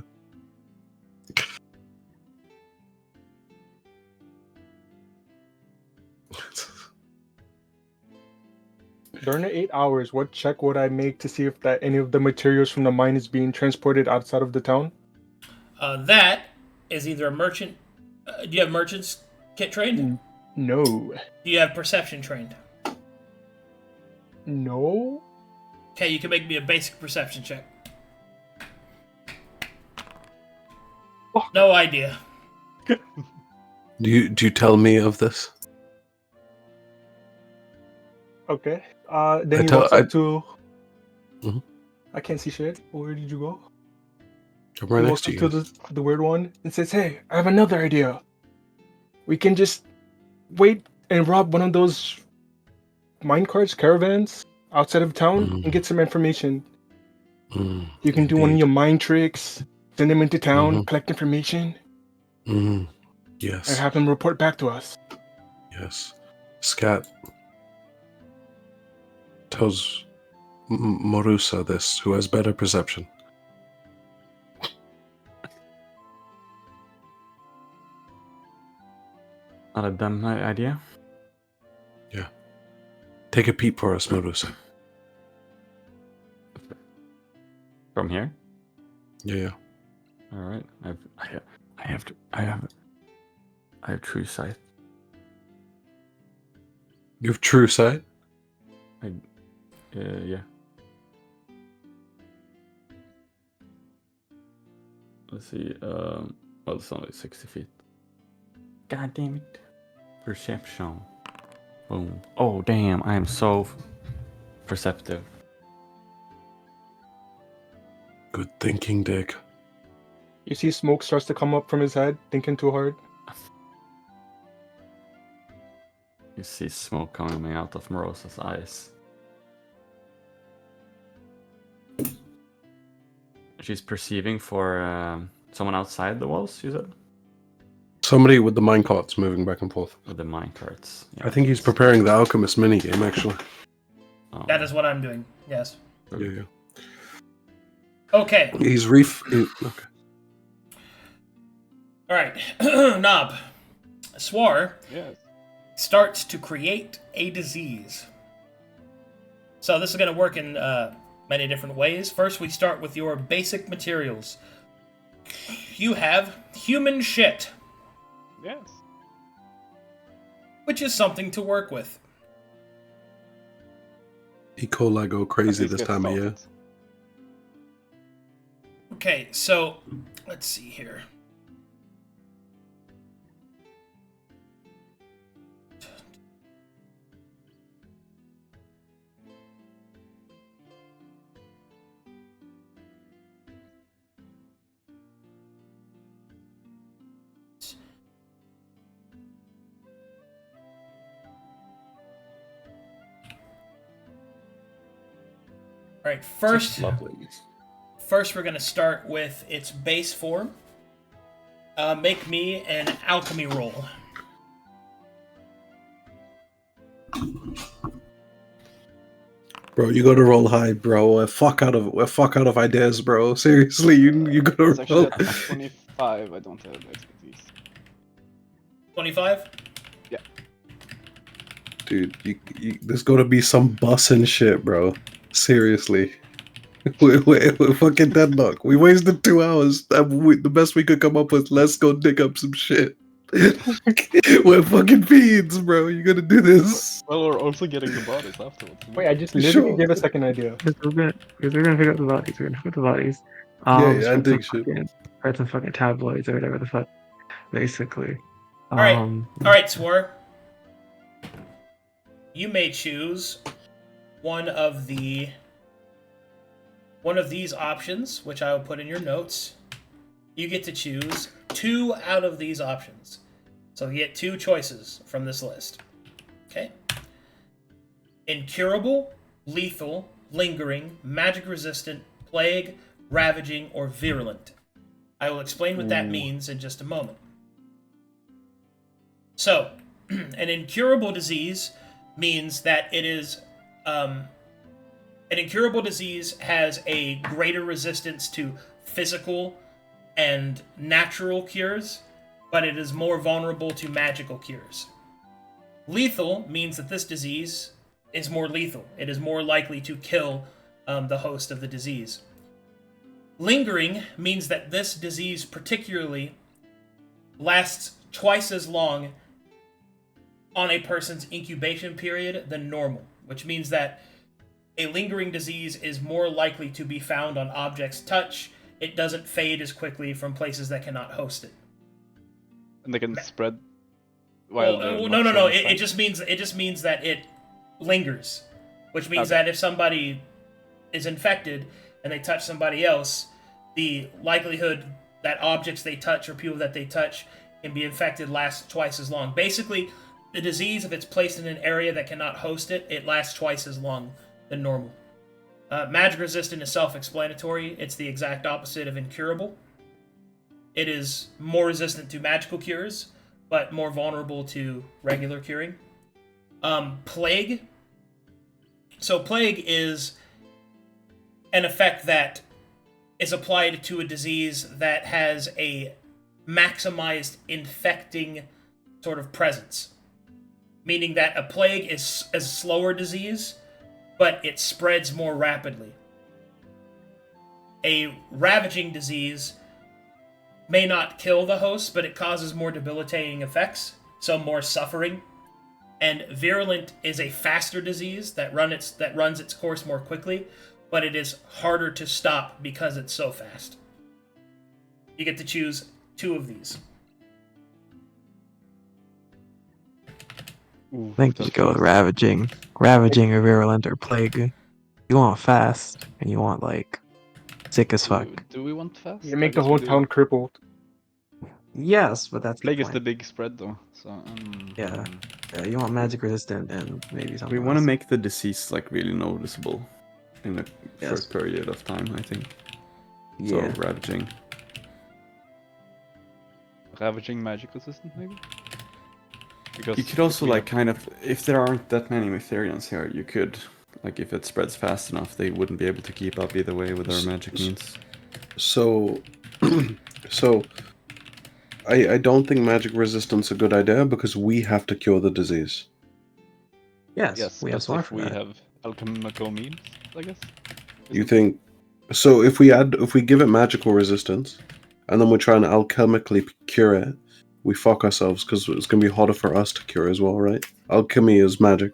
During the 8 hours, what check would I make to see if that any of the materials from the mine is being transported outside of the town? That is either a merchant. Do you have merchants kit trained? No. Do you have perception trained? No? Okay, you can make me a basic perception check. Fuck. No idea. Do you tell me of this? Okay. Then he tell- walks up to... Mhm. I can't see shit. Where did you go? I'm right He next walks to up you. to the weird one and says, "Hey, I have another idea. We can just wait and rob one of those minecarts, caravans outside of town and get some information. You can do one of your mind tricks, send them into town, collect information, and Yes. have them report back to us." Yes. Scat tells Morosa this, who has better perception. Not a dumb idea. Take a peep for us, Morosa. From here. Yeah. All right. I have true sight. You have true sight? Yeah. Let's see. Well, it's only 60 feet. God damn it. Perception. Boom. Oh, damn. I am so perceptive. Good thinking, Dick. You see smoke starts to come up from his head, thinking too hard. You see smoke coming out of Morosa's eyes. She's perceiving for someone outside the walls, you said? Somebody with the minecarts moving back and forth. With the minecarts. Yeah. I think he's preparing the alchemist minigame, actually. Oh. That is what I'm doing. Yes. Yeah. Okay. He's okay. All right. Nob. Swar Yes. starts to create a disease. So this is going to work in many different ways. First, we start with your basic materials. You have human shit, Yes. which is something to work with. E. coli go crazy At least this get time of year. started. Okay, so let's see here. All right, first we're going to start with its base form. Make me an alchemy roll. Bro, you gotta roll high, bro. We're fuck out of ideas, bro. Seriously, you gotta It's actually roll. at 25. I don't have expertise. 25? Dude, there's gotta be some bus and shit, bro. Seriously. We're fucking deadlock. We wasted 2 hours. The best we could come up with, let's go dig up some shit. We're fucking fiends, bro. You gotta do this. Well, we're also getting the bodies afterwards. Wait, I just literally Sure. gave a second idea. Because we're gonna pick up the bodies. We're gonna pick up the bodies. Yeah, Just I write dig some shit. write some fucking tabloids or whatever the fuck. Basically. Alright. Alright, Swar. You may choose one of these options, which I will put in your notes. You get to choose 2 out of these options. So you get 2 choices from this list. Okay? Incurable, lethal, lingering, magic resistant, plague, ravaging, or virulent. I will explain what that means in just a moment. So, an incurable disease means that it is an incurable disease has a greater resistance to physical and natural cures, but it is more vulnerable to magical cures. Lethal means that this disease is more lethal. It is more likely to kill the host of the disease. Lingering means that this disease particularly lasts twice as long on a person's incubation period than normal, which means that a lingering disease is more likely to be found on objects' touch. It doesn't fade as quickly from places that cannot host it. And they can spread. While No. It just means that it lingers, which means that if somebody is infected and they touch somebody else, the likelihood that objects they touch or people that they touch can be infected lasts twice as long. Basically, the disease, if it's placed in an area that cannot host it, it lasts twice as long than normal. Magic resistant is self-explanatory. It's the exact opposite of incurable. It is more resistant to magical cures, but more vulnerable to regular curing. Plague. So plague is an effect that is applied to a disease that has a maximized infecting sort of presence, meaning that a plague is a slower disease, but it spreads more rapidly. A ravaging disease may not kill the host, but it causes more debilitating effects, so more suffering. And virulent is a faster disease that runs its course more quickly, but it is harder to stop because it's so fast. You get to choose 2 of these. I think you should go with ravaging. Ravaging or virulent or plague. You want fast, and you want like sick as fuck. Do we want fast? You I make the guess whole we do. town crippled. Yes, but that's Plague the is the point. big spread though, so Yeah. Yeah, you want magic resistant and maybe something. We want to else. make the disease like really noticeable in a Yes. short period of time, I think. Yeah. So ravaging. ravaging magic resistant maybe. Because You could also we like have- kind of, if there aren't that many Mytherians here, you could, like if it spreads fast enough, they wouldn't be able to keep up either way with our magic means. So, so I don't think magic resistance is a good idea because we have to cure the disease. Yes, yes, we have but Swar if for we that. have alchemical means, I guess. You think? So if we give it magical resistance, and then we try and alchemically cure it, we fuck ourselves because it's gonna be harder for us to cure as well, right? Alchemy is magic.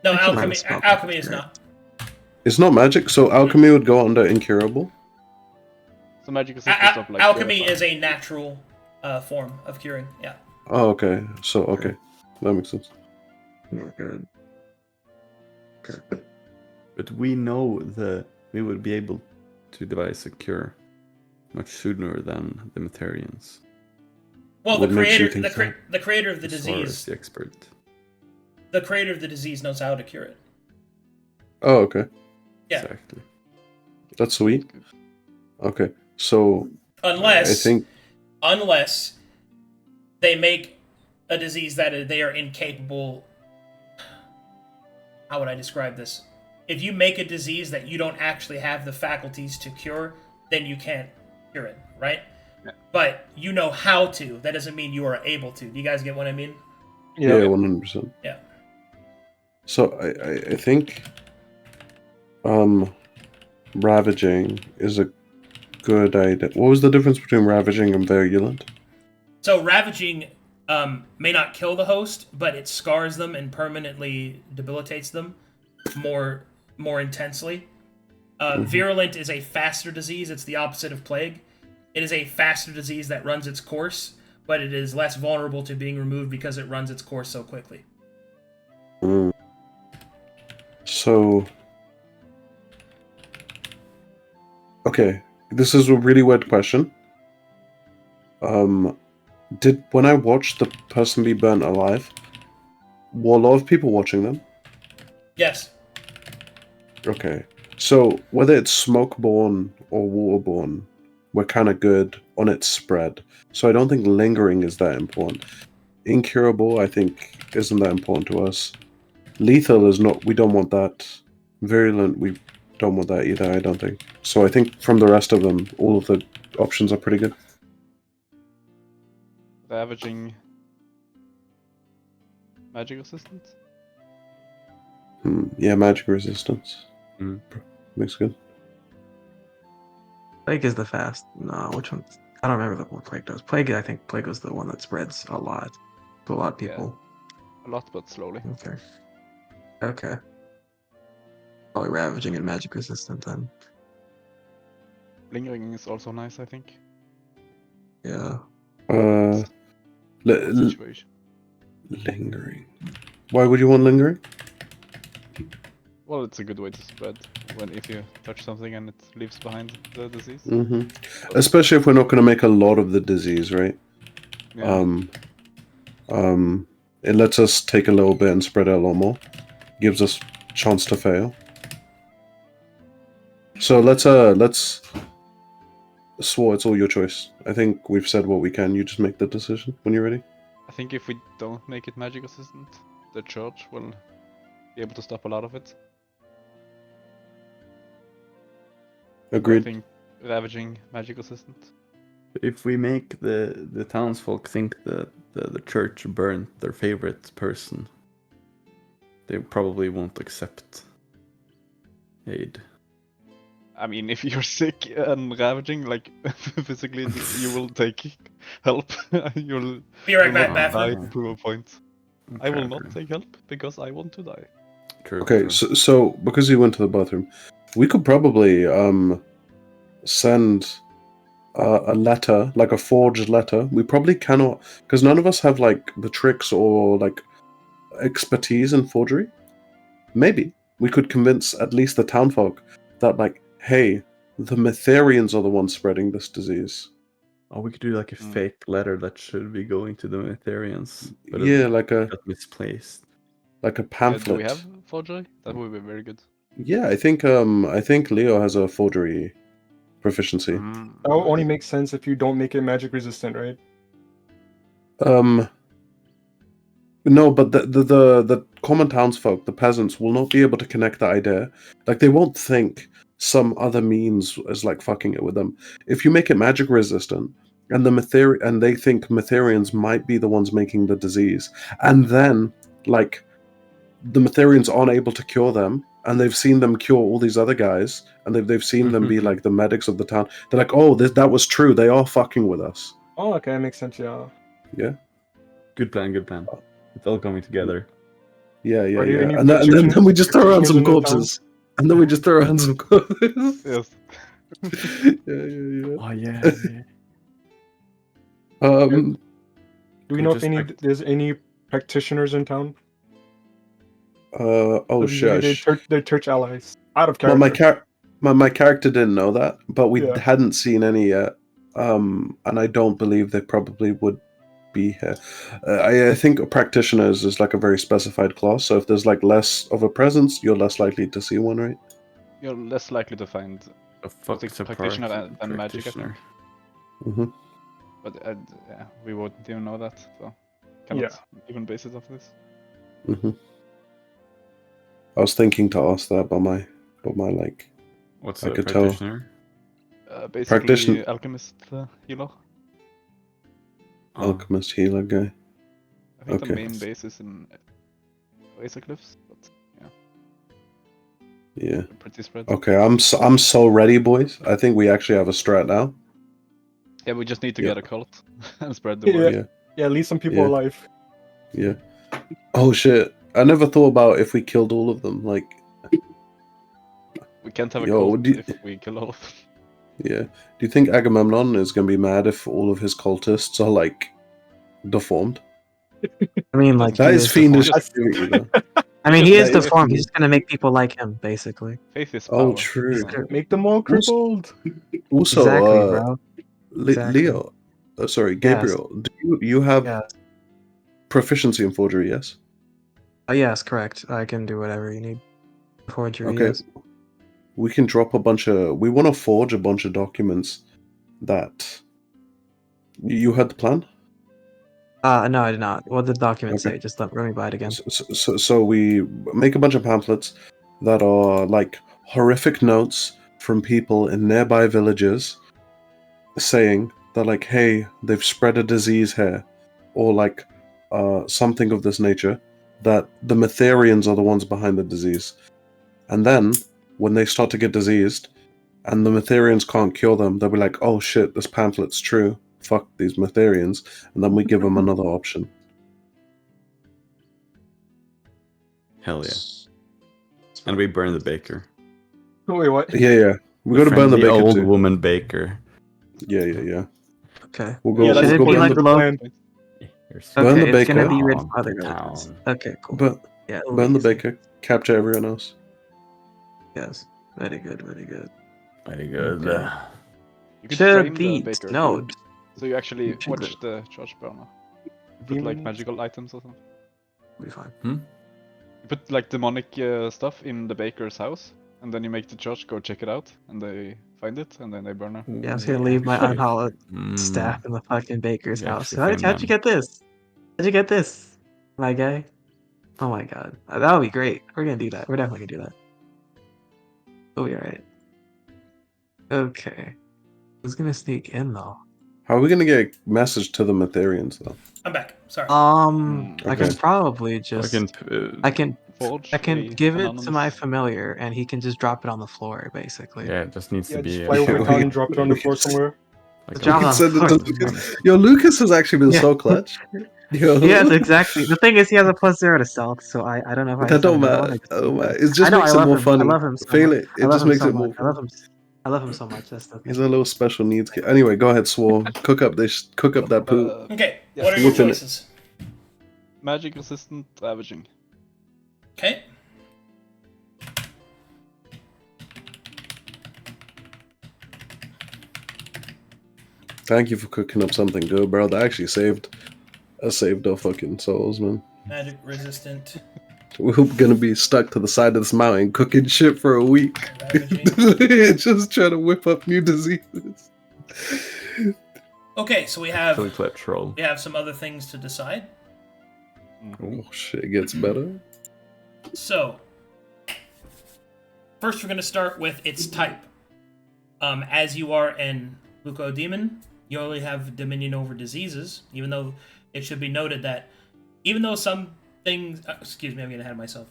No, Actually, alchemy. mine's spelled Alchemy is right. not. It's not magic, so alchemy would go under incurable. So magic resistance stuff like Alchemy purify. is a natural form of curing. Yeah. Oh, okay. So okay, that makes sense. Oh, good. Okay. But we know that we would be able to devise a cure much sooner than the Mytherians. Well, What makes you think so? the creator of the Swar is disease, the expert. the creator of the disease knows how to cure it. Oh, okay. Yeah. Exactly. That's sweet. Okay, so Unless, I think unless they make a disease that they are incapable. How would I describe this? If you make a disease that you don't actually have the faculties to cure, then you can't cure it, right? Yeah. But you know how to. That doesn't mean you are able to. Do you guys get what I mean? yeah, 100%. Yeah. So I think ravaging is a good idea. What was the difference between ravaging and virulent? So ravaging may not kill the host, but it scars them and permanently debilitates them more intensely. Virulent is a faster disease. It's the opposite of plague. It is a faster disease that runs its course, but it is less vulnerable to being removed because it runs its course so quickly. Mm. So, okay, this is a really weird question. When I watched the person be burnt alive, were a lot of people watching them? Yes. Okay, so whether it's smoke-borne or waterborne, we're kind of good on its spread. So I don't think lingering is that important. Incurable, I think, isn't that important to us. Lethal is not. We don't want that. Virulent, we don't want that either. I don't think. So I think from the rest of them, all of the options are pretty good. Ravaging magic resistant. Yeah, magic resistance. Mm. Looks good. Plague is the fast. No, which one? I don't remember what plague does. Plague, I think plague was the one that spreads a lot to a lot of people. A lot, but slowly. Okay. Okay. Probably ravaging and magic resistant then. Lingering is also nice, I think. Yeah. Situation. Lingering. Why would you want lingering? Well, it's a good way to spread if you touch something and it leaves behind the disease. Especially if we're not going to make a lot of the disease, right? Yeah. It lets us take a little bit and spread it a lot more. Gives us chance to fail. So let's Swar, it's all your choice. I think we've said what we can. You just make the decision when you're ready. I think if we don't make it magic resistant, the church will be able to stop a lot of it. Agreed. I think ravaging magic resistant. If we make the townsfolk think that the church burnt their favorite person, they probably won't accept aid. I mean, if you're sick and ravaging, like physically, you will take help. You'll Be right will back, not Baffler. die to prove a point. I will Okay, not okay. take help because I want to die. True. Okay, true. so because he went to the bathroom, we could probably send a letter, like a forged letter. We probably cannot, because none of us have like the tricks or like expertise in forgery. Maybe we could convince at least the townfolk that, like, hey, the Mytherians are the ones spreading this disease. Oh, we could do like a Mm. fake letter that should be going to the Mytherians, but Yeah, it like a got misplaced. pamphlet. Do we have forgery? That would be very good. Yeah, I think Leo has a forgery proficiency. That will only make sense if you don't make it magic resistant, right? No, but the common townsfolk, the peasants, will not be able to connect the idea. Like, they won't think some other means is like fucking it with them. If you make it magic resistant, and they think Mytherians might be the ones making the disease, and then like the Mytherians aren't able to cure them, and they've seen them cure all these other guys, and they've seen them be like the medics of the town. They're like, oh, that was true. They are fucking with us. Oh, okay, that makes sense. Yeah. Yeah. Good plan, good plan. It's all coming together. Yeah, Are there any and then we just throw around practitioners some in the town? corpses. And then we just throw around some corpses. Yes. yeah. Oh yeah. Do we We know if just there's any practitioners in town? Oh, Maybe shush. they're church allies. Out of Well, character. my character didn't know that, but we Yeah. hadn't seen any yet. And I don't believe they probably would be here. I think a practitioner is like a very specified class, so if there's like less of a presence, you're less likely to see one, right? You're less likely to find A fuck it's apart practitioner than magic, I think. practitioner. Mm-hmm. But yeah, we wouldn't even know that, so cannot even base it off this. Mm-hmm. I was thinking to ask that, but my like What's I a could tell. practitioner? Basically, alchemist healer. Oh, Alchemist healer guy. I think the Okay. main base is in Razor Cliffs, but Yeah. pretty spread. Okay, I'm so ready, boys. I think we actually have a strat now. Yeah, we just need to Yeah. get a cult and spread the word. Yeah. Yeah. Yeah, leave some people Yeah. alive. Yeah. Oh shit! I never thought about if we killed all of them. Like, We can't have a Yo, cult do you- if we kill all of them. yeah. Do you think Agamemnon is gonna be mad if all of his cultists are like deformed? I mean, like That he is deformed. fiendish activity, though. I mean, he is That is deformed. He's fiendish. just gonna make people like him, basically. Faith is power. Oh, true. so- Make them all crippled. Also, Exactly, bro. Exactly. Leo. Sorry, Gabriel. Do you have Yeah. proficiency in forgery? Yes. Yes, correct. I can do whatever you need. Forgery. Okay. Yes. We can drop a bunch of. We want to forge a bunch of documents that. You had the plan? No, I did not. What did the document Okay. say? Just let me buy it again. So we make a bunch of pamphlets that are like horrific notes from people in nearby villages saying that, like, hey, they've spread a disease here, or like something of this nature, that the Mytherians are the ones behind the disease. And then when they start to get diseased and the Mytherians can't cure them, they'll be like, oh shit, this pamphlet's true. Fuck these Mytherians. And then we give them another option. hell yeah! And we burn the baker. Wait, what? Yeah. We The gotta burn the friendly baker old too. woman baker. Yeah. Okay. We'll go. Yeah, that's Should it we'll be go like burn the, low? plan. You're so Burn Okay, the it's gonna baker. be rich Town, other town. religions. Okay, cool. Yeah. burn the easy. baker. Capture everyone else. Yes. Very good. Very good. Very good. Okay. You could Should frame the be baker. snowed. So you actually Should watch be. the church burner. Put like Demons. magical items or something. Be fine. You put like demonic stuff in the baker's house, and then you make the church go check it out, and they find it, and then they burn it. Yeah, I'm just gonna leave my unhallowed Mm. staff in the fucking baker's You house. actually How'd you frame get this? How'd you get this, my guy? Oh my god, that would be great. We're gonna do that. We're definitely gonna do that. We'll be alright. Okay. Who's gonna sneak in though? How are we gonna get a message to the Metherians though? I'm back. Sorry. I can Okay. probably I just can, I can Forge I can a give it to anonymous- my familiar, and he can just drop it on the floor, basically. yeah, it just needs Yeah, to just be fly over we- town and drop it on the we floor can- somewhere. like Drop it on Send the it to floor. Lucas. Yo, Lucas has actually been Yeah. so clutch. Yo. Yes, exactly. The thing is, he has a +0 to stealth, so I don't know if I That don't send another one. matter. I just Oh leave my! it. It just I know, makes I it love more him. funny. I love him so Fail much. it. I It love just him makes so it much. more I love fun. him. I love him so much. That's the He's thing. a little special needs kid. Anyway, go ahead, Swar. Cook up this. Cook up that poop. Okay, yeah, what are your whooping it. choices? Magic resistant ravaging. Okay. Thank you for cooking up something good, bro. That actually saved. I saved our fucking souls, man. Magic resistant We're gonna be stuck to the side of this mountain cooking shit for a week. ravaging. Just trying to whip up new diseases. Okay, so we have Chili clip troll. we have some other things to decide. Oh shit, it gets better. So, first we're going to start with its type. As you are an leucodemon, you only have dominion over diseases, even though it should be noted that even though some things... excuse me, I'm getting ahead of myself.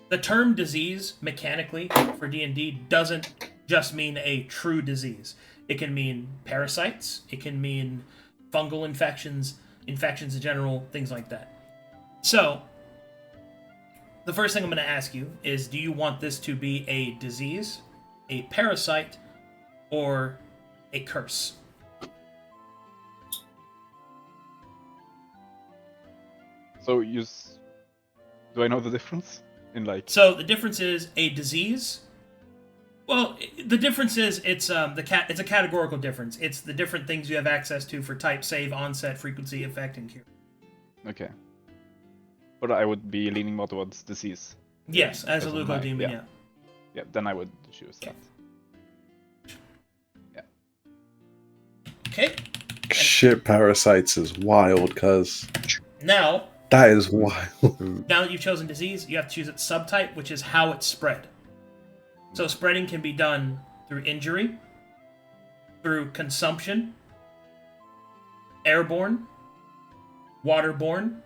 The term disease, mechanically, for D&D, doesn't just mean a true disease. It can mean parasites, it can mean fungal infections, infections in general, things like that. So, the first thing I'm going to ask you is, do you want this to be a disease, a parasite, or a curse? So do I know the difference in like? So the difference is a disease. Well, the difference is it's it's a categorical difference. It's the different things you have access to for type, save, onset, frequency, effect, and cure. Okay. But I would be leaning more towards disease. Yes, as a Because of my- leucodemon, yeah. yeah. Yeah, then I would choose that. Okay. Shit, parasites is wild, cuz. Now That is wild. that you've chosen disease, you have to choose its subtype, which is how it's spread. So spreading can be done through injury, through consumption, airborne, waterborne,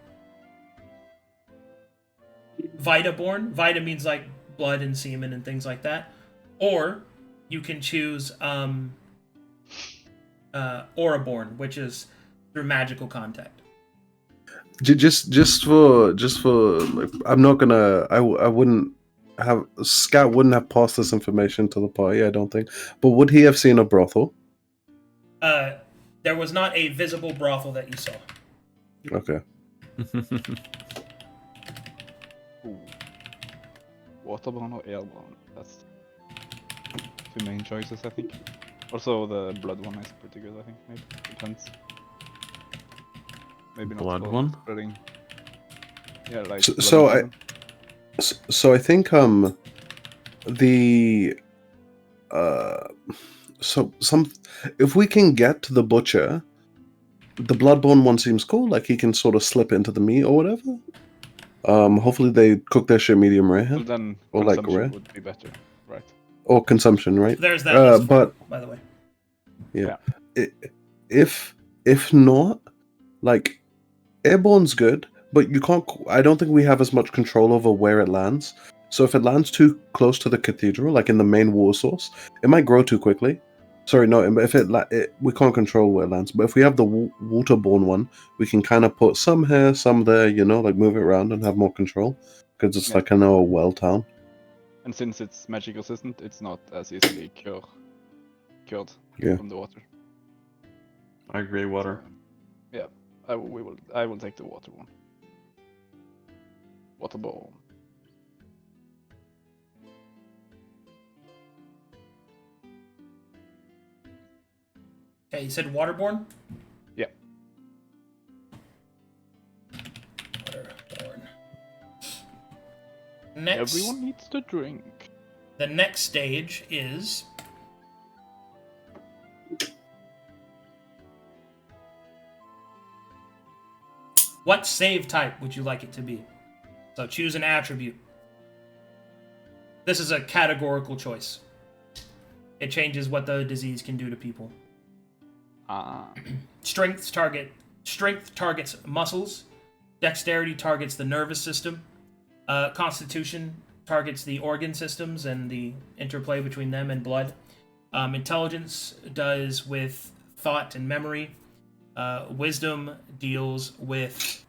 vitaborne. Vita means like blood and semen and things like that. Or you can choose auraborne, which is through magical contact. Just for like, I'm not gonna. I wouldn't have. Scat wouldn't have passed this information to the party. I don't think. But would he have seen a brothel? There was not a visible brothel that you saw. Okay. Ooh. Waterborne or airborne? That's two main choices, I think. Also, the blood one is pretty good, I think. Maybe depends. Maybe not Blood for one? spreading. Yeah, like. So blood I- one. So I think the so some if we can get to the butcher, the bloodborne one seems cool. Like he can sort of slip into the meat or whatever. Hopefully they cook their shit medium rare Well, then or like consumption rare would be better, right? or consumption, right? There's that list for but you, by the way. if not, like airborne's good, but you can't. I don't think we have as much control over where it lands. So if it lands too close to the cathedral, like in the main water source, it might grow too quickly. Sorry, no. If we can't control where it lands. But if we have the waterborne one, we can kind of put some here, some there. You know, like move it around and have more control because it's Yeah. like a well town. And since it's magic resistant, it's not as easily cured Yeah. from the water. I agree, water. Yeah, I will take the water one. Waterborne. Okay, you said waterborne? Yeah. Waterborne. Next, Everyone needs to drink. the next stage is what save type would you like it to be? So choose an attribute. This is a categorical choice. It changes what the disease can do to people. Strength targets muscles. Dexterity targets the nervous system. Constitution targets the organ systems and the interplay between them and blood. Intelligence does with thought and memory. Wisdom deals with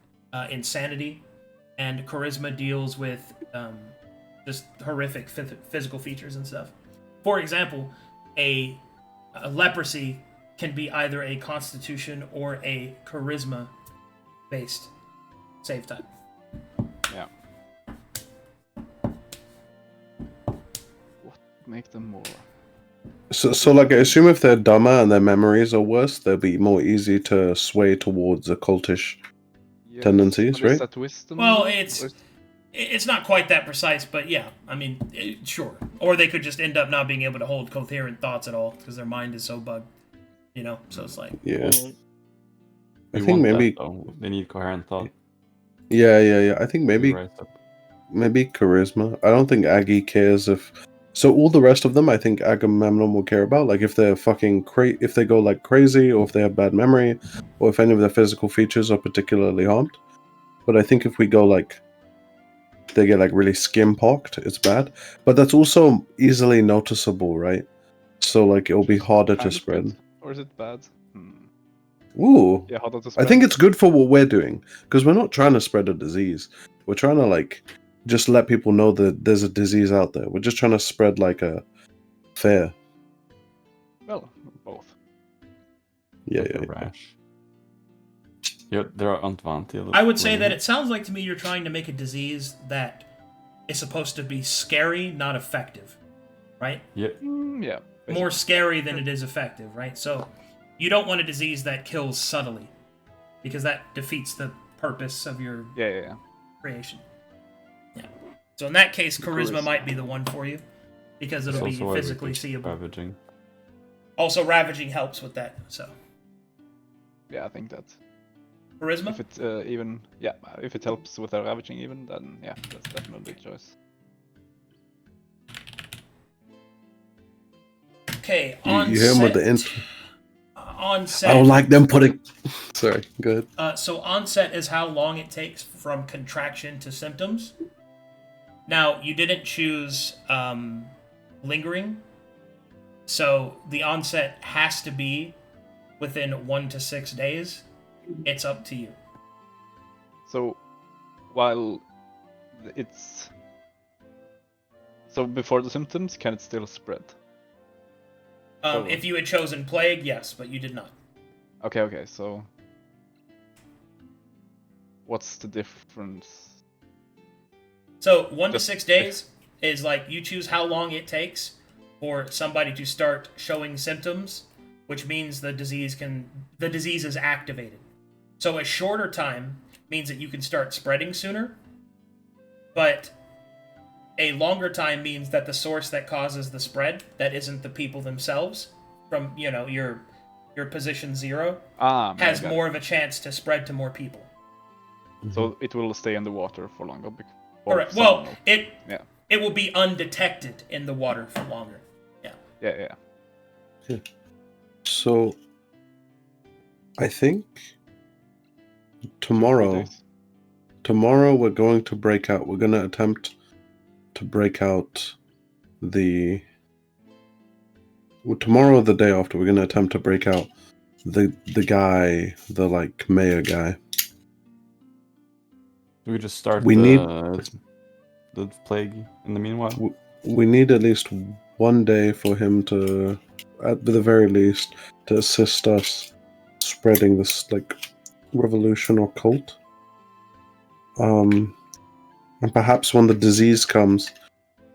insanity. And charisma deals with just horrific physical features and stuff. For example, a leprosy can be either a constitution or a charisma based save type. Yeah. What make them more? So like, I assume if they're dumber and their memories are worse, they'll be more easy to sway towards occultish Yes, tendencies, but is right? that wisdom? Well, or it's not quite that precise, but yeah, I mean, sure. Or they could just end up not being able to hold coherent thoughts at all because their mind is so bugged, you know. So it's like, Yeah. I We think want maybe. that, though. They need coherent thought. Yeah. I think maybe Rise up. charisma. I don't think Aggie cares if. So all the rest of them, I think Agamemnon will care about. Like if they're fucking if they go like crazy, or if they have bad memory, or if any of their physical features are particularly harmed. But I think if we go like, they get like really skin pocked, it's bad. But that's also easily noticeable, right? So like it'll be harder to kind of spread. good, or is it bad? Ooh. Yeah, harder to I spread. think it's good for what we're doing, because we're not trying to spread a disease. We're trying to like just let people know that there's a disease out there. We're just trying to spread like a fear. Well, both. Yeah. Rash. Yeah, there are advantages. I would say that it sounds like to me you're trying to make a disease that is supposed to be scary, not effective, right? Yeah. Yeah. More scary than it is effective, right? So you don't want a disease that kills subtly, because that defeats the purpose of your Yeah. creation. Yeah. So in that case, charisma might be the one for you, because it'll be physically seeable. Ravaging. Also, ravaging helps with that. So Yeah, I think that. charisma. If it if it helps with the ravaging even, then yeah, that's definitely a choice. Okay, You hear him with the on set. I don't like them putting. Sorry, go ahead. So onset is how long it takes from contraction to symptoms. Now, you didn't choose lingering, so the onset has to be within 1 to 6 days. It's up to you. So, while it's before the symptoms, can it still spread? If you had chosen plague, yes, but you did not. Okay. So, what's the difference? So 1 to 6 days is like you choose how long it takes for somebody to start showing symptoms, which means the disease is activated. So a shorter time means that you can start spreading sooner, but a longer time means that the source that causes the spread, that isn't the people themselves, from your position 0, has more of a chance to spread to more people. So it will stay in the water for longer. Correct. Well, it will be undetected in the water for longer. Yeah. So, I think tomorrow we're going to break out. We're going to attempt to break out tomorrow or the day after, we're going to attempt to break out the guy, the like mayor guy. We just start the plague in the meanwhile. We need at least one day for him to, at the very least, to assist us spreading this like revolution or cult. And perhaps when the disease comes,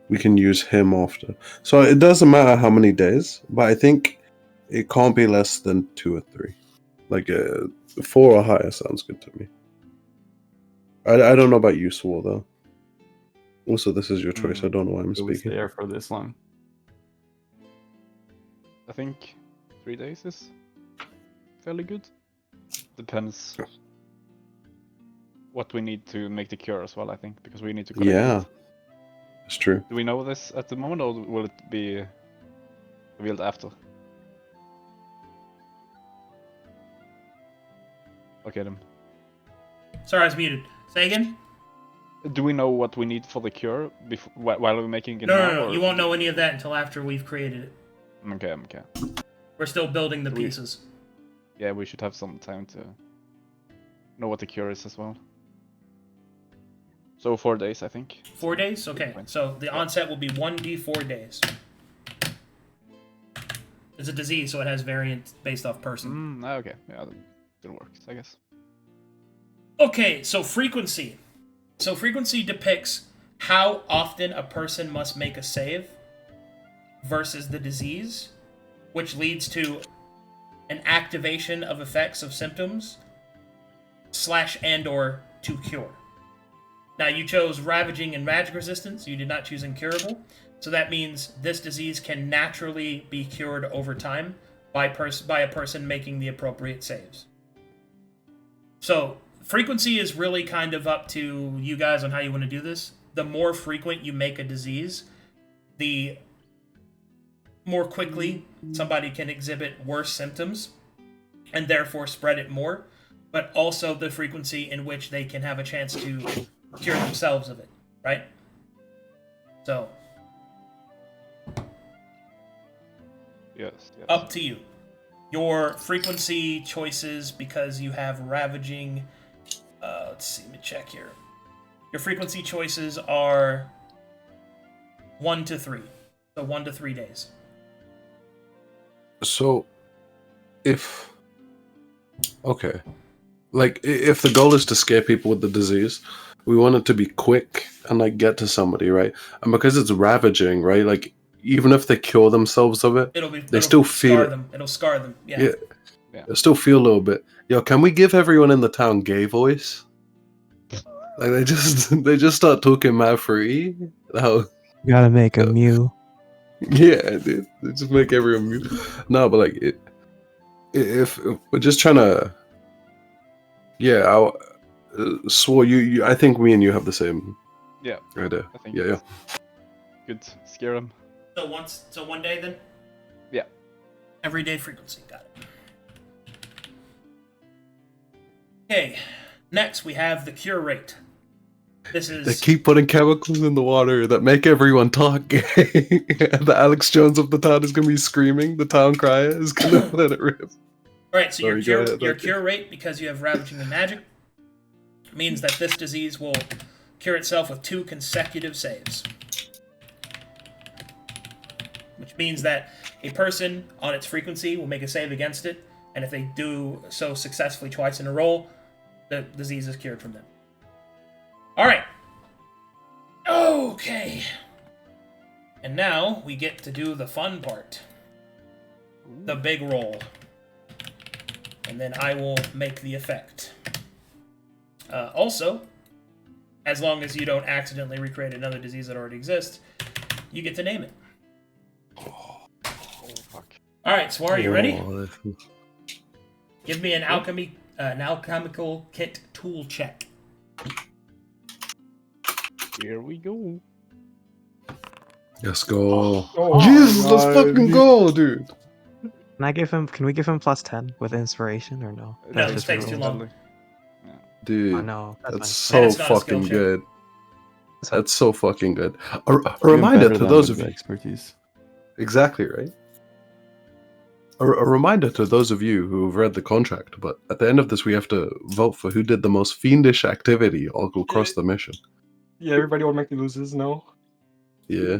we can use him after. So it doesn't matter how many days, but I think it can't be less than 2 or 3. Like 4 or higher sounds good to me. I don't know about you, Swar, though. Also, this is your choice. I don't know why I'm Will we speaking. stay there for this long? I think 3 days is fairly good. Depends what we need to make the cure as well, I think, because we need to collect it. It's true. Do we know this at the moment, or will it be revealed after? Arcadum. Sorry, I was muted. Say again? Do we know what we need for the cure before while we're making it No, now? no, no. Or... You won't know any of that until after we've created it. Okay, okay. We're still building the So we- pieces. Yeah, we should have some time to know what the cure is as well. So 4 days, I think. 4 days? Okay. So the onset will be 1d4 days. It's a disease, so it has variant based off person. Okay. Yeah, that still works, I guess. Okay, so frequency. So frequency depicts how often a person must make a save versus the disease, which leads to an activation of effects of symptoms / and/or to cure. Now, you chose Ravaging and Magic Resistance. You did not choose Incurable. So that means this disease can naturally be cured over time by a person making the appropriate saves. So frequency is really kind of up to you guys on how you want to do this. The more frequent you make a disease, the more quickly somebody can exhibit worse symptoms and therefore spread it more, but also the frequency in which they can have a chance to cure themselves of it, right? So, Yes. up to you. Your frequency choices, because you have Ravaging, let's see, let me check here. Your frequency choices are 1 to 3. So 1 to 3 days. So, if if the goal is to scare people with the disease, we want it to be quick and like get to somebody, right? And because it's ravaging, right? Like even if they cure themselves of it, they still feel it. It'll scar them. Yeah. They still feel a little bit. Yo, can we give everyone in the town gay voice? Like they just start talking mad free. Oh, You gotta make a Mew. yeah, dude. They just make everyone mute. No, but like if we're just trying to, yeah, Swar, you, I think me and you have the same Yeah. idea. I think. Yeah. Good. Scare them. So 1 day then? Yeah. Everyday frequency. Got it. Okay. Next we have the cure rate. This is They keep putting chemicals in the water that make everyone talk gay. The Alex Jones of the town is gonna be screaming. The town crier is gonna let it rip. Alright, so Sorry, go ahead, your okay. cure rate, because you have Ravaging and Magic, means that this disease will cure itself with 2 consecutive saves. Which means that a person on its frequency will make a save against it, and if they do so successfully twice in a row, the disease is cured from them. Alright. Okay. And now we get to do the fun part. The big roll. And then I will make the effect. Also, as long as you don't accidentally recreate another disease that already exists, you get to name it. Oh fuck. Alright, Swar, are you ready? Oh, Give me an alchemical kit tool check. Here we go. let's go. Oh, Jesus, let's God. fucking go, dude. Can we give him +10 with inspiration or no? No, That's it just takes a too roll. long. Dude, Oh, no, that's And so it's not a skill fucking check. good. That's fine. That's so fucking good. A Doing reminder better to than those with of you. expertise. Exactly, right? A reminder to those of you who have read the contract, but at the end of this, we have to vote for who did the most fiendish activity all across the mission. Yeah, everybody automatically loses. No. Yeah.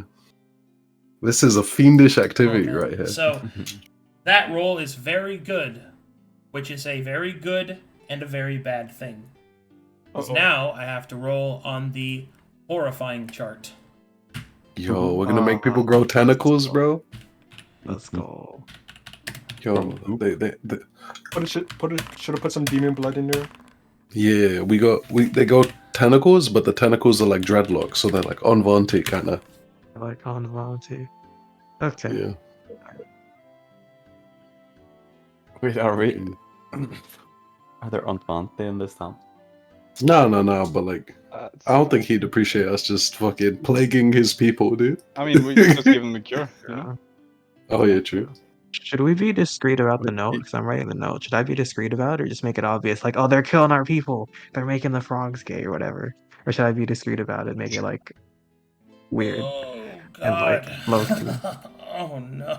This is a fiendish activity Okay. right here. So, that roll is very good, which is a very good and a very bad thing. 'Cause now I have to roll on the horrifying chart. Yo, we're gonna make people grow tentacles, bro. Let's go. Yo, they Should have put some demon blood in there. yeah, they go tentacles, but the tentacles are like dreadlocks, so they're like unwanted kind of. I like on volunteer. Okay. Yeah. Wait, are we? Are there Envante in this town? No, but like, I I don't think he'd appreciate us just fucking plaguing his people, dude. I mean, we just give him a cure. You know? Oh yeah, true. Should we be discreet about the note? Because I'm writing the note. Should I be discreet about it or just make it obvious? Like, oh, they're killing our people. They're making the frogs gay or whatever. Or should I be discreet about it? Make it like weird Oh and like God. low key. Oh no.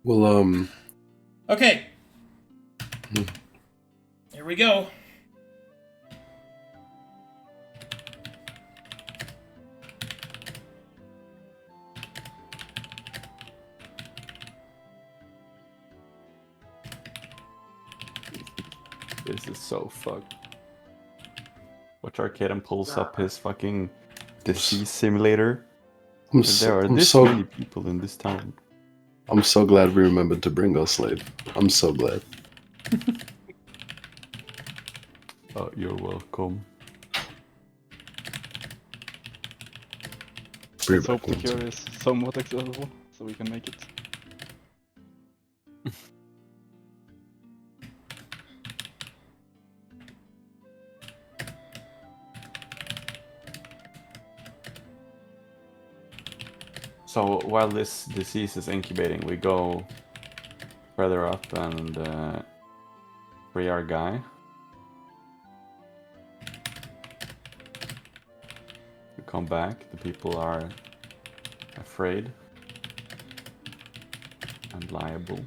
Well, Okay. Hmm. Here we go. This is so fucked. Watch Arcadum pulls up his fucking disease simulator. There are this many people in this town. I'm so glad we remembered to bring us Zlade. I'm so glad. Oh, you're welcome. Let's hope the cure is somewhat accessible, so we can make it. So while this disease is incubating, we go further up and free our guy. We come back, the people are afraid and liable.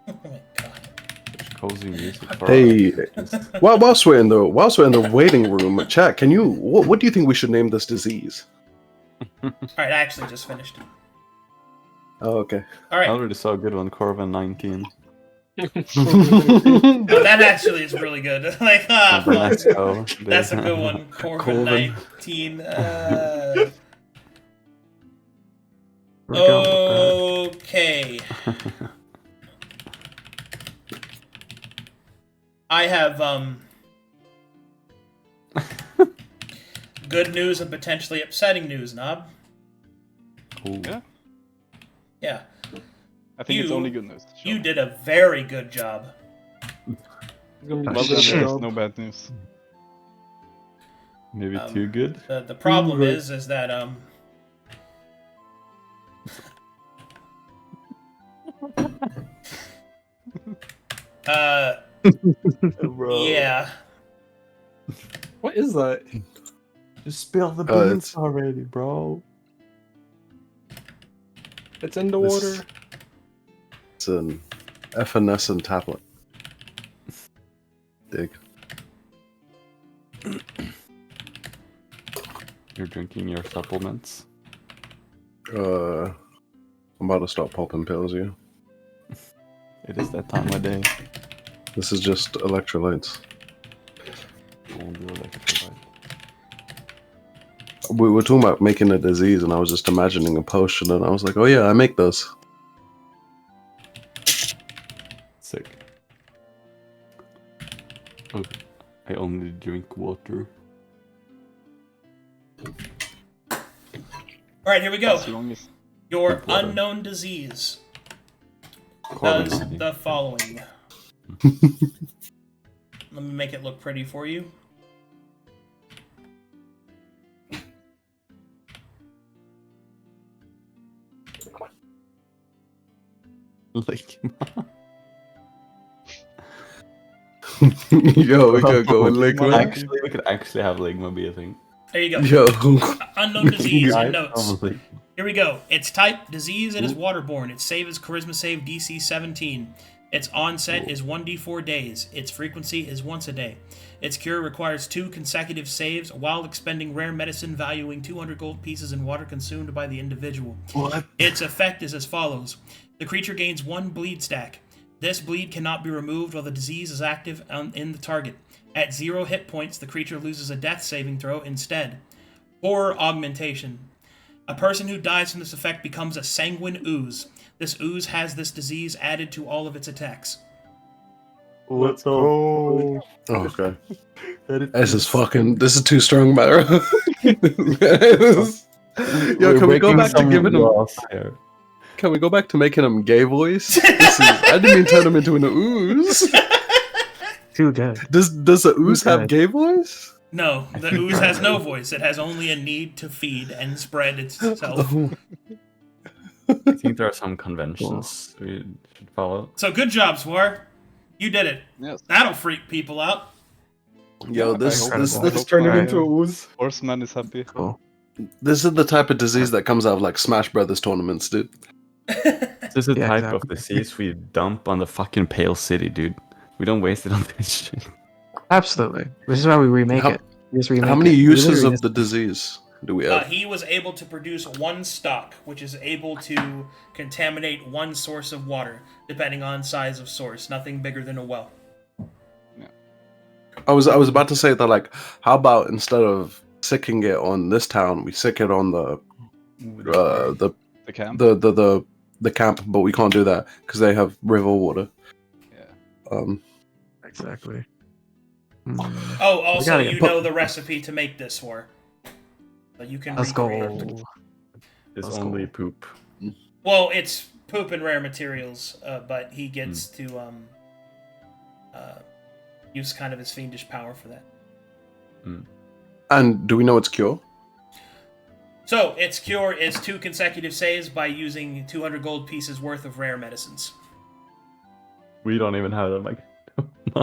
Oh my God. Cozy music for Hey, us. whilst we're in the waiting room, chat. Can you? What do you think we should name this disease? All right, I actually just finished. Oh, okay. All I right. already saw a good one, Corvin 19. Oh, that actually is really good. Like, fuck. Let's go. That's a good one. Corvin 19. We're going with Okay. I have good news and potentially upsetting news, Nob. Cool. Yeah. Yeah. I think it's only good news. You did a very good job. Well that. done, Shit. there's no bad news. Maybe too good? The problem is that Bro. yeah. What is that? Just spill the it's- beans already, bro. It's in the This- water. It's an evanescent tablet. Dig. You're drinking your supplements. I'm about to start popping pills. Yeah. It is that time of day. This is just electrolytes. Won't do electrolyte. We were talking about making a disease, and I was just imagining a potion, and I was like, "Oh yeah, I make those." Sick. Oh, I only drink water. All right, here we go. As long as Your Drink water. unknown disease Corvin does 19. the following. Let me make it look pretty for you. Like, Yo, we could go with liquid. actually, we could actually have Ligma be a thing. There you go. Yo, Unknown disease Guys, and notes. probably. Here we go. Its type, disease, it is waterborne. Its save is charisma save DC 17. Its onset is 1d4 days. Its frequency is once a day. Its cure requires 2 consecutive saves while expending rare medicine valuing 200 gold pieces in water consumed by the individual. What? Its effect is as follows. The creature gains 1 bleed stack. This bleed cannot be removed while the disease is active in the target. At 0 hit points, the creature loses a death saving throw instead. Horror augmentation. A person who dies from this effect becomes a sanguine ooze. This ooze has this disease added to all of its attacks. Let's go. Oh, okay. That This is too strong, Mara. Yo, We're can we go breaking back to some giving him? laws here. Can we go back to making him gay voice? I didn't mean turn him into an ooze. Too good. Does the ooze have good. gay voice? No, the ooze has no voice. It has only a need to feed and spread itself. I think there are some conventions we should follow. So good job, Swar. You did it. Yes. That'll freak people out. Yo, I this hope this so. this Let's turn him Alright. into a ooze. Horseman is happy. Cool. this is the type of disease that comes out of like Smash Brothers tournaments, dude. This is the Yeah, type of exactly. disease we dump on the fucking Pale City, dude. We don't waste it on this shit. Absolutely. Which is why we remake How- it. We just remake How many it. We uses literally of the disease do we Uh, have? he was able to produce one stock, which is able to contaminate one source of water, depending on size of source. Nothing bigger than a well. I was about to say that, like, how about instead of sicking it on this town, we sick it on the The camp. the camp, but we can't do that because they have river water. Yeah. Exactly. Oh, also, gotta get- you know the recipe to make this, Swar. So you can Let's recreate go. it. It's Let's only go. poop. Well, it's poop and rare materials, but he gets to use kind of his fiendish power for that. And do we know its cure? So, its cure is 2 consecutive saves by using 200 gold pieces worth of rare medicines. We don't even have that, like.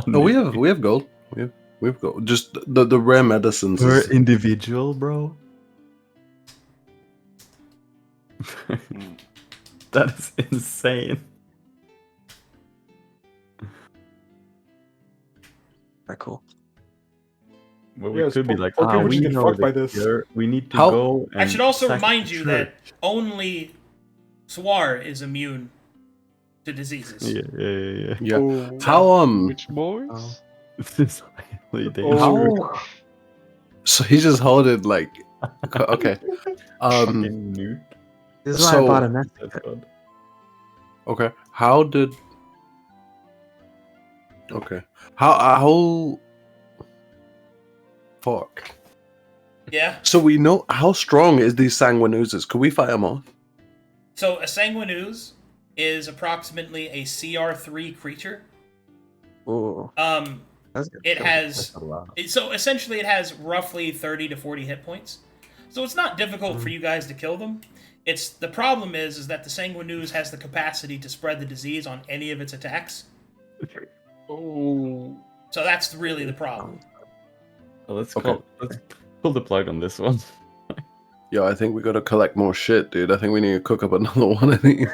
No, we have gold. We have gold. Just the rare medicines. We're Is, individual, bro. That is insane. Very cool. Well, we Yes, could be poor- like, poor people we should get know fucked the by this. cure. We need to How- go. And I should also sack remind the you church. that only Swar is immune to diseases. Yeah. yeah. Oh. How Which boys? Oh. This is highly Oh. dangerous. how? So he just held it like okay. Fucking nuke. This is why So- I bought a meth. That's good. Okay. How did? Okay. How? Fuck. Yeah. So we know how strong is these sanguine oozes? Could we fight them off? So, a sanguine ooze is approximately a CR3 creature. Ooh, that's good. It has That's a lot. so essentially it has roughly 30 to 40 hit points. So it's not difficult for you guys to kill them. It's the problem is that the sanguine ooze has the capacity to spread the disease on any of its attacks. Oh. So that's really the problem. Well, let's Okay. let's pull the plug on this one. Yo, I think we gotta collect more shit, dude. I think we need to cook up another one. I think.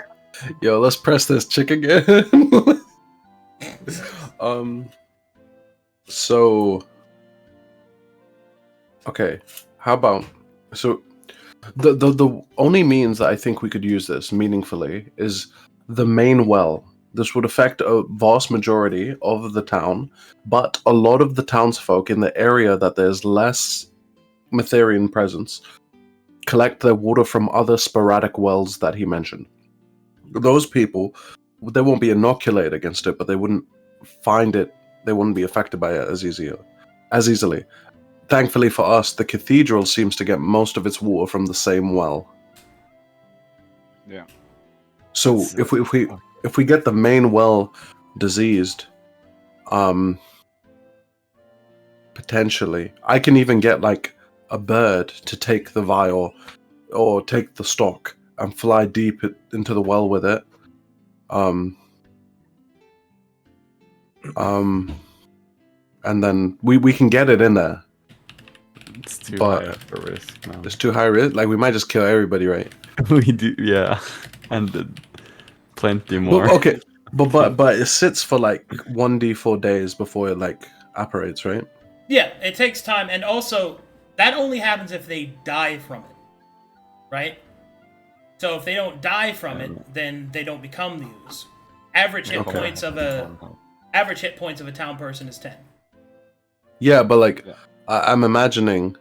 Yo, let's press this chick again. So. Okay, how about so the only means that I think we could use this meaningfully is the main well. This would affect a vast majority of the town, but a lot of the townsfolk in the area that there's less Metherian presence collect their water from other sporadic wells that he mentioned. Those people, they won't be inoculated against it, but they wouldn't find it, they wouldn't be affected by it as easily. Thankfully for us, the cathedral seems to get most of its water from the same well. Yeah. So if we get the main well diseased, potentially, I can even get like a bird to take the vial or take the stock and fly deep into the well with it. And then we can get it in there. It's too But- high up a risk now. It's too high risk. Like we might just kill everybody, right? We do, yeah, and plenty more. Well, okay, but it sits for like 1d4 days before it like apparates, right? Yeah, it takes time, and also that only happens if they die from it, right? So if they don't die from it, then they don't become the ooze. Average hit Okay. points of a town person is 10. Yeah, but like Yeah. I'm imagining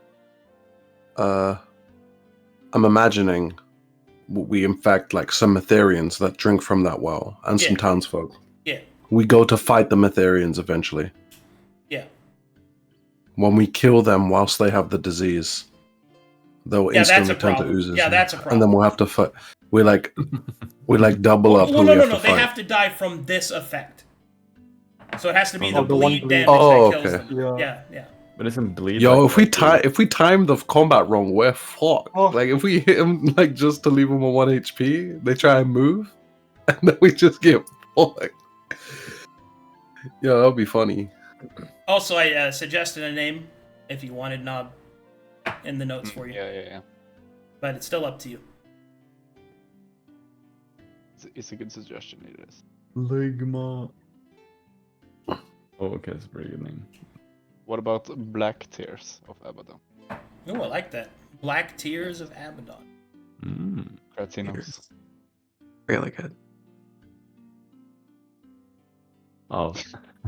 we infect like some Metherians that drink from that well and some Yeah. townsfolk. Yeah. we go to fight the Mytharians eventually. Yeah. When we kill them whilst they have the disease, they'll Yeah, that's instantly a turn to problem. oozes. Yeah, that's a And problem. then we'll have to fight. We double up. Well, who we have no. to They fight. have to die from this effect. So it has to be Oh, the the one bleed bleed. damage Oh, that kills okay. them. Yeah. Yeah. But isn't bleed? Yo, like if we time the combat wrong, we're fucked. Oh. Like if we hit him like just to leave him on 1 HP, they try and move, and then we just get fucked. Yeah, that'll be funny. Also, I suggested a name if you wanted Nob in the notes for you. Yeah. But it's still up to you. It's a good suggestion. It is. Ligma. Oh, okay, that's a pretty good name. What about Black Tears of Abaddon? Oh, I like that. Black Tears of Abaddon. Cratzzy knows. Really good. Oh.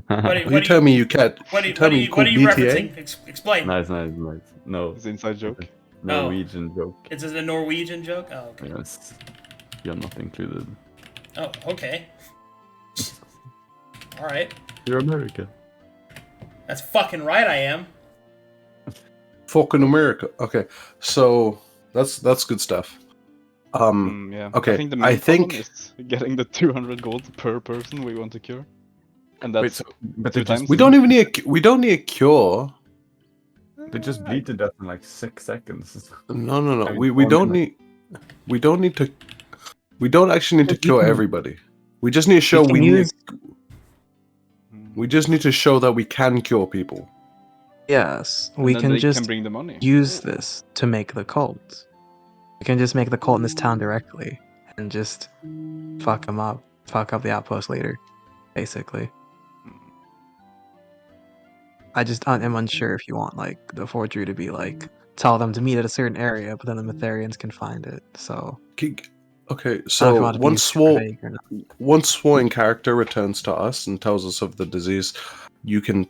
You tell me you can't. What are tell me you call BTA? referencing? Explain. Nice. No, It's an inside joke. Norwegian joke. Is it a Norwegian joke? Oh, okay. Yes. You're not included. Oh, okay. All right. You're American. That's fucking right, I am. Fucking America. Okay, so that's good stuff. Yeah. Okay, I think the I main think- problem is getting the 200 gold per person we want to cure, and that's Wait, so, but two they just times. We don't even need a cure. they just bleed to death in like 6 seconds. No. I mean, We don't only- need. We don't need to. We don't actually need to If you cure can- everybody. We just need to show You can we use- We just need to show that we can cure people. Yes, And we then can they just can bring the money. use this to make the cult. We can just make the cult in this town directly and just fuck them up, fuck up the outpost later, basically. I'm unsure if you want like the forgery to be like tell them to meet at a certain area, but then the Mytharians can find it. So Okay, I don't know if you so want it to be once super vague or not. once Swar in character returns to us and tells us of the disease, you can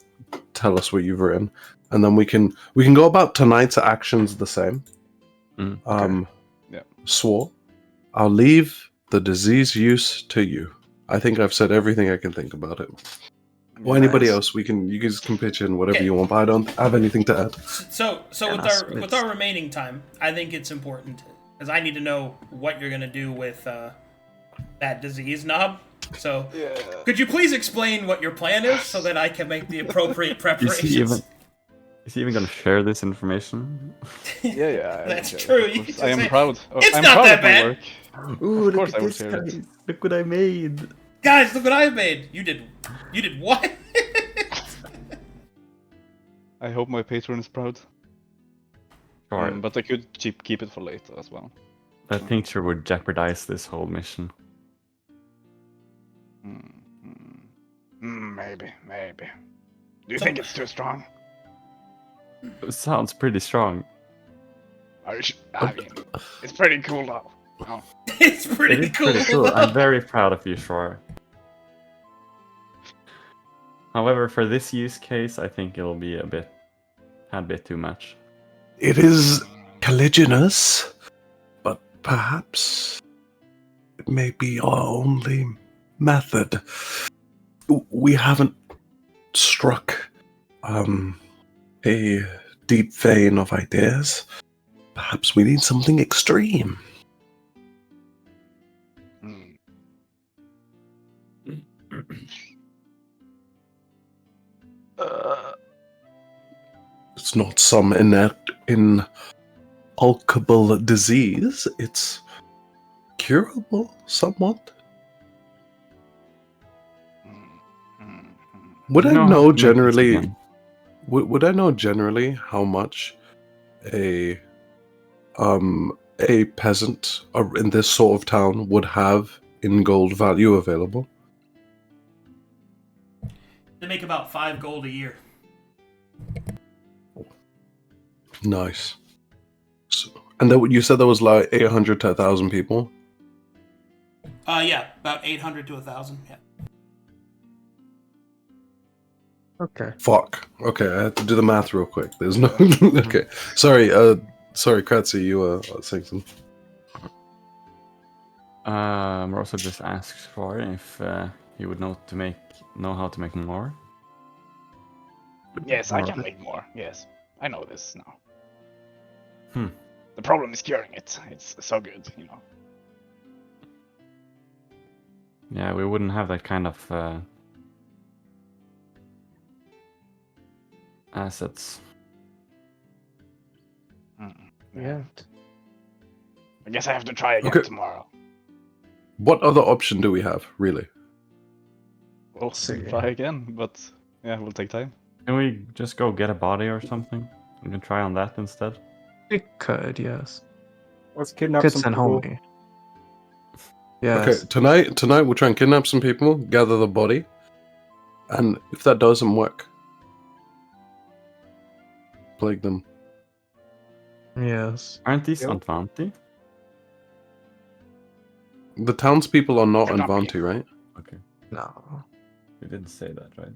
tell us what you've written, and then we can go about tonight's actions the same. Yeah. Swar, I'll leave the disease use to you. I think I've said everything I can think about it. Or anybody Nice. else, you guys can pitch in whatever Okay. you want, but I don't have anything to add. So Yeah, with our remaining time, I think it's important because I need to know what you're gonna do with that disease knob. So could you please explain what your plan is so that I can make the appropriate preparations? Is he even gonna share this information? Yeah. That's okay, true, of you course. just I am say, proud. "It's I'm not proud that of my bad." work. Ooh, Of course I would share it. Look what I made. Guys, look what I made. You did what? I hope my patron is proud. Sure. But I could keep it for later as well. That tincture would jeopardize this whole mission. Maybe. Do you think it's too strong? It sounds pretty strong. I mean, it's pretty cool though. Oh. It's It pretty is pretty cool. I'm very proud of you, Swar. However, for this use case, I think it'll be a bit too much. It is caliginous, but perhaps it may be our only method. We haven't struck a deep vein of ideas. Perhaps we need something extreme. It's not some incalculable disease. It's curable somewhat. Would I You know how know to make this generally? again. Would I know generally how much a peasant in this sort of town would have in gold value available? They make about 5 gold a year. Nice. So, and you said there was like 800 to 1,000 people? Yeah, about 800 to 1,000. Yeah. Okay. Fuck. Okay, I have to do the math real quick. There's no... okay. Sorry, Cratzzy, you were saying something. Morosa just asks for if he would know how to make more. Yes, I Or- can make more. Yes, I know this now. Hmm. The problem is curing it. It's so good, you know. Yeah, we wouldn't have that kind of assets. Yeah. I guess I have to try again Okay. tomorrow. What other option do we have, really? We'll See. try again, but yeah, we'll take time. Can we just go get a body or something? We can try on that instead. We could, yes. Let's kidnap Could some send people. homie. Yes. Okay, tonight we'll try and kidnap some people, gather the body, and if that doesn't work, plague them. Yes. Aren't these Yep. Antvanti? The townspeople are not Should not be. Anvanti, right? Okay, No. you didn't say that, right?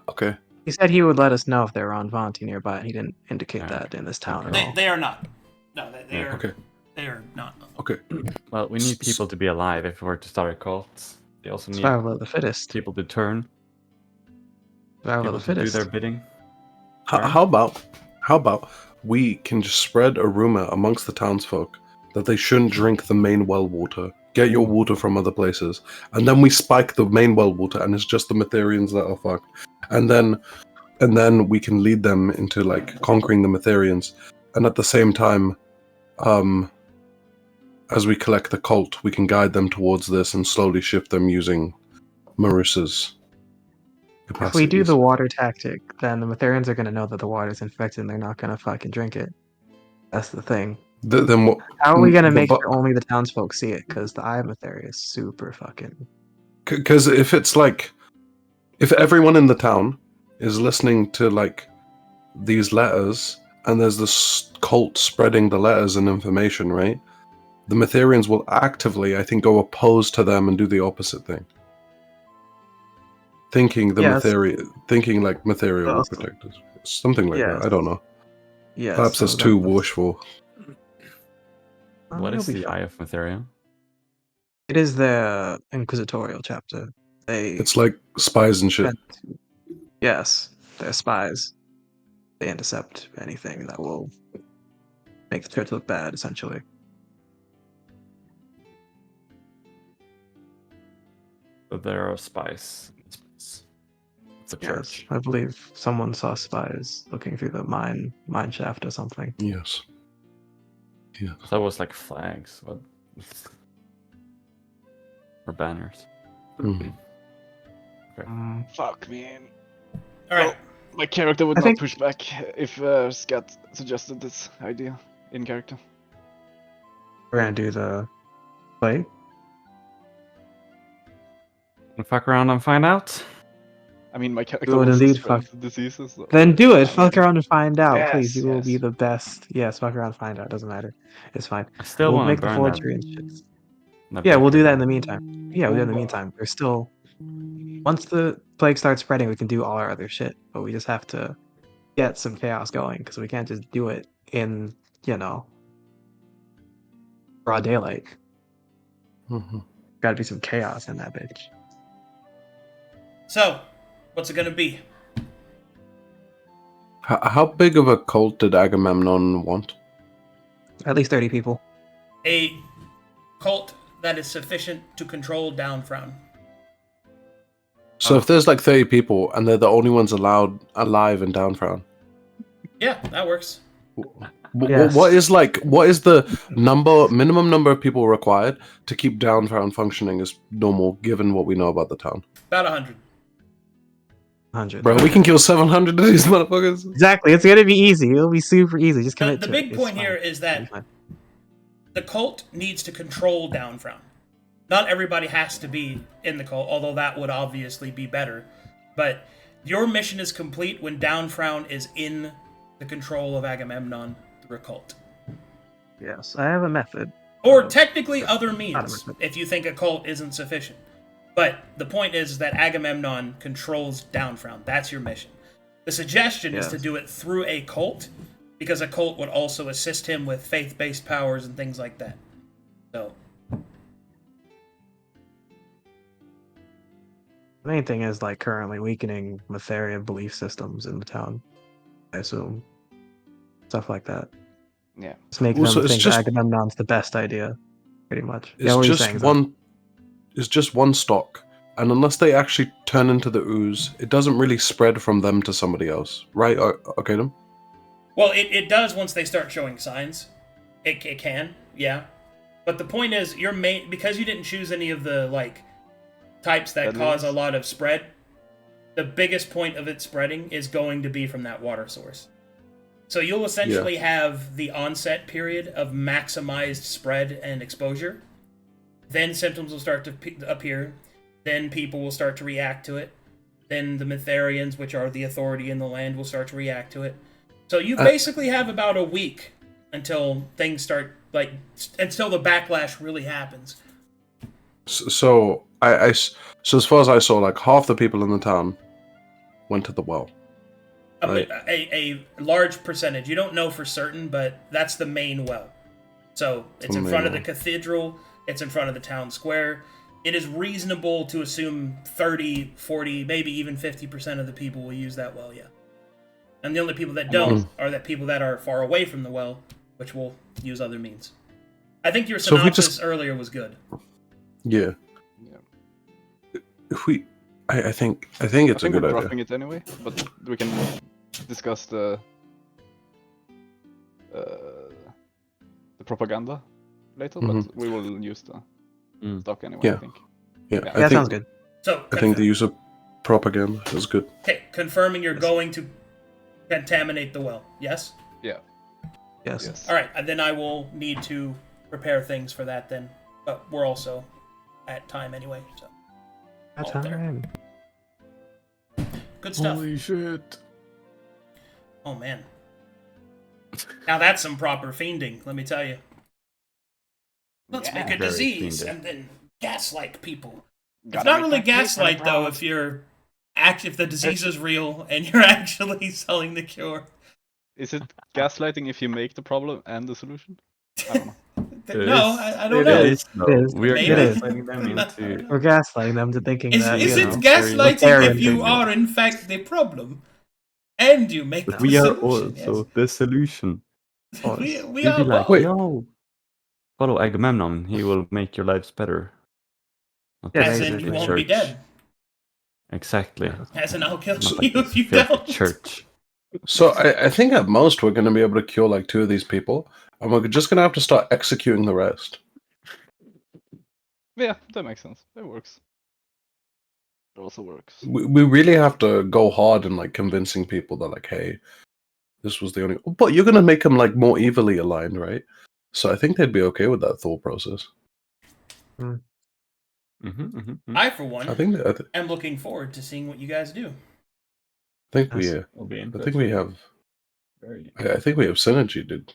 Okay. He said he would let us know if there were on Vonti nearby, and he didn't indicate Yeah. that in this town Okay. at all. They are not. No, they Yeah, are. Okay. They are not. Okay. Well, we need people to be alive if we're to start a cult. They also need Survival of the fittest. people to turn, Survival people of the to do fittest. their bidding. How about we can just spread a rumor amongst the townsfolk that they shouldn't drink the main well water. Get your water from other places, and then we spike the main well water, and it's just the Matherians that are fucked. And then we can lead them into like conquering the Matherians, and at the same time, as we collect the cult, we can guide them towards this and slowly shift them using Morosa's capacities. If we do the water tactic, then the Matherians are going to know that the water's infected and they're not going to fucking drink it. That's the thing. Then what? How are we going to Mm, make but- sure only the townsfolk see it? Because the Eye of Matheria is super fucking... Because if it's like, if everyone in the town is listening to like these letters, and there's this cult spreading the letters and information, right? The Matherians will actively, I think, go opposed to them and do the opposite thing. Thinking like Matheria will Also- protect us. Something like that. Yes. I don't know. Yeah, Perhaps so that's too that's- wishful. What it'll is be the fine. Eye of Matheria? It is the Inquisitorial chapter. They It's like spies and shit. tend to- Yes, they're spies. They intercept anything that will make the church look bad, essentially. But there are spies. It's a Yes, church. I believe someone saw spies looking through the mine shaft or something. Yes. Yes. That was like flags. What? Or banners. Mhm. Fuck, man. All right. My character would I not think- push back if Scat suggested this idea in character. We're gonna do the play. Wanna fuck around and find out? I mean, my character You would also indeed spreads diseases. So. Then do it. Fuck around and find out, please. Yes, You will be yes. the best. Yes, fuck around and find out. Doesn't matter. It's fine. I still We'll want make to the burn forgery and shit. that Yeah, we'll do baker. that in the meantime. Yeah, we'll do it in the meantime. There's still... Once the plague starts spreading, we can do all our other shit. But we just have to get some chaos going, because we can't just do it in, broad daylight. Mhm. Gotta be some chaos in that bitch. So, what's it gonna be? How big of a cult did Agamemnon want? At least 30 people. A cult that is sufficient to control Downfrown. So if there's like 30 people and they're the only ones allowed alive in Downfrown, Yeah, that works. Yes. what is the minimum number of people required to keep Downfrown functioning as normal, given what we know about the town? About 100. 100. Bro, we can kill 700 of these motherfuckers. Exactly. It's gonna be easy. It'll be super easy. Just commit The to big it. It's point fine. here is It'll be that fine. the cult needs to control Downfrown. Not everybody has to be in the cult, although that would obviously be better. But your mission is complete when Downfrown is in the control of Agamemnon through a cult. Yes, I have a method. Or technically other Not a means, method. if you think a cult isn't sufficient. But the point is that Agamemnon controls Downfrown. That's your mission. The suggestion is to Yes. do it through a cult, because a cult would also assist him with faith-based powers and things like that. So, The main thing is like currently weakening Matherian belief systems in the town. I assume stuff like that. Yeah. Just make Also, them it's think just- Agamemnon's the best idea, pretty much. It's Yeah, what were you just saying, Zach? one. It's just one stock, and unless they actually turn into the ooze, it doesn't really spread from them to somebody else, right? Okay, then. Well, it does once they start showing signs. It can, yeah. But the point is, because you didn't choose any of the like types that Deadly cause a ones? lot of spread. The biggest point of it spreading is going to be from that water source. So you'll essentially have the onset period of maximized spread and exposure. Then symptoms will start to appear. Then people will start to react to it. Then the Mytharians, which are the authority in the land, will start to react to it. So you basically have about a week until things start, until the backlash really happens. So so as far as I saw, like half the people in the town went to the well. Right. A large percentage. You don't know for certain, but that's the main well. So it's in front of the cathedral. It's in front of the town square. It is reasonable to assume 30, 40, maybe even 50% of the people will use that well, yeah. And the only people that don't are the people that are far away from the well, which will use other means. I think your So if we synopsis earlier was good. Yeah. Yeah. If we, I think it's I a think good we're idea. dropping it anyway, but we can discuss the propaganda later. But we will use the stock anyway. Yeah. I think. Yeah, Yeah. I Yeah, think, sounds good. So I think the use of propaganda is good. okay, confirming you're going to contaminate the well. Yes? Yeah. Yes. Yes. All right, and then I will need to prepare things for that then. But we're also at time anyway, so That's all there. time. Good stuff. Holy shit. Oh man. Now that's some proper fiending, let me tell you. Let's Yeah. make a Very disease fiendish. and then gaslight people. It's Gotta not make really my cake when gaslight it though rains. if the disease is real and you're actually selling the cure. Is it gaslighting if you make the problem and the solution? I don't know. No, I don't It know. is. It is. We are Maybe. gaslighting them into. We're gaslighting them to thinking Is that, it you know, gaslighting Mytharian if you thinking. are in fact the problem and you make But the we are solution? also the solution. Yes. we We'd are be like, both. yo, follow Agamemnon. He will make your lives better. Not Yeah, this As in, basically. you filthy won't be church. dead. Exactly. As in, I'll kill Not you like this if you filthy don't. church. So I think at most we're going to be able to cure like 2 of these people, and we're just going to have to start executing the rest. Yeah, that makes sense. It works. It also works. We really have to go hard in like convincing people that like, hey, this was the only. But you're going to make them like more evilly aligned, right? So I think they'd be okay with that thought process. I, for one, I think am looking forward to seeing what you guys do. we Will be I think we have very. I think we have synergy, dude.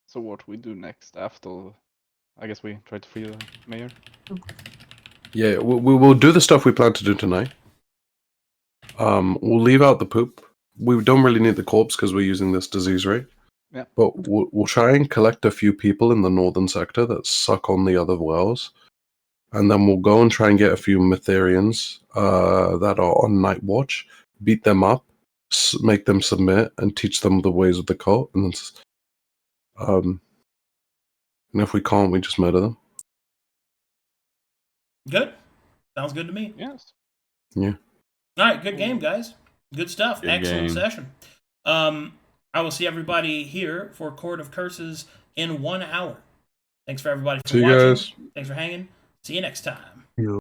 So what we do next after? I guess we try to free the mayor. Yeah, we will do the stuff we plan to do tonight. We'll leave out the poop. We don't really need the corpse because we're using this disease rate. Yeah. But we'll try and collect a few people in the northern sector that suck on the other wells. And then we'll go and try and get a few Mytharians that are on night watch, beat them up, make them submit, and teach them the ways of the cult. And if we can't, we just murder them. Good. Sounds good to me. Yes. Yeah. All right, good game, guys. Good stuff. Good Excellent game. session. I will see everybody here for Court of Curses in 1 hour. Thanks for everybody for See you watching. guys. Thanks for hanging. See you next time.